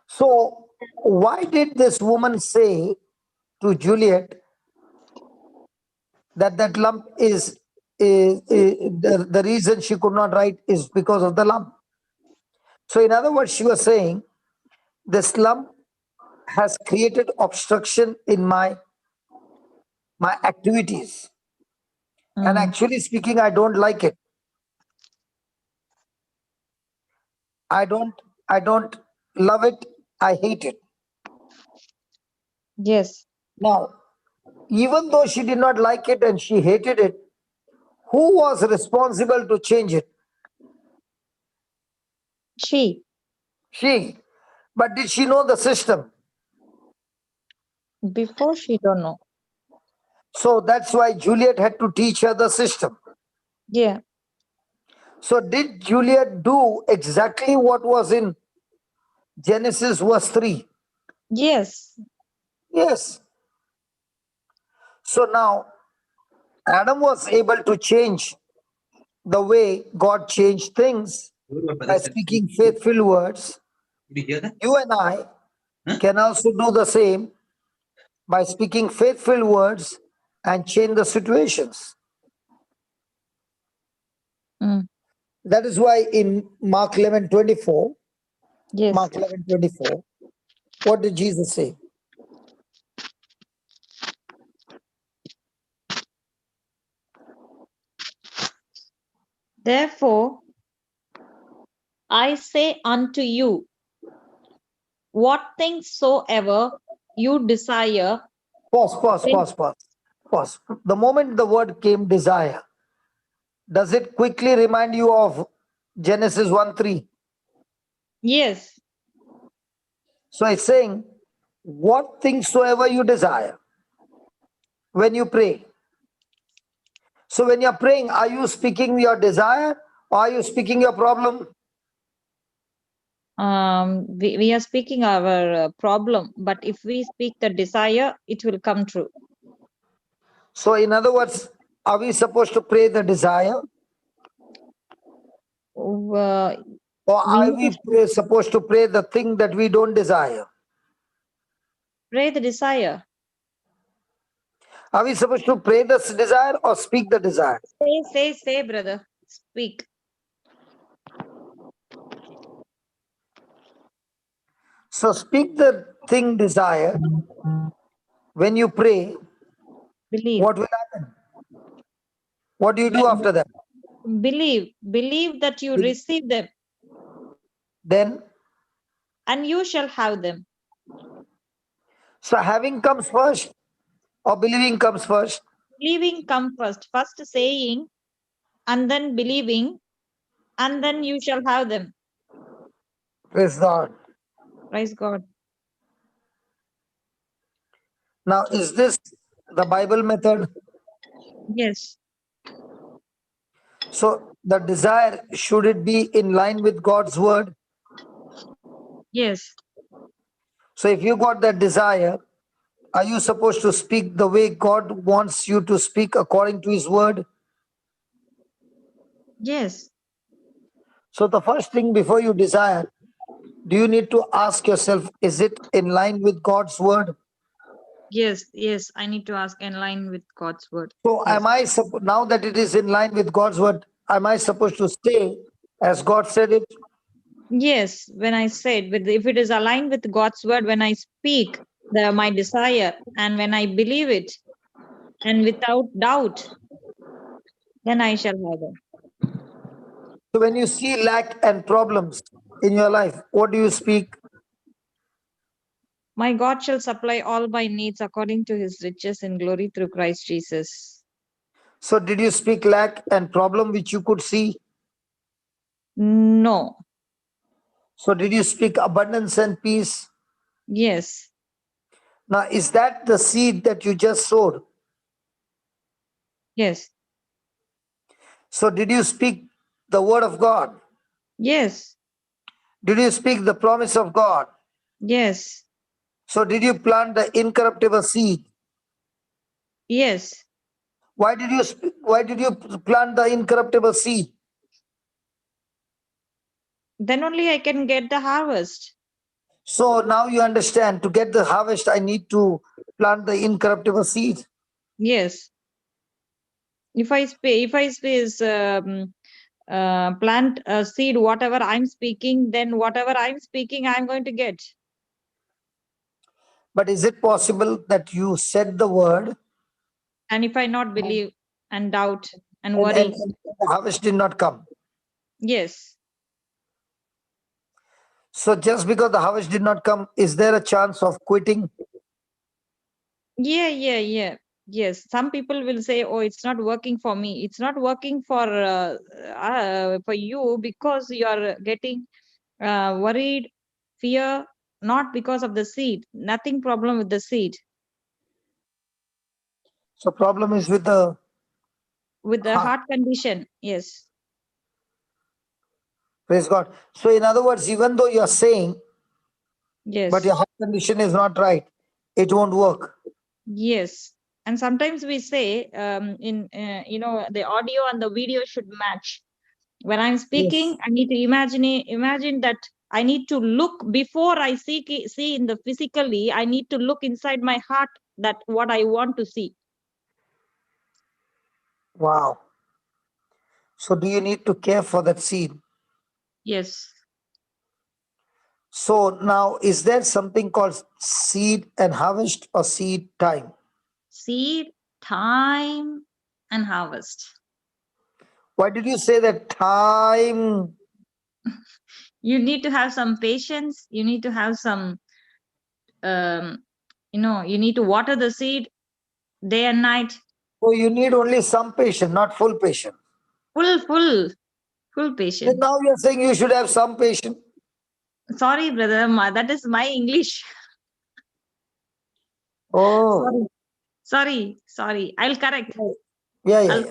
So why did this woman say to Juliet that that lump is the reason she could not write is because of the lump? So in other words, she was saying, this lump has created obstruction in my activities. And actually speaking, I don't like it. I don't love it. I hate it. Yes. Now, even though she did not like it and she hated it, who was responsible to change it? She. She. But did she know the system? Before she don't know. So that's why Juliet had to teach her the system. Yeah. So did Juliet do exactly what was in Genesis verse 3? Yes. Yes. So now Adam was able to change the way God changed things by speaking faithful words. Did you hear that? You and I can also do the same by speaking faithful words and change the situations. Mm. That is why in Mark 11:24, Yes. Mark 11:24, what did Jesus say? Therefore, I say unto you, what things soever you desire. Pause. The moment the word came desire, does it quickly remind you of Genesis 1:3? Yes. So it's saying, what things soever you desire when you pray. So when you're praying, are you speaking your desire or are you speaking your problem? We are speaking our problem, but if we speak the desire, it will come true. So in other words, are we supposed to pray the desire? Or are we supposed to pray the thing that we don't desire? Pray the desire. Are we supposed to pray the desire or speak the desire? Say, brother. Speak. So speak the thing desired. When you pray, Believe. what will happen? What do you do after that? Believe that you receive them, Then, and you shall have them. so having comes first or believing comes first? Believing come first. First saying, and then believing, and then you shall have them. Praise God. Praise God. Now, is this the Bible method? Yes. So the desire, should it be in line with God's word? Yes. So if you got that desire, are you supposed to speak the way God wants you to speak according to his word? Yes. So the first thing before you desire, do you need to ask yourself, is it in line with God's word? Yes. I need to ask in line with God's word. So Yes. am I, now that it is in line with God's word, am I supposed to stay as God said it? Yes, when I said, if it is aligned with God's word, when I speak my desire, and when I believe it, and without doubt, then I shall have them. So when you see lack and problems in your life, what do you speak? My God shall supply all my needs according to his riches in glory through Christ Jesus. So did you speak lack and problem which you could see? No. So did you speak abundance and peace? Yes. Now, is that the seed that you just sowed? Yes. So did you speak the word of God? Yes. Did you speak the promise of God? Yes. So did you plant the incorruptible seed? Yes. Why did you plant the incorruptible seed? Then only I can get the harvest. So now you understand, to get the harvest, I need to plant the incorruptible seed. Yes. If I plant a seed, whatever I'm speaking, then whatever I'm speaking, I'm going to get. But is it possible that you said the word And if I not believe and doubt and and worry, the harvest did not come? yes. So just because the harvest did not come, is there a chance of quitting? Yeah. Yes. Some people will say, oh, it's not working for me. It's not working for you because you are getting worried, fear, not because of the seed. Nothing problem with the seed. So problem is with the With the heart. heart condition, yes. Praise God. So in other words, even though you're saying, Yes. but your heart condition is not right, it won't work. Yes. And sometimes we say the audio and the video should match. When I'm speaking, Yes. I need to imagine that I need to look before I see in the physically. I need to look inside my heart that what I want to see. Wow. So do you need to care for that seed? Yes. So now, is there something called seed and harvest or seed time? Seed, time, and harvest. Why did you say that time? You need to have some patience. You need to have some, you need to water the seed day and night. Oh, you need only some patience, not full patience. Full Then patience. now you're saying you should have some patience. Sorry, brother. That is my English. Oh. Sorry. I'll correct. Yeah.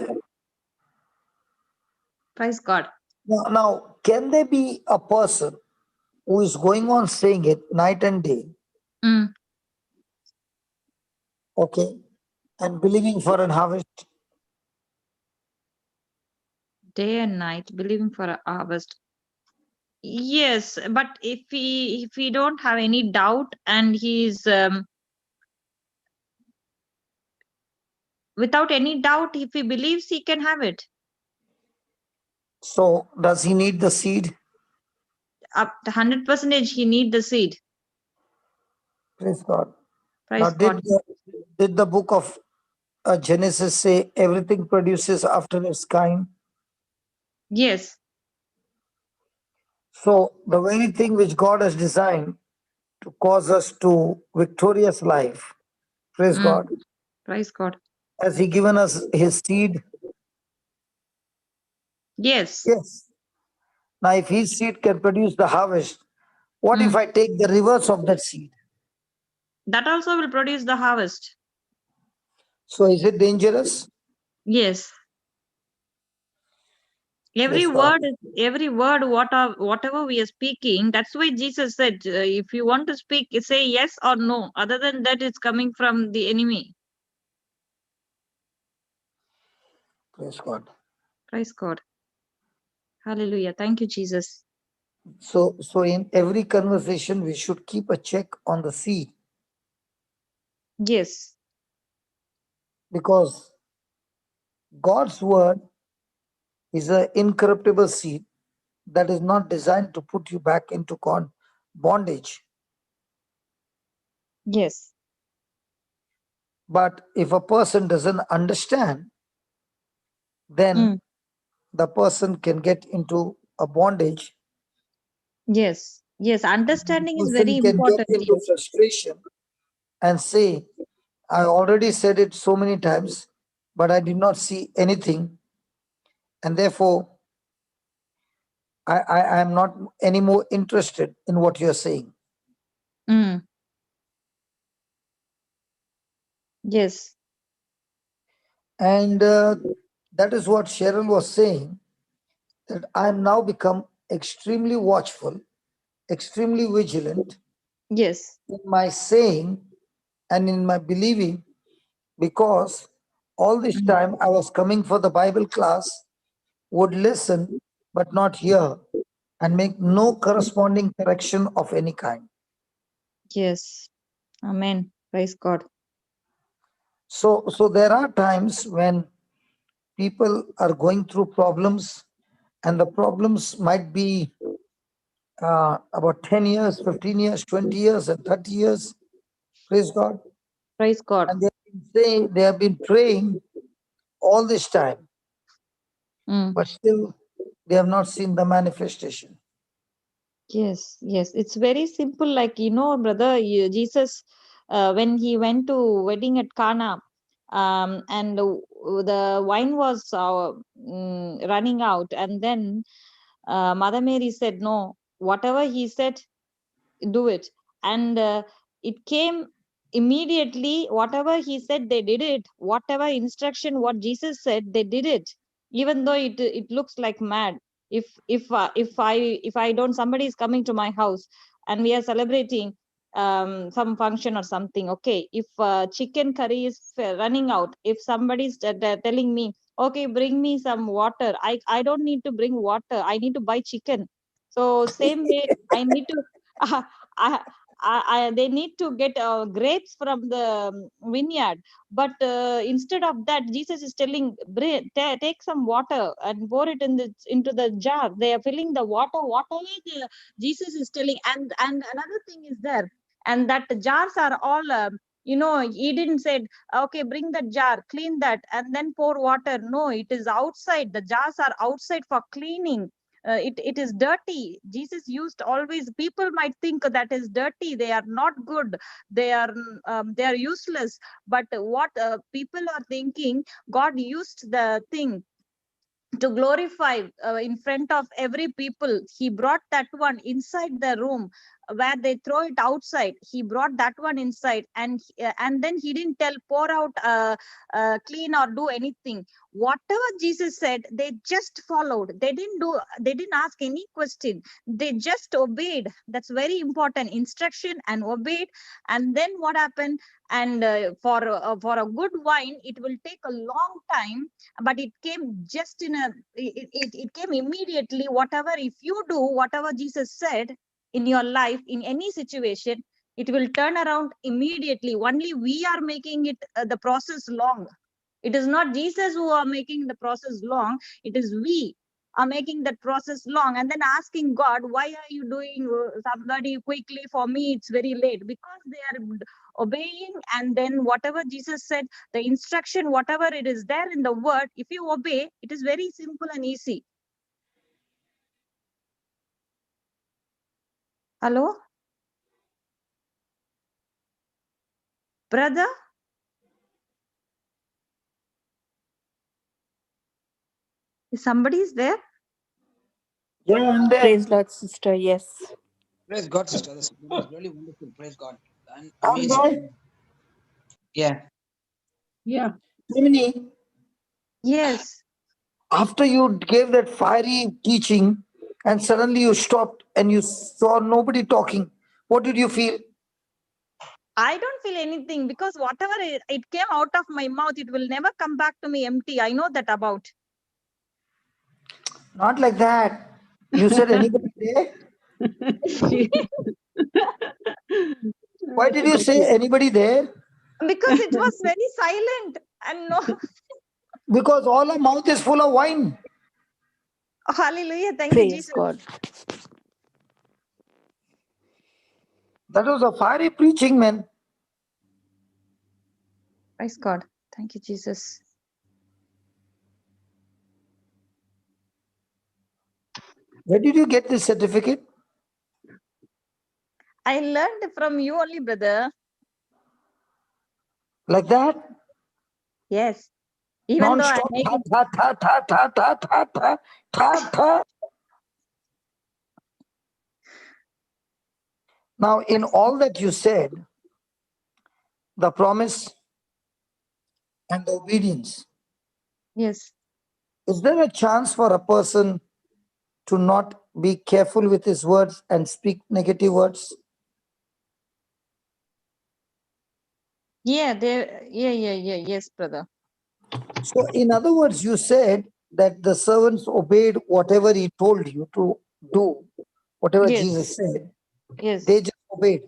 Praise God. Now, can there be a person who is going on saying it night and day, Mm. okay, and believing for an harvest? Day and night, believing for a harvest. Yes, but if he don't have any doubt and he's without any doubt, if he believes, he can have it. So does he need the seed? Up to 100% he need the seed. Praise God. Praise Now, God. did the book of Genesis say everything produces after its kind? Yes. So the very thing which God has designed to cause us to victorious life, praise God, Praise God. has he given us his seed? Yes. Yes. Now, if his seed can produce the harvest, what if I take the reverse of that seed? That also will produce the harvest. So is it dangerous? Yes. Every Praise word, whatever we are speaking, that's why Jesus said, if you want to speak, say yes or no. Other than that, it's coming from the enemy. Praise God. Praise God. Hallelujah. Thank you, Jesus. So in every conversation, we should keep a check on the seed. Yes. Because God's word is an incorruptible seed that is not designed to put you back into bondage. Yes. But if a person doesn't understand, then the person can get into a bondage. Yes. Yes. Understanding is Person very can get important into here. frustration and say, I already said it so many times, but I did not see anything. And therefore, I am not any more interested in what you're saying. Yes. And that is what Cheryl was saying, that I am now become extremely watchful, extremely vigilant. Yes. In my saying and in my believing, because all this time I was coming for the Bible class, would listen but not hear, and make no corresponding correction of any kind. Yes. Amen. Praise God. So there are times when people are going through problems, and the problems might be about 10 years, 15 years, 20 years, and 30 years. Praise God. Praise God. And they have been praying all this time, but still they have not seen the manifestation. Yes, yes. It's very simple. Like, brother, Jesus, when he went to wedding at Cana, and the wine was running out, and then Mother Mary said, no, whatever he said, do it. And it came immediately. Whatever he said, they did it. Whatever instruction, what Jesus said, they did it, even though it looks like mad. If I don't, somebody is coming to my house and we are celebrating some function or something. Okay, if chicken curry is running out, if somebody is telling me, okay, bring me some water, I don't need to bring water, I need to buy chicken. So same way, I need to they need to get grapes from the vineyard. But instead of that, Jesus is telling, take some water and pour it into the jar. They are filling the water, whatever Jesus is telling. And another thing is there, and that the jars are all he didn't say, okay, bring that jar, clean that, and then pour water. No, it is outside. The jars are outside for cleaning. It is dirty. Jesus used always, people might think that is dirty, they are not good, they are useless. But what people are thinking, God used the thing to glorify in front of every people. He brought that one inside the room where they throw it outside. He brought that one inside, and then he didn't tell, pour out, clean or do anything. Whatever Jesus said, they just followed. They didn't ask any question. They just obeyed. That's very important, instruction and obeyed. And then what happened? And for a good wine, it will take a long time, but it came just it came immediately. Whatever, if you do whatever Jesus said in your life, in any situation, it will turn around immediately. Only we are making it the process long. It is not Jesus who are making the process long. It is we are making that process long, and then asking God, why are you doing somebody quickly? For me, it's very late. Because they are obeying, and then whatever Jesus said, the instruction, whatever it is there in the word, if you obey, it is very simple and easy. Hello? Brother? If somebody is there? Yeah, I'm there. Praise Lord, sister. Yes. Praise God, sister. That was really wonderful. Praise God. And I'm there. amazing. Yeah. Yeah. Jiminy, Yes. after you gave that fiery teaching and suddenly you stopped and you saw nobody talking, what did you feel? I don't feel anything, because whatever it came out of my mouth, it will never come back to me empty. I know that about. Not like that. You said anybody there? Why did you say anybody there? Because it was very silent and no. Because all our mouth is full of wine. Hallelujah. Thank you, Praise Jesus. God. That was a fiery preaching, man. Praise God. Thank you, Jesus. Where did you get this certificate? I learned from you only, brother. Like that? Yes. Even though I Non-stop. make Tha, it, tha, tha, tha, tha, tha, tha, tha, tha, tha. Now, in all that you said, the promise and the obedience, yes. is there a chance for a person to not be careful with his words and speak negative words? Yeah, yes, brother. So, in other words, you said that the servants obeyed whatever he told you to do, whatever Yes. Jesus said, Yes. they just obeyed.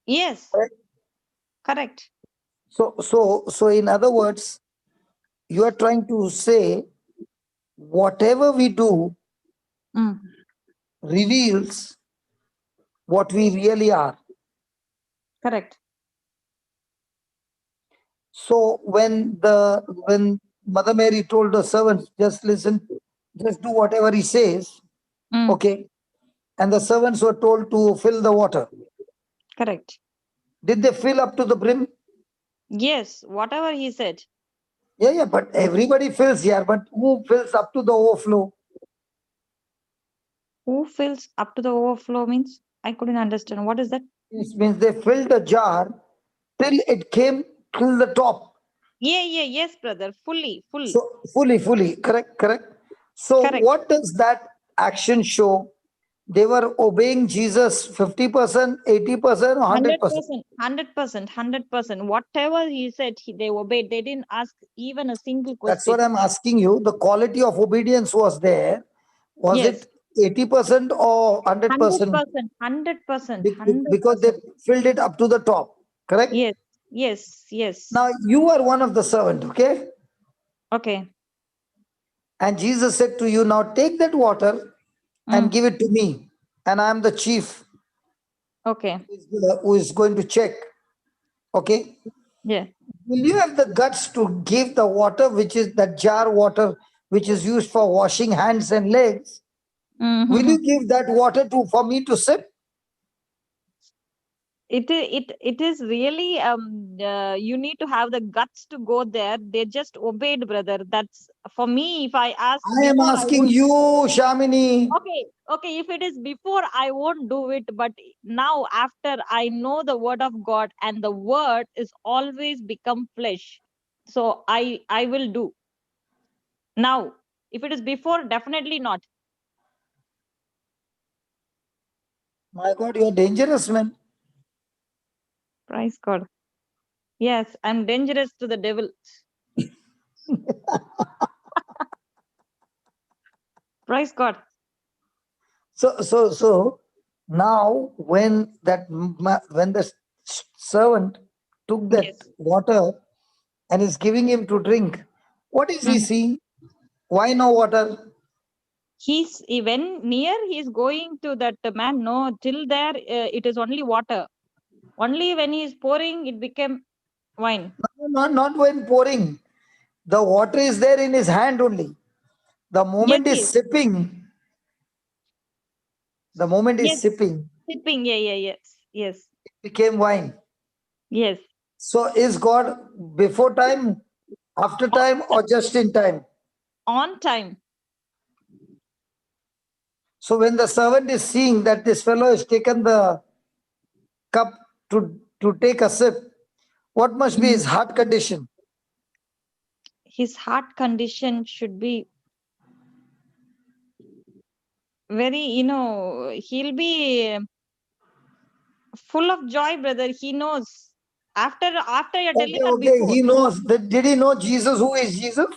Yes. Correct? Correct. So, in other words, you are trying to say whatever we do Mm. reveals what we really are. Correct. So when Mother Mary told the servants, just listen, just do whatever he says, Mm. okay, and the servants were told to fill the water. Correct. Did they fill up to the brim? Yes. Whatever he said. Yeah, but everybody fills here, but who fills up to the overflow? Who fills up to the overflow means? I couldn't understand. What is that? It means they filled the jar till it came till the top. Yes, brother. Fully. So fully, correct. So Correct. what does that action show? They were obeying Jesus 50%, 80%, or 100%. 100%. 100%. Whatever he said, they obeyed. They didn't ask even a single That's question. what I'm asking you. The quality of obedience was there. Was Yes. it 80% or 100%? 100%. Because they 100%. filled it up to the top, correct? Yes. Now you are one of the servant, okay? Okay. And Jesus said to you, now take that water and give it to me. And I'm the chief Okay. who is going to check, okay? Yeah. Will you have the guts to give the water, which is that jar water, which is used for washing hands and legs? Will you give that water for me to sip? It is really you need to have the guts to go there. They just obeyed, brother. That's for me. If I ask I am before, I asking won't. you, Shamini. Okay. If it is before, I won't do it. But now, after I know the word of God, and the word is always become flesh, so I will do now. If it is before, definitely not. My God, you're dangerous, man. Praise God. Yes, I'm dangerous to the devil. Praise God. So now when the servant took that Yes. water and is giving him to drink. What is he seeing? Why no water? He when near he's going to that man. No, till there it is only water. Only when he is pouring, it became wine. Not when pouring. The water is there in his hand only. The moment Yes, is yes. sipping. The moment is Yes. sipping. Sipping. Yeah, yeah, yes, yes, Became wine. yes. So is God before time, after time, or just in time? On time. So when the servant is seeing that this fellow has taken the cup to take a sip, what must be his heart condition? His heart condition should be very, he'll be full of joy, brother. He knows. After you're telling or Okay, before? he knows. Did he know Jesus? Who is Jesus?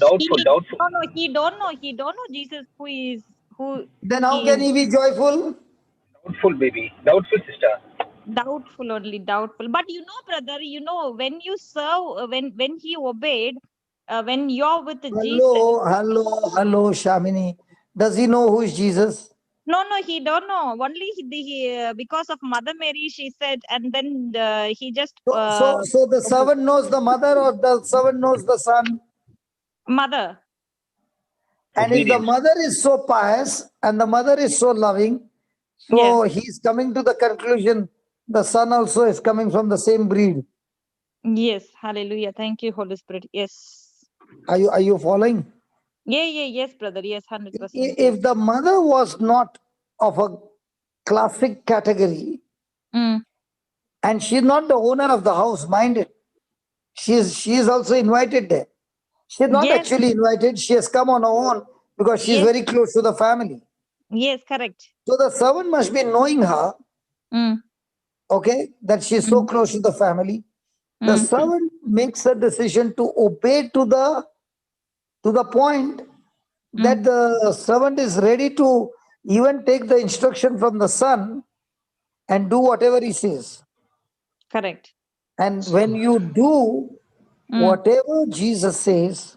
Doubtful. No, he don't know. He don't know Jesus who Then how he can is. he be joyful? Doubtful, baby. Doubtful, sister. Doubtful, only doubtful. But brother, when you serve, when he obeyed, when you're with Jesus. Hello, Shamini. Does he know who is Jesus? No, he don't know. Only he because of Mother Mary, she said, and then he just So the servant knows the mother, or the servant knows the son? mother. And if the mother is so pious and the mother is so loving, so he's coming to the conclusion the son also is coming from the same breed. Yes, hallelujah. Thank you, Holy Spirit. Yes. Are you following? Yes, brother. Yes, 100%. If the mother was not of a classic category, and she's not the owner of the house, mind it, she is also invited there. She's not actually invited. She has come on her own because she's very close to the family. Yes, correct. So the servant must be knowing her, okay, that she's so close to the family. The servant makes a decision to obey to the point that the servant is ready to even take the instruction from the son and do whatever he says. Correct. And when you do whatever Jesus says,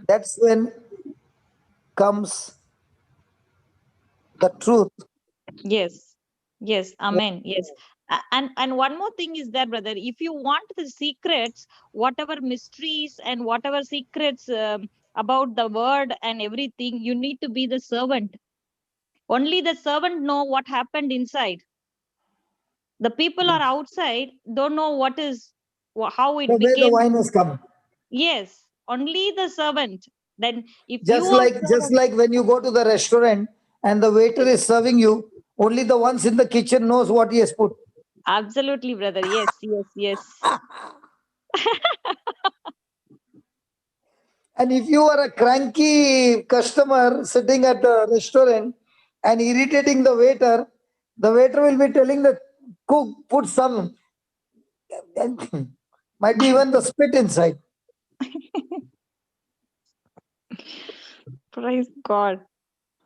that's when comes the truth. Yes, amen. Yes. And one more thing is that, brother, if you want the secrets, whatever mysteries and whatever secrets about the word and everything, you need to be the servant. Only the servant know what happened inside. The people are outside, don't know how it So where the became. wine has come. Yes, only the servant. Then if Just you are like when you go to the restaurant and the waiter is serving you, only the ones in the kitchen knows what he has put. Absolutely, brother. Yes. And if you are a cranky customer sitting at the restaurant and irritating the waiter will be telling the cook, put some, might be even the spit inside. Praise God.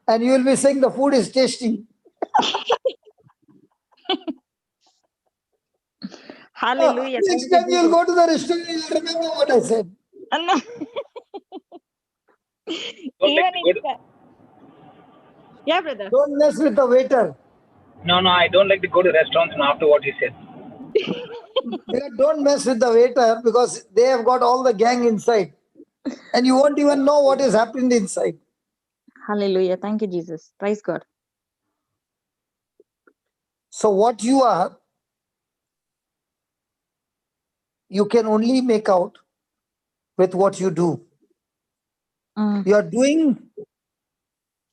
And you will be saying the food is tasty. Hallelujah. Next time you'll go to the restaurant, you'll remember what I said. No. Yeah, brother. Don't mess with the waiter. No, I don't like to go to restaurants now after what you said. Don't mess with the waiter because they have got all the gang inside. And you won't even know what is happening inside. Hallelujah. Thank you, Jesus. Praise God. So what you are, you can only make out with what you do. Your doing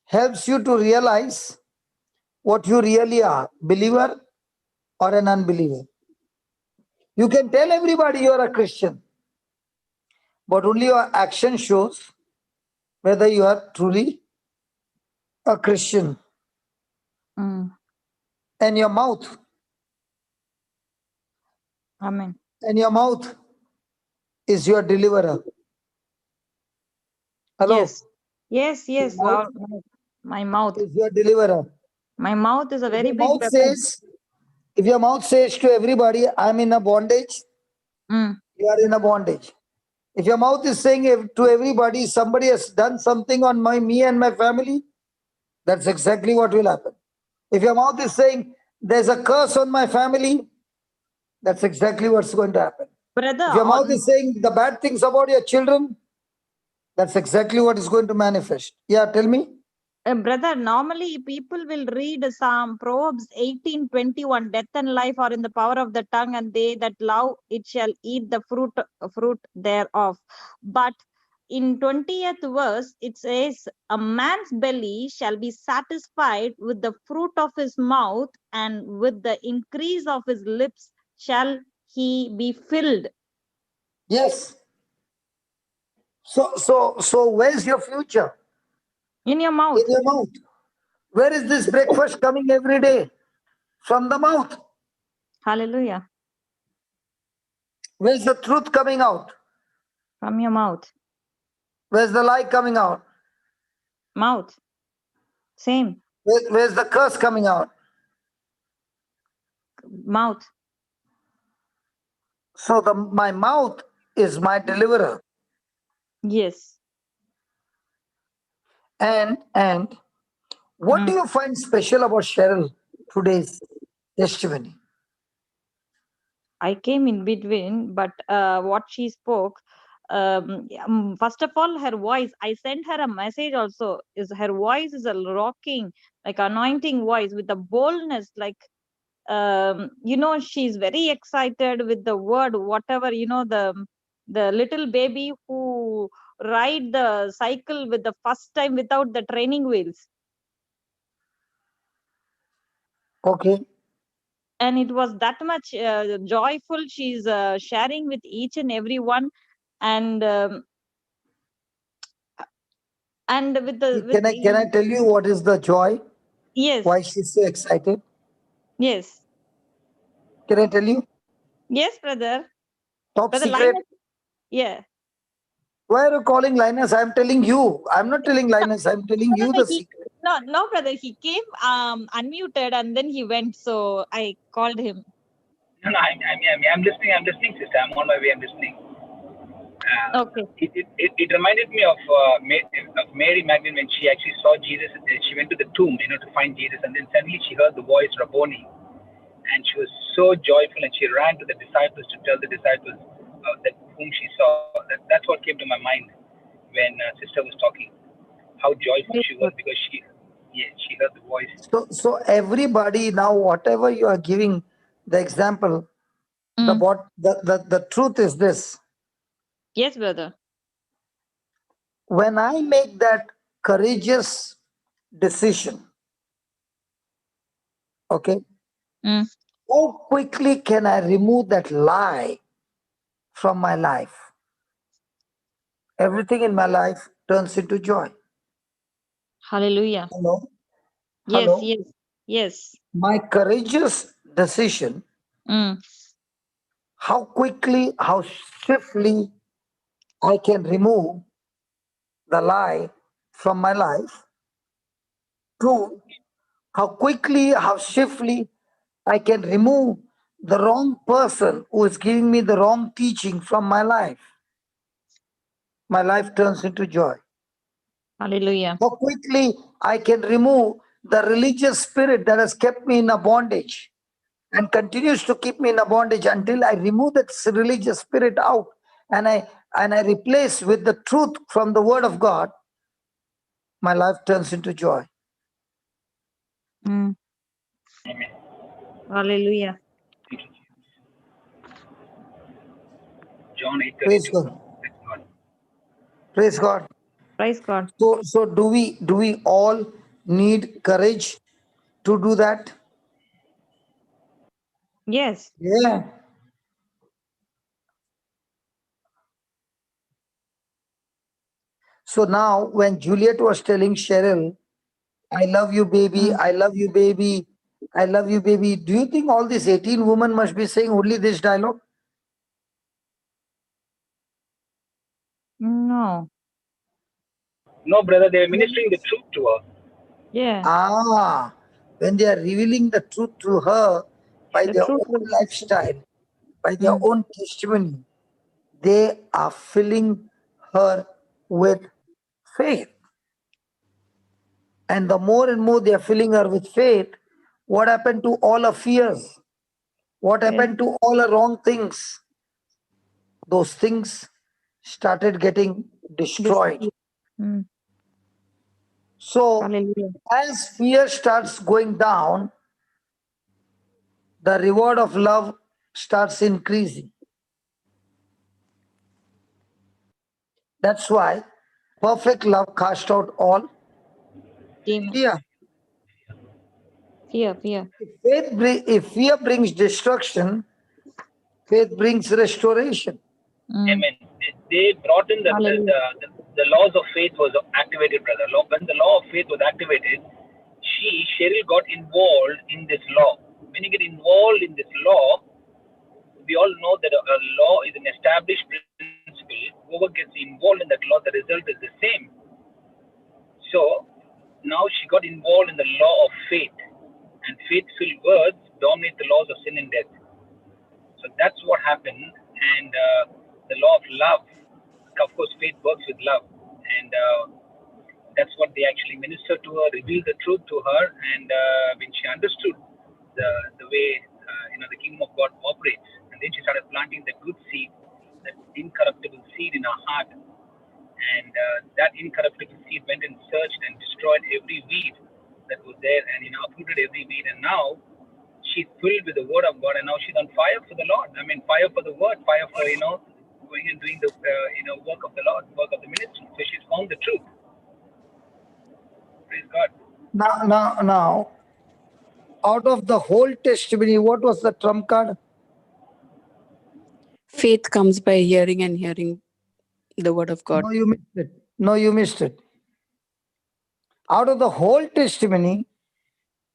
helps you to realize what you really are, believer or an unbeliever. You can tell everybody you are a Christian, but only your action shows whether you are truly a Christian. And your mouth. Amen. And your mouth is your deliverer. Hello? Yes. Wow. My mouth is your deliverer. My mouth is a very Your big mouth weapon. if your mouth says to everybody, I'm in a bondage, you are in a bondage. If your mouth is saying to everybody, somebody has done something on me and my family, that's exactly what will happen. If your mouth is saying, there's a curse on my family, that's exactly what's going to happen. Brother, If your mouth is saying the bad things about your children, that's exactly what is going to manifest. Yeah, tell me. Brother, normally people will read some Proverbs 18:21, death and life are in the power of the tongue, and they that love it shall eat the fruit thereof. But in 20th verse, it says, a man's belly shall be satisfied with the fruit of his mouth, and with the increase of his lips shall he be filled. Yes. So where's your future? In your mouth. In your mouth. Where is this breakfast coming every day? From the mouth. Hallelujah. Where's the truth coming out? From your mouth. Where's the lie coming out? Mouth. Same. Where's the curse coming out? Mouth. So my mouth is my deliverer. Yes. And what do you find special about Cheryl today's testimony? I came in between, but what she spoke, first of all, her voice, I sent her a message also, is her voice is a rocking, like anointing voice with a boldness, like, she's very excited with the word, whatever, the little baby who ride the cycle with the first time without the training wheels. Okay. And it was that much joyful. She's sharing with each and every one, and with the Can I tell you what is the joy? Yes. Why she's so excited? Yes. Can I tell you? Yes, brother. Top Brother secret. Linus, yeah. Why are you calling Linus? I'm telling you. I'm not telling Linus. I'm telling you the secret. No, brother. He came unmuted and then he went. So I called him. No, I'm listening. I'm listening, sister. I'm on my way. I'm listening. Okay. It reminded me of Mary Magdalene when she actually saw Jesus. She went to the tomb, to find Jesus, and then suddenly she heard the voice Rabboni, and she was so joyful, and she ran to the disciples to tell the disciples that whom she saw. That's what came to my mind when sister was talking. How joyful she was because she heard the voice. So everybody now, whatever you are giving the example, the truth is this. Yes, brother. When I make that courageous decision, okay, how quickly can I remove that lie from my life? Everything in my life turns into joy. Hallelujah. Hello? Yes, Hello? yes. My courageous decision, how quickly, how swiftly I can remove the lie from my life. Two, how quickly, how swiftly I can remove the wrong person who is giving me the wrong teaching from my life. My life turns into joy. Hallelujah. How quickly I can remove the religious spirit that has kept me in a bondage and continues to keep me in a bondage until I remove that religious spirit out and I replace with the truth from the word of God. My life turns into joy. Amen. Hallelujah. John 8:32. Praise God. Praise God. Praise God. So do we all need courage to do that? Yes. Yeah. So now when Juliet was telling Cheryl, I love you, baby, I love you, baby, I love you, baby, do you think all these 18 women must be saying only this dialogue? No. No, brother, they are ministering the truth to her. Yeah. When they are revealing the truth to her by their own lifestyle, by their own testimony, they are filling her with faith. And the more and more they are filling her with faith, what happened to all her fears? What happened to all her wrong things? Those things started getting destroyed. Mm. So, Hallelujah. as fear starts going down, the reward of love starts increasing. That's why perfect love casts out all Demon. fear. Fear. If fear brings destruction, faith brings restoration. Amen. They brought in the laws of faith was activated, brother. When the law of faith was activated, Cheryl got involved in this law. When you get involved in this law, we all know that a law is an established principle. Whoever gets involved in that law, the result is the same. So now she got involved in the law of faith, and faithful words dominate the laws of sin and death. So that's what happened. And the law of love, of course, faith works with love, and that's what they actually ministered to her, revealed the truth to her, and when she understood the way the kingdom of God operates, and then she started planting the good seed, that incorruptible seed in her heart, and that incorruptible seed went and searched and destroyed every weed that was there, and uprooted every weed, and now she's filled with the word of God, and now she's on fire for the Lord. I mean, fire for the word, fire for going and doing the work of the Lord, work of the ministry. So she's found the truth. Praise God. Now, out of the whole testimony, what was the trump card? Faith comes by hearing, and hearing the word of God. No, you missed it. No, you missed it. Out of the whole testimony,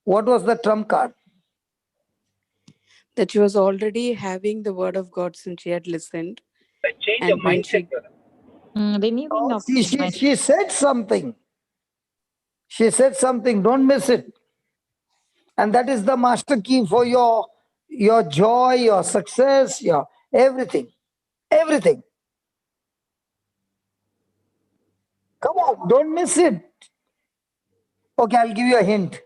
what was the trump card? That she was already having the word of God since she had listened. A change And of when mindset, brother. Renewing of mind. She said something. She said something. Don't miss it. And that is the master key for your joy, your success, your everything. Everything. Come on, don't miss it. Okay, I'll give you a hint.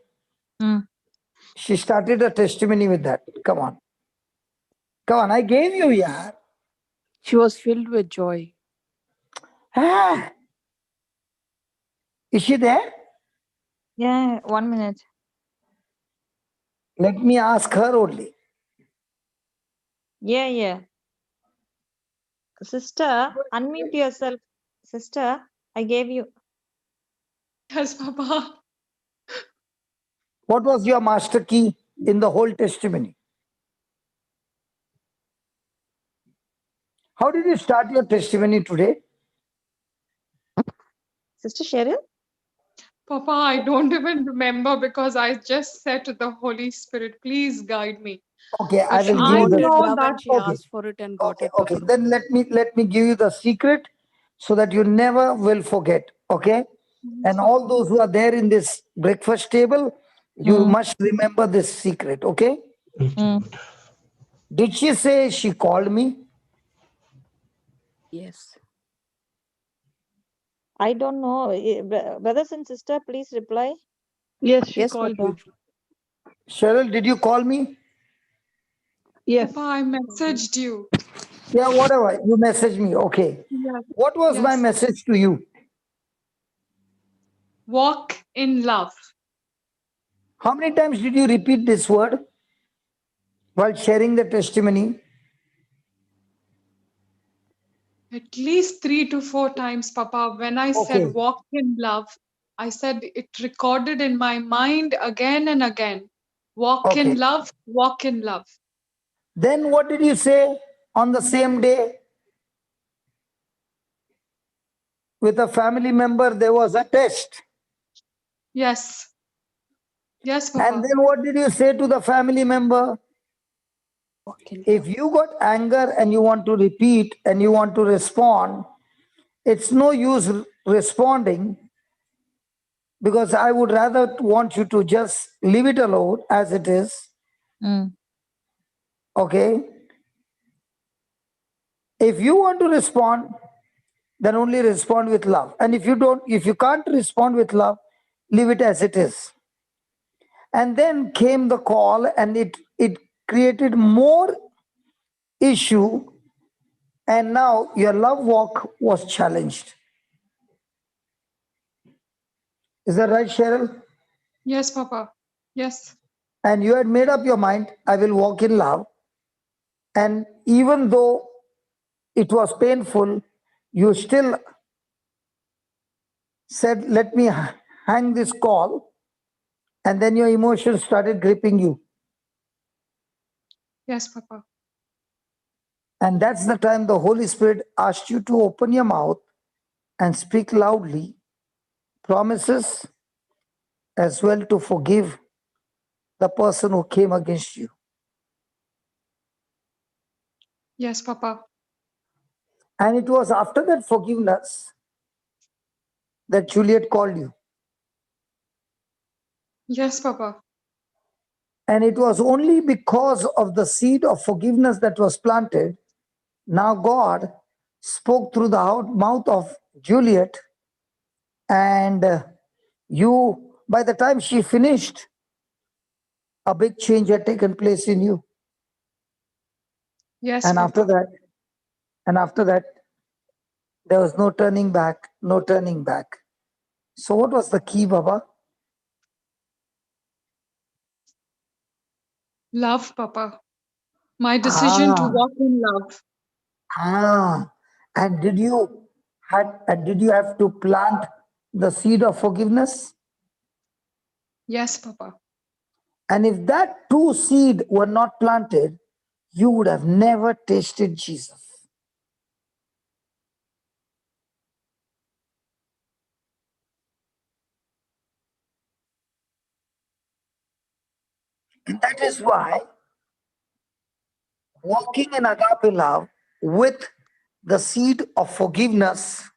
She started a testimony with that. Come on. Come on, I gave you, yeah. she was filled with joy. Ah. Is she there? Yeah, 1 minute. Let me ask her only. Yeah. Sister, unmute yourself. Sister, I gave you. Yes, Papa. What was your master key in the whole testimony? How did you start your testimony today? Sister Cheryl? Papa, I don't even remember because I just said to the Holy Spirit, please guide me. Okay, I But will She give you wanted the love that. and she Okay. asked for it and got it. Okay. Papa. Then let me give you the secret so that you never will forget. Okay. And all those who are there in this breakfast table, you must remember this secret. Okay. Did she say she called me? Yes. I don't know. Brothers and sister, please reply. Yes, she Yes, called Papa. you. Cheryl, did you call me? Yes. Papa, I messaged you. Yeah, whatever. You messaged me. Okay. Yes. What was my Yes. message to you? Walk in love. How many times did you repeat this word while sharing the testimony? At least 3 to 4 times, Papa. When I said walk in love, I said it recorded in my mind again and again. Walk in love, walk in love. Then what did you say on the same day? With a family member, there was a test. Yes. Yes, Papa. And then what did you say to the family member? If you got anger and you want to repeat and you want to respond, it's no use responding, because I would rather want you to just leave it alone as it is. Okay. If you want to respond, then only respond with love. And if you can't respond with love, leave it as it is. And then came the call, and it created more issue, and now your love walk was challenged. Is that right, Cheryl? Yes, Papa. Yes. And you had made up your mind, I will walk in love. And even though it was painful, you still said, let me hang this call. And then your emotions started gripping you. Yes, Papa. And that's the time the Holy Spirit asked you to open your mouth and speak loudly, promises as well to forgive the person who came against you. Yes, Papa. And it was after that forgiveness that Juliet called you. Yes, Papa. And it was only because of the seed of forgiveness that was planted. Now God spoke through the mouth of Juliet, and you, by the time she finished, a big change had taken place in you. Yes, And after Papa. that, there was no turning back, no turning back. So what was the key, Baba? Love, Papa. My decision to Ah, walk in love. and did you have to plant the seed of forgiveness? Yes, Papa. And if that two seed were not planted, you would have never tasted Jesus. And that is why walking in agape love with the seed of forgiveness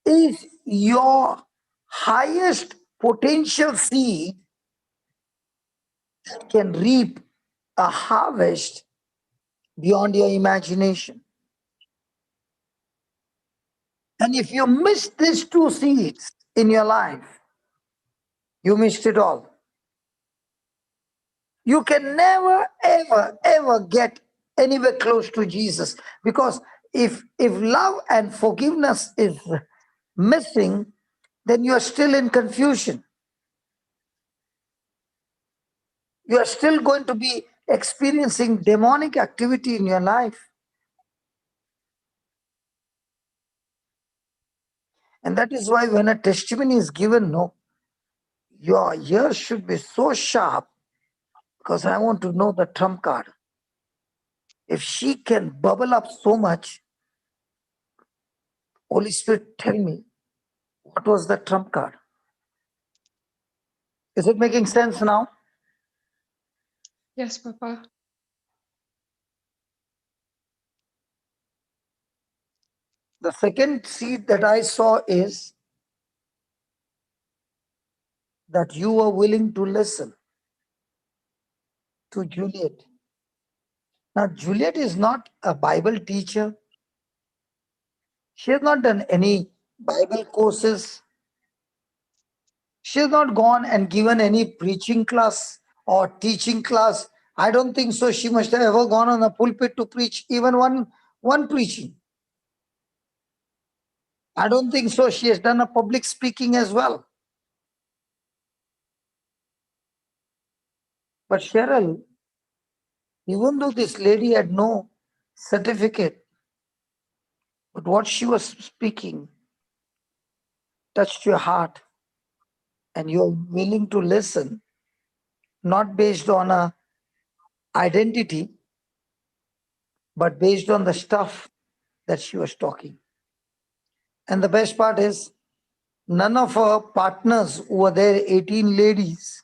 is your highest potential seed that can reap a harvest beyond your imagination. And if you miss these two seeds in your life, you missed it all. You can never, ever, ever get anywhere close to Jesus, because if love and forgiveness is missing, then you are still in confusion. You are still going to be experiencing demonic activity in your life. And that is why when a testimony is given, no, your ears should be so sharp, because I want to know the trump card. If she can bubble up so much, Holy Spirit, tell me, what was the trump card? Is it making sense now? Yes, Papa. The second seed that I saw is that you were willing to listen to Juliet. Now, Juliet is not a Bible teacher. She has not done any Bible courses. She has not gone and given any preaching class or teaching class. I don't think so. She must have ever gone on a pulpit to preach even one preaching. I don't think so. She has done a public speaking as well. But Cheryl, even though this lady had no certificate, but what she was speaking touched your heart, and you're willing to listen, not based on a identity, but based on the stuff that she was talking. And the best part is, none of her partners who were there, 18 ladies,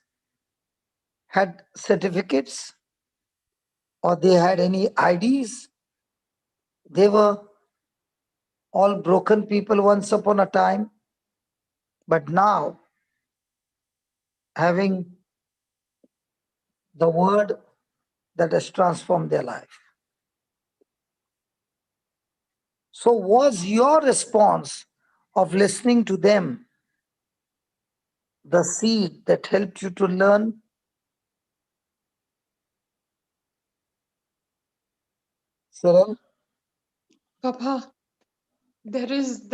had certificates or they had any IDs. They were all broken people once upon a time, but now having the word that has transformed their life. So was your response of listening to them the seed that helped you to learn? Cyril? Papa, there is,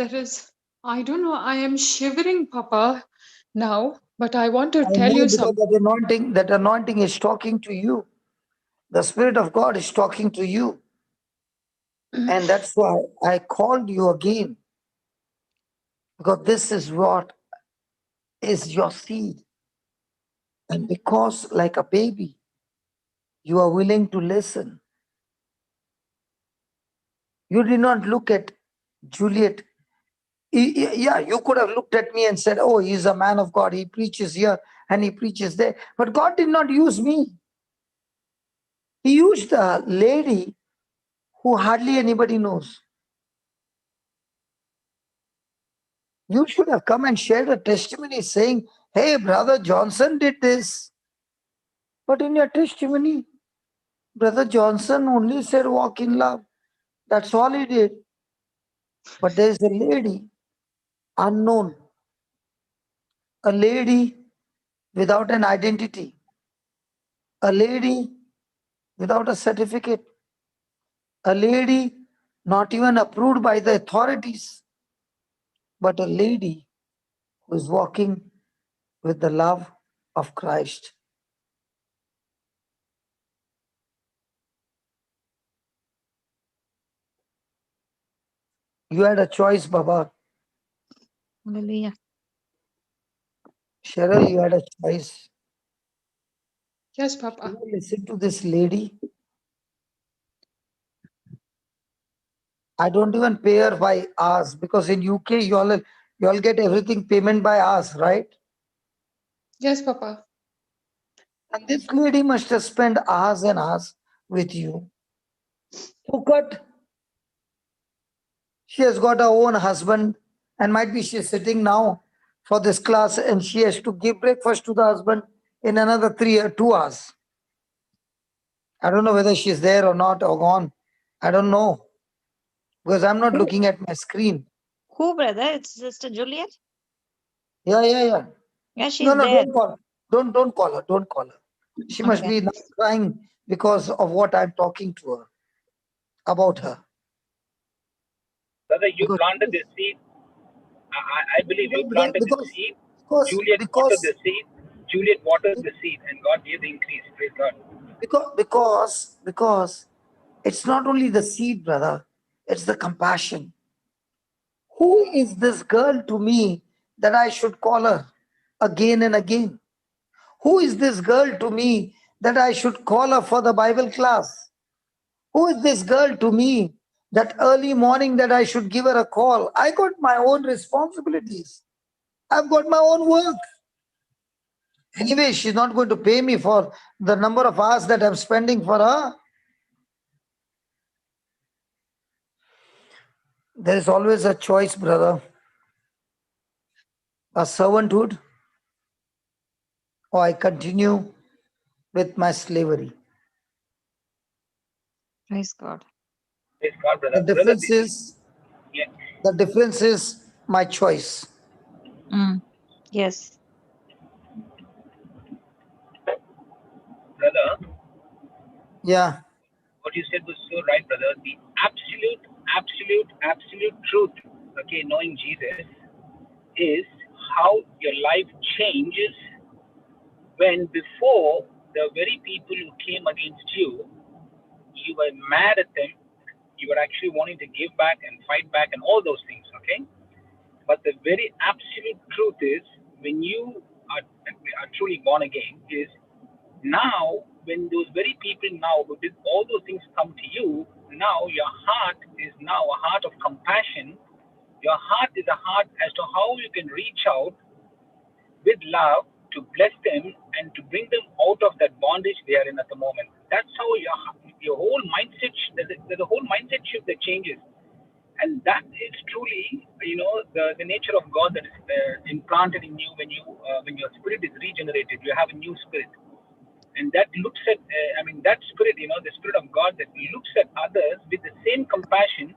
I don't know, I am shivering, Papa, now, but I want to I tell know, you because something. that anointing is talking to you. The Spirit of God is talking to you. And that's why I called you again. Because this is what is your seed. And because, like a baby, you are willing to listen. You did not look at Juliet. Yeah, you could have looked at me and said, oh, he's a man of God. He preaches here and he preaches there. But God did not use me. He used a lady who hardly anybody knows. You should have come and shared a testimony saying, hey, Brother Johnson did this. But in your testimony, Brother Johnson only said walk in love. That's all he did. But there is a lady, unknown, a lady without an identity, a lady without a certificate, a lady not even approved by the authorities, but a lady who is walking with the love of Christ. You had a choice, Baba. Hallelujah. Cheryl, you had a choice. Yes, Papa. You listen to this lady. I don't even pay her by hours, because in UK you all get everything payment by hours, right? Yes, Papa. And this lady must have spent hours and hours with you. Look at, she has got her own husband, and might be she's sitting now for this class and she has to give breakfast to the husband in another 2 hours. I don't know whether she's there or not or gone. I don't know, because I'm not Who, looking at my screen. who, brother? It's Sister Juliet? Yeah. Yeah, No, she's no, there. don't call. Don't call her. Don't call her. She must Okay. be now crying because of what I'm talking to her about her. Brother, you Because planted the seed. I believe you planted the seed. Juliet watered the seed. Juliet watered the seed, and God gave the increase. Praise God. because it's not only the seed, brother. It's the compassion. Who is this girl to me that I should call her again and again? Who is this girl to me that I should call her for the Bible class? Who is this girl to me that early morning that I should give her a call? I got my own responsibilities. I've got my own work. Anyway, she's not going to pay me for the number of hours that I'm spending for her. There is always a choice, brother. A servanthood, or I continue with my slavery. Praise God. Praise God, The brother. Brother, difference is yeah. my choice. Mm. Yes. Brother, Yeah. what you said was so right, brother. The absolute truth, okay, knowing Jesus, is how your life changes when before the very people who came against you, you were mad at them, you were actually wanting to give back and fight back and all those things, okay? But the very absolute truth is, when you are truly born again, is now when those very people now who did all those things come to you, now your heart is now a heart of compassion. Your heart is a heart as to how you can reach out with love to bless them and to bring them out of that bondage they are in at the moment. That's how your whole mindset, there's a whole mindset shift that changes. And that is truly, the nature of God that is implanted in you when your spirit is regenerated. You have a new spirit, and that looks at, that spirit, the spirit of God that looks at others with the same compassion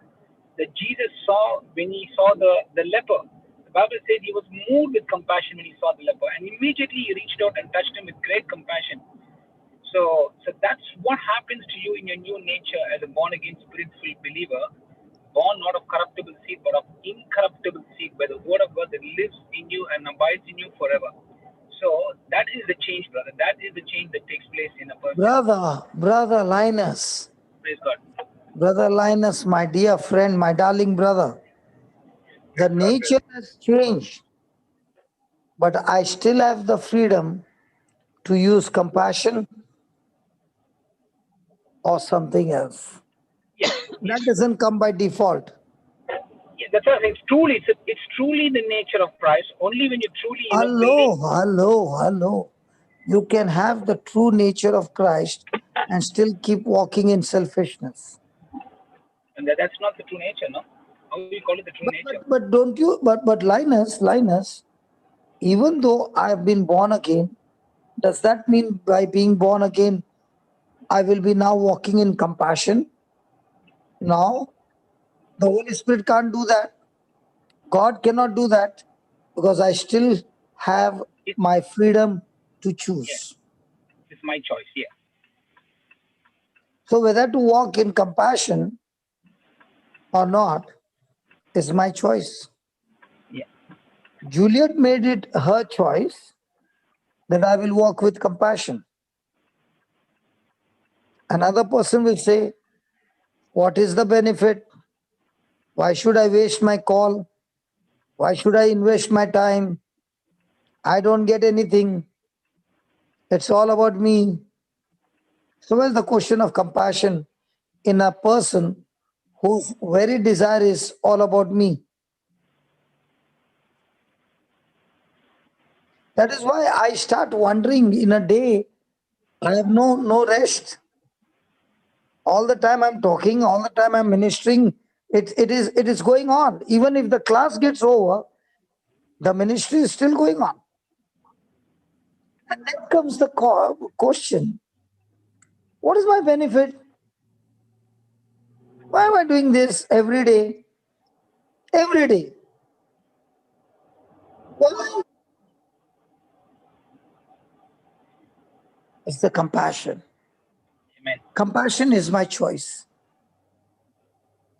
that Jesus saw when he saw the leper. The Bible says he was moved with compassion when he saw the leper, and immediately he reached out and touched him with great compassion. So that's what happens to you in your new nature as a born-again, spirit-filled believer, born not of corruptible seed, but of incorruptible seed, by the word of God that lives in you and abides in you forever. So that is the change, brother. That is the change that takes place in a person. Brother Linus. Praise God. Brother Linus, my dear friend, my darling brother. The nature has changed, but I still have the freedom to use compassion or something else. Yes. That doesn't come by default. Yeah, that's what it's truly. It's truly the nature of Christ. Only when you truly, Hello. You can have the true nature of Christ and still keep walking in selfishness. and that's not the true nature, no? How do you call it the true nature? But don't you? But Linus, even though I have been born again, does that mean by being born again, I will be now walking in compassion? No, the Holy Spirit can't do that. God cannot do that because I still have my freedom to choose. It's my choice. Yeah. So whether to walk in compassion or not is my choice. Yeah. Juliet made it her choice that I will walk with compassion. Another person will say, what is the benefit? Why should I waste my call? Why should I invest my time? I don't get anything. It's all about me. So where's the question of compassion in a person whose very desire is all about me? That is why I start wondering in a day, I have no rest. All the time I'm talking, all the time I'm ministering. It is going on. Even if the class gets over, the ministry is still going on. And then comes the question, what is my benefit? Why am I doing this every day? Every day. Why? It's the compassion. Amen. Compassion is my choice.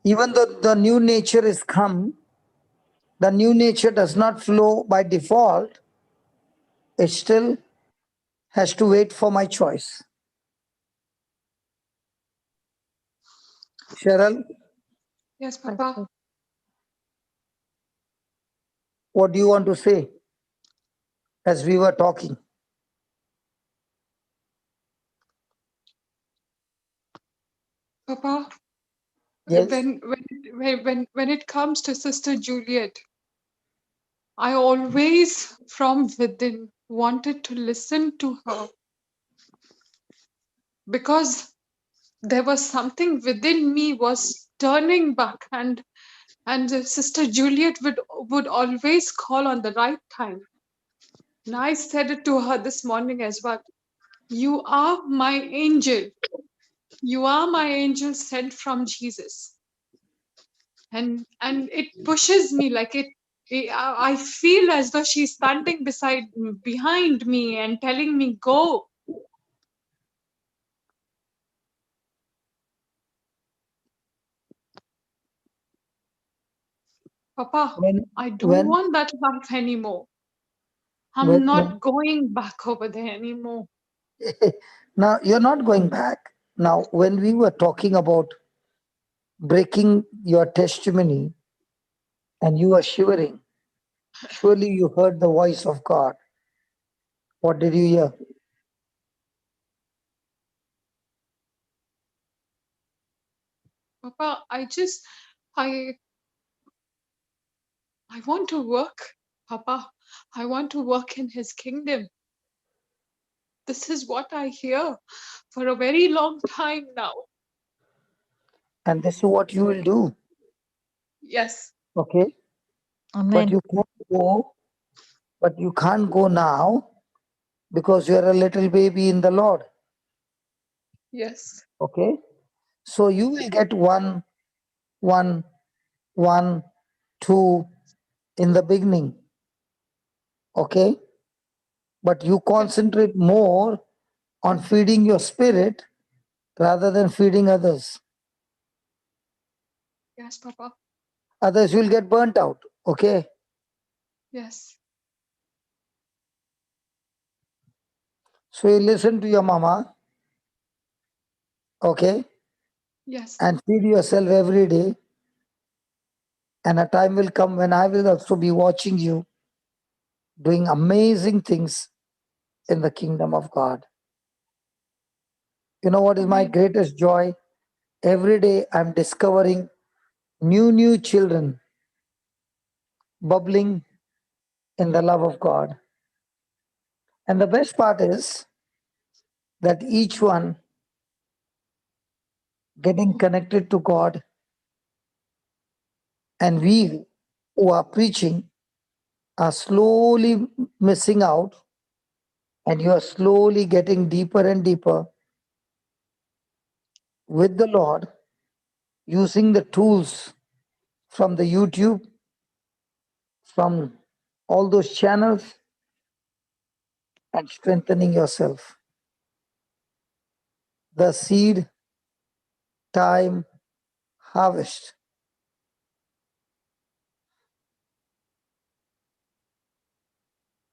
Even though the new nature is come, the new nature does not flow by default. It still has to wait for my choice. Cheryl, Yes, Papa. what do you want to say as we were talking? Papa, Yes. when it comes to Sister Juliet, I always from within wanted to listen to her because there was something within me was turning back, and Sister Juliet would always call on the right time. And I said it to her this morning as well. You are my angel. You are my angel sent from Jesus. And it pushes me like I feel as though she's standing behind me and telling me go. Papa, I don't want that life anymore. I'm not going back over there anymore. Now, you're not going back. Now, when we were talking about breaking your testimony and you were shivering, surely you heard the voice of God. What did you hear? Papa, I want to work, Papa. I want to work in his kingdom. This is what I hear for a very long time now. And this is what you will do. Yes. Okay? But you can't go, but you can't go now because you're a little baby in the Lord. Yes. Okay? So you will get one 1, 2 in the beginning. Okay? But you concentrate more on feeding your spirit rather than feeding others. Yes, Papa. Others will get burnt out. Okay? Yes. So you listen to your mama. Okay? Yes. And feed yourself every day. And a time will come when I will also be watching you doing amazing things in the kingdom of God. You know what is my greatest joy? Every day I'm discovering new children bubbling in the love of God. And the best part is that each one getting connected to God, and we who are preaching are slowly missing out, and you are slowly getting deeper and deeper with the Lord, using the tools from the YouTube, from all those channels, and strengthening yourself. The seed, time, harvest.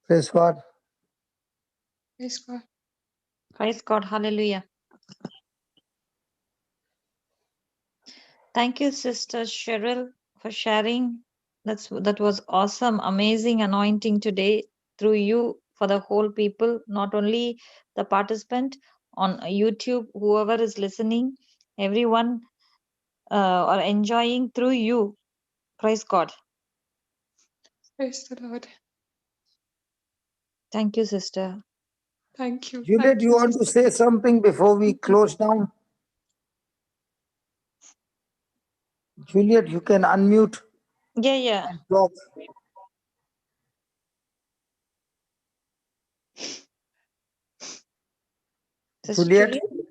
Praise God. Praise God. Praise God. Hallelujah. Thank you, Sister Cheryl, for sharing. That was awesome, amazing anointing today through you for the whole people, not only the participant on YouTube, whoever is listening, everyone are enjoying through you. Praise God. Praise the Lord. Thank you, sister. Thank you. Juliet, Thank you you, want to sister. say something before we close down? Juliet, you can unmute Yeah. and talk. Sister Juliet? Julia?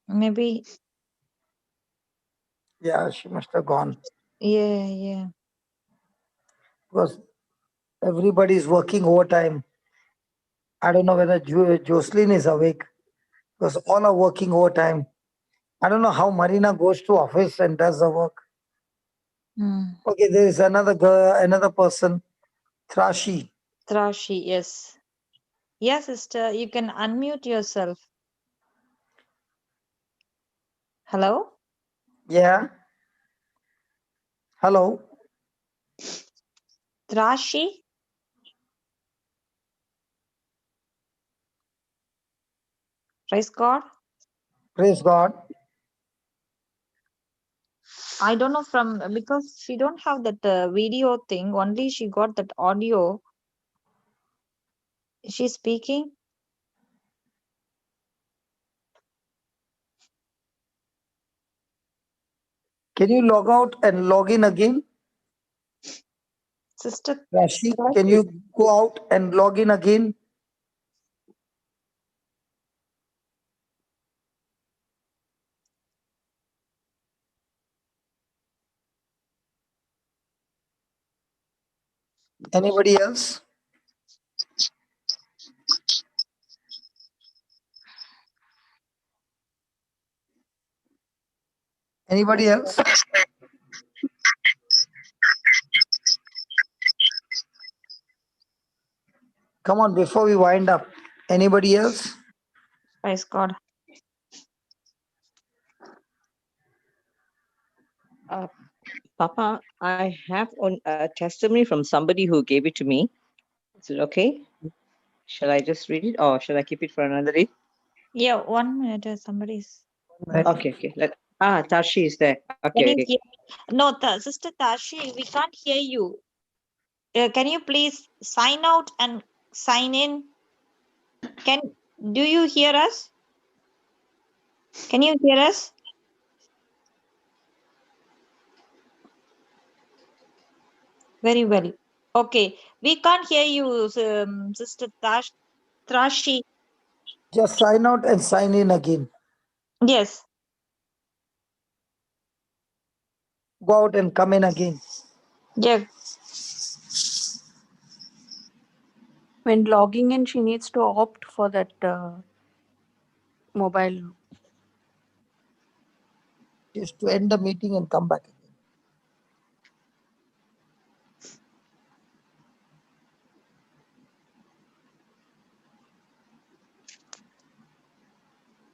Maybe. Yeah, she must have gone. Yeah. Because everybody is working overtime. I don't know whether Jocelyn is awake, because all are working overtime. I don't know how Marina goes to office and does the work. Okay, there is another girl, another person, Trashi. Trashi, yes. Yeah, sister, you can unmute yourself. Hello? Yeah. Hello. Trashi? Praise God. Praise God. I don't know because she don't have that video thing, only she got that audio. Is she speaking? Can you log out and log in again? Sister Rashi, can Trashi. you go out and log in again? Anybody else? Anybody else? Come on, before we wind up. Anybody else? Praise God. Papa, I have a testimony from somebody who gave it to me. Is it okay? Shall I just read it or shall I keep it for another day? Yeah, 1 minute. Somebody's. Okay. Tashi is there. Can Okay. you hear? No, Sister Tashi, we can't hear you. Can you please sign out and sign in? Do you hear us? Can you hear us? Very well. Okay. We can't hear you, Sister Trashi. Just sign out and sign in again. Yes. go out and come in again. Yeah. When logging in, she needs to opt for that mobile. Just to end the meeting and come back again.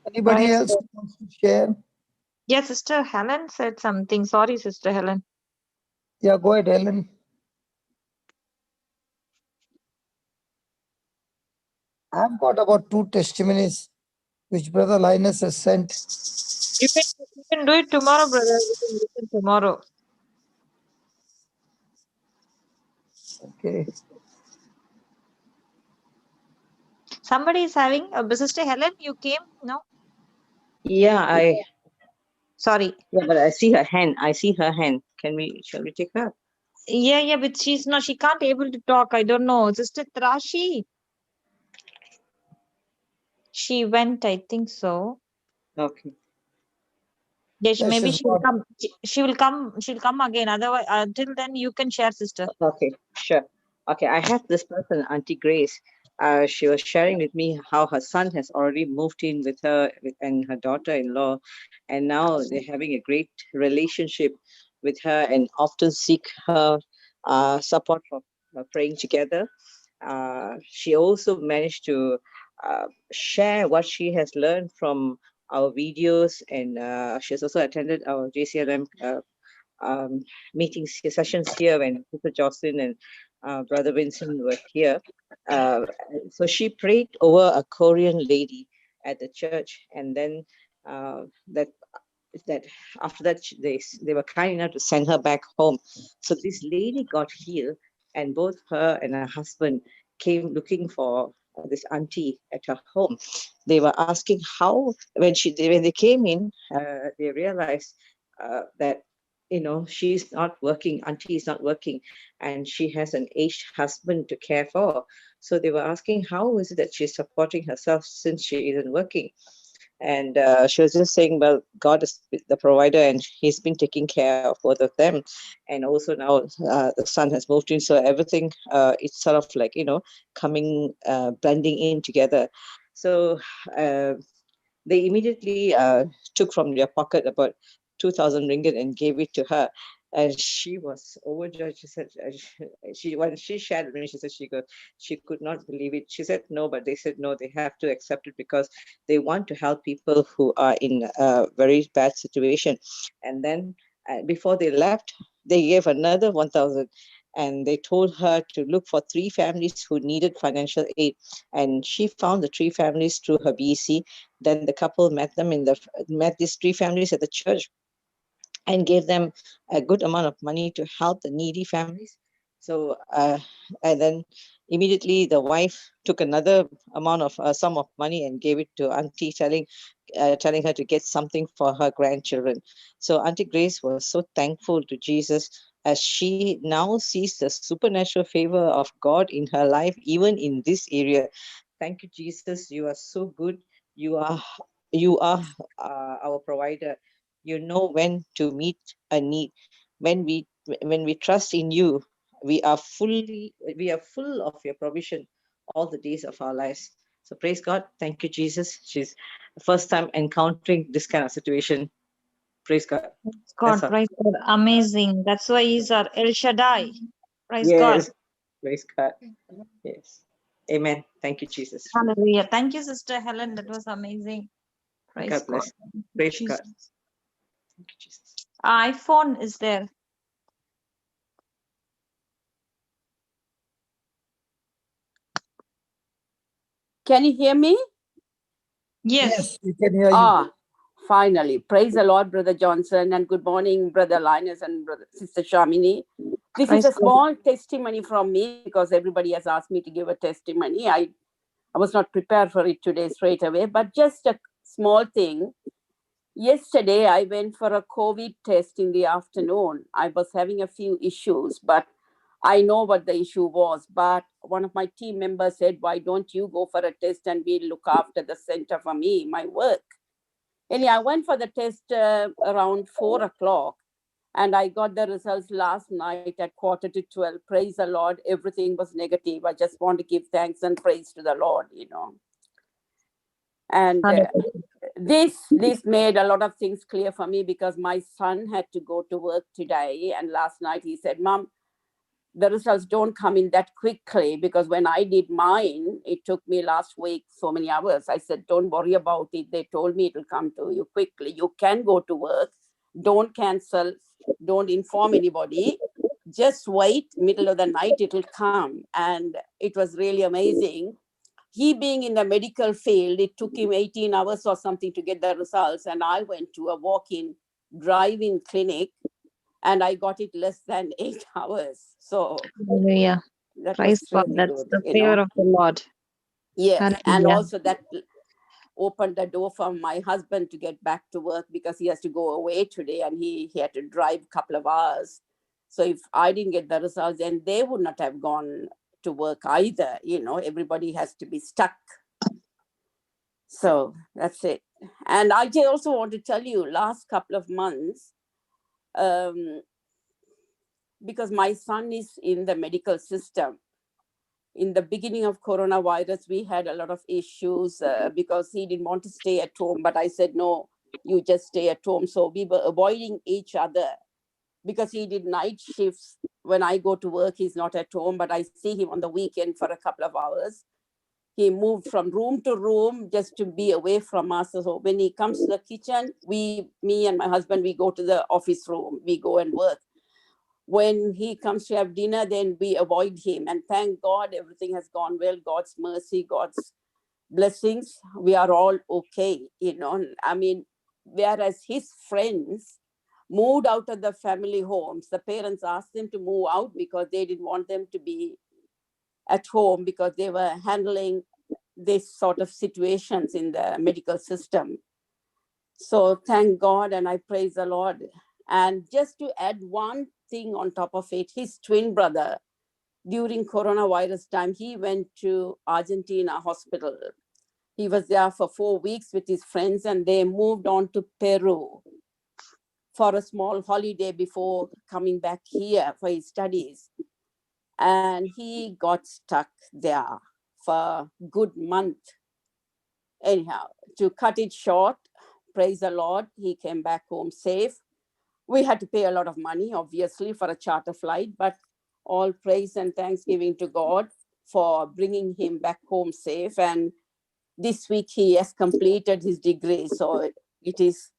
Anybody Praise else God. who wants to share? Yeah, Sister Helen said something. Sorry, Sister Helen. Yeah, go ahead, Helen. I've got about 2 testimonies which Brother Linus has sent. You can do it tomorrow, brother. We can listen tomorrow. Okay. Somebody is having Sister Helen, you came? No? Yeah, Sorry. yeah, but I see her hand. I see her hand. Shall we take her? Yeah, but she can't able to talk. I don't know. Sister Trashi. She went, I think so. Okay. Yes, Yeah, maybe she's she will got- come. She'll come again. Otherwise, until then, you can share, sister. Okay, sure. Okay, I have this person, Auntie Grace. She was sharing with me how her son has already moved in with her and her daughter-in-law, and now they're having a great relationship with her and often seek her support for praying together. She also managed to share what she has learned from our videos, and she has also attended our JCILM meetings, sessions here when Sister Jocelyn and Brother Vincent were here. Uh, so she prayed over a Korean lady at the church, and then that after that they were kind enough to send her back home. So this lady got healed, and both her and her husband came looking for this auntie at her home. They were asking how when they came in, they realized that she's not working, auntie is not working, and she has an aged husband to care for. So they were asking how is it that she's supporting herself since she isn't working. And she was just saying, well, God is the provider and he's been taking care of both of them. And also now the son has moved in, so everything it's sort of like coming blending in together. So they immediately took from their pocket about 2,000 ringgit and gave it to her. And she was overjoyed. She said, when she shared with me, she said she could not believe it. She said no, but they said no, they have to accept it because they want to help people who are in a very bad situation. And then before they left, they gave another 1,000. And they told her to look for 3 families who needed financial aid. And she found the 3 families through her BEC. Then the couple met these 3 families at the church and gave them a good amount of money to help the needy families. So, and then immediately the wife took another amount of sum of money and gave it to Auntie, telling her to get something for her grandchildren. So Auntie Grace was so thankful to Jesus as she now sees the supernatural favor of God in her life, even in this area. Thank you, Jesus. You are so good. You are our provider. You know when to meet a need. When we trust in you, we are full of your provision all the days of our lives. So praise God. Thank you, Jesus. She's the first time encountering this kind of situation. Praise God. That's all. Praise God. Amazing. That's why he's our El Shaddai. Praise Yes. God. Praise God. Yes. Amen. Thank you, Jesus. Hallelujah. Thank you, Sister Helen. That was amazing. Praise God bless. God. Praise Jesus. God. Thank you, Jesus. iPhone is there. Can you hear me? Yes. we can hear you. Finally. Praise the Lord, Brother Johnson, and good morning, Brother Linus and Sister Shamini. This Praise is a God. small testimony from me because everybody has asked me to give a testimony. I was not prepared for it today straight away, but just a small thing. Yesterday, I went for a COVID test in the afternoon. I was having a few issues, but I know what the issue was. But one of my team members said, why don't you go for a test and we'll look after the center for me, my work. Anyway, I went for the test around 4 o'clock. And I got the results last night at 11:45. Praise the Lord. Everything was negative. I just want to give thanks and praise to the Lord, And this made a lot of things clear for me, because my son had to go to work today. And last night he said, Mom, the results don't come in that quickly, because when I did mine, it took me last week so many hours. I said, don't worry about it. They told me it will come to you quickly. You can go to work. Don't cancel. Don't inform anybody. Just wait. Middle of the night, it will come. And it was really amazing. He being in the medical field, it took him 18 hours or something to get the results. And I went to a walk-in drive-in clinic, and I got it less than 8 hours. So Hallelujah. that Praise was God. really That's good, the favor of the Lord. Yes, and Hallelujah. also that opened the door for my husband to get back to work, because he has to go away today, and he had to drive a couple of hours. So if I didn't get the results, then they would not have gone to work either. Everybody has to be stuck. So that's it. And I just also want to tell you, last couple of months, because my son is in the medical system. In the beginning of coronavirus, we had a lot of issues because he didn't want to stay at home. But I said, no, you just stay at home. So we were avoiding each other, because he did night shifts. When I go to work, he's not at home, but I see him on the weekend for a couple of hours. He moved from room to room just to be away from us. So when he comes to the kitchen, me and my husband, we go to the office room. We go and work. When he comes to have dinner, then we avoid him. And thank God, everything has gone well. God's mercy, God's blessings. We are all okay, I mean, whereas his friends moved out of the family homes, the parents asked them to move out because they didn't want them to be at home, because they were handling this sort of situations in the medical system. So thank God, and I praise the Lord. And just to add one thing on top of it, his twin brother, during coronavirus time, he went to Argentina hospital. He was there for 4 weeks with his friends, and they moved on to Peru for a small holiday before coming back here for his studies. And he got stuck there for a good month. Anyhow, to cut it short, praise the Lord, he came back home safe. We had to pay a lot of money, obviously, for a charter flight, but all praise and thanksgiving to God for bringing him back home safe. And this week he has completed his degree. So it is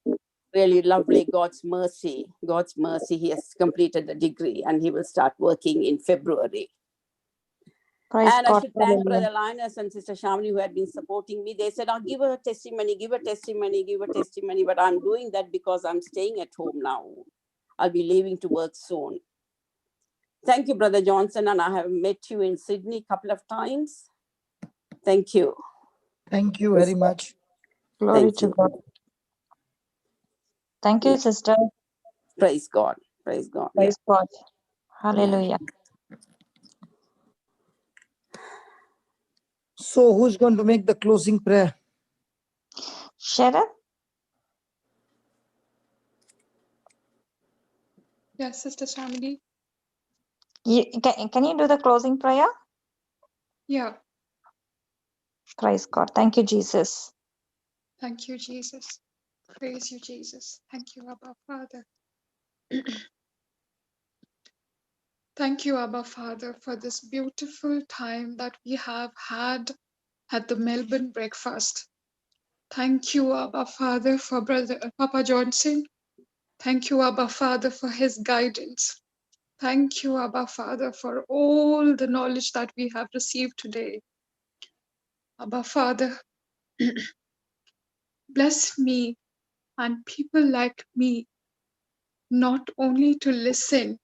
really lovely, God's mercy. God's mercy, he has completed the degree, and he will start working in February. Praise And God. I should thank Hallelujah. Brother Linus and Sister Shamini, who had been supporting me. They said, give her a testimony, give a testimony, give a testimony. But I'm doing that because I'm staying at home now. I'll be leaving to work soon. Thank you, Brother Johnson. And I have met you in Sydney a couple of times. Thank you. Thank you very much. Glory Thank to you. God. Thank you, sister. Praise God. Praise God. Yeah. Praise God. Hallelujah. So who's going to make the closing prayer? Sharon? Yes, Sister Shamini. Can you do the closing prayer? Yeah. Praise God. Thank you, Jesus. Thank you, Jesus. Praise you, Jesus. Thank you, Abba Father. Thank you, Abba Father, for this beautiful time that we have had at the Melbourne breakfast. Thank you, Abba Father, for Brother Papa Johnson. Thank you, Abba Father, for his guidance. Thank you, Abba Father, for all the knowledge that we have received today. Abba Father, bless me and people like me, not only to listen,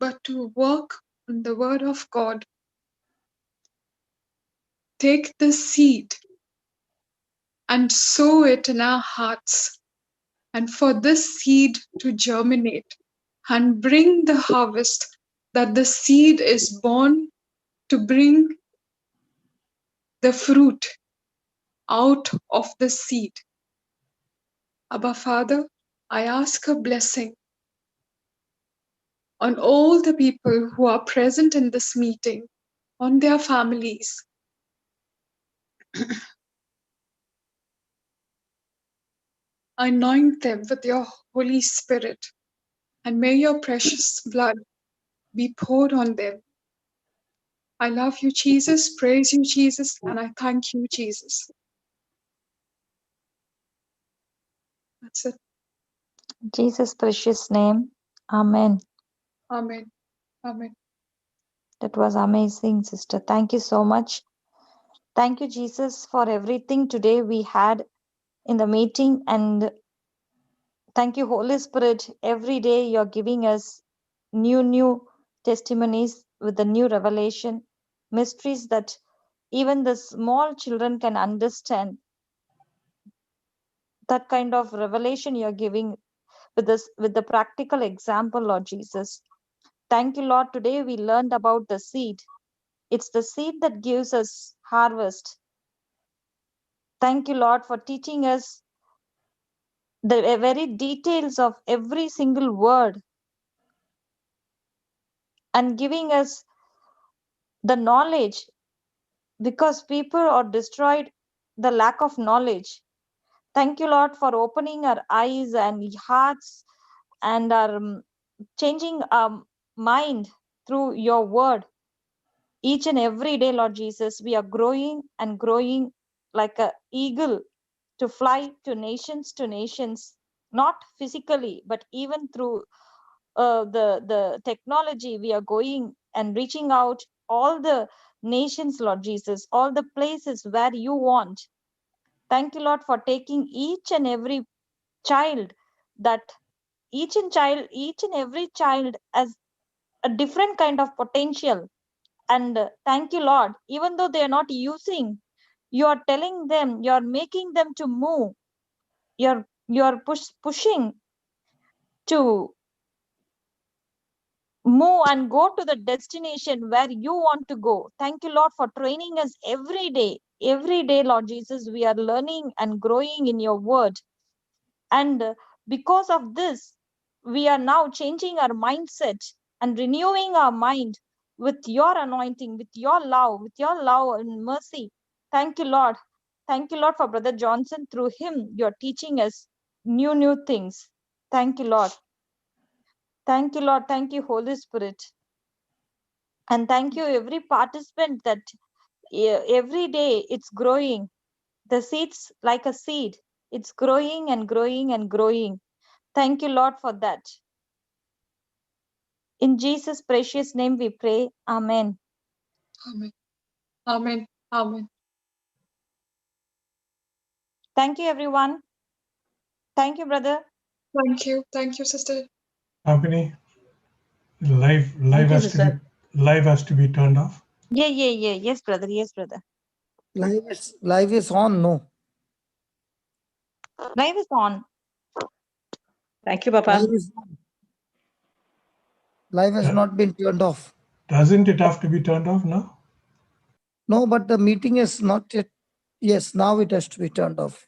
but to work on the Word of God. Take the seed and sow it in our hearts, and for this seed to germinate and bring the harvest that the seed is born to bring the fruit out of the seed. Abba Father, I ask a blessing on all the people who are present in this meeting, on their families. Anoint them with your Holy Spirit, and may your precious blood be poured on them. I love you, Jesus, praise you, Jesus, and I thank you, Jesus. That's it. In Jesus' precious name. Amen. Amen. Amen. That was amazing, sister. Thank you so much. Thank you, Jesus, for everything today we had in the meeting. And thank you, Holy Spirit. Every day you're giving us new testimonies with the new revelation, mysteries that even the small children can understand. That kind of revelation you're giving with this, with the practical example, Lord Jesus. Thank you, Lord. Today we learned about the seed. It's the seed that gives us harvest. Thank you, Lord, for teaching us the very details of every single word and giving us the knowledge, because people are destroyed the lack of knowledge. Thank you, Lord, for opening our eyes and hearts and our changing our mind through your word. Each and every day, Lord Jesus, we are growing and growing like an eagle to fly to nations, not physically, but even through the technology. We are going and reaching out all the nations, Lord Jesus, all the places where you want. Thank you, Lord, for taking each and every child, that each and every child has a different kind of potential. And thank you, Lord, even though they are not using, you are telling them, you are making them to move, you're pushing to move and go to the destination where you want to go. Thank you, Lord, for training us every day. Every day, Lord Jesus, we are learning and growing in your word. And because of this, we are now changing our mindset and renewing our mind with your anointing, with your love and mercy. Thank you, Lord. Thank you, Lord, for Brother Johnson. Through him, you're teaching us new things. Thank you, Lord. Thank you, Lord. Thank you, Holy Spirit. And thank you, every participant, that every day it's growing. The seed's like a seed. It's growing and growing and growing. Thank you, Lord, for that. In Jesus' precious name we pray. Amen. Amen. Amen. Amen. Thank you, everyone. Thank you, brother. Thank you. Thank you, sister. Company, live Thank you, has to sister. be turned off. Yeah. Yes, brother. Yes, brother. Live is on, no. Live is on. Thank you, Papa. Live is on. Live has not been turned off. Doesn't it have to be turned off now? No, but the meeting is not yet. Yes, now it has to be turned off.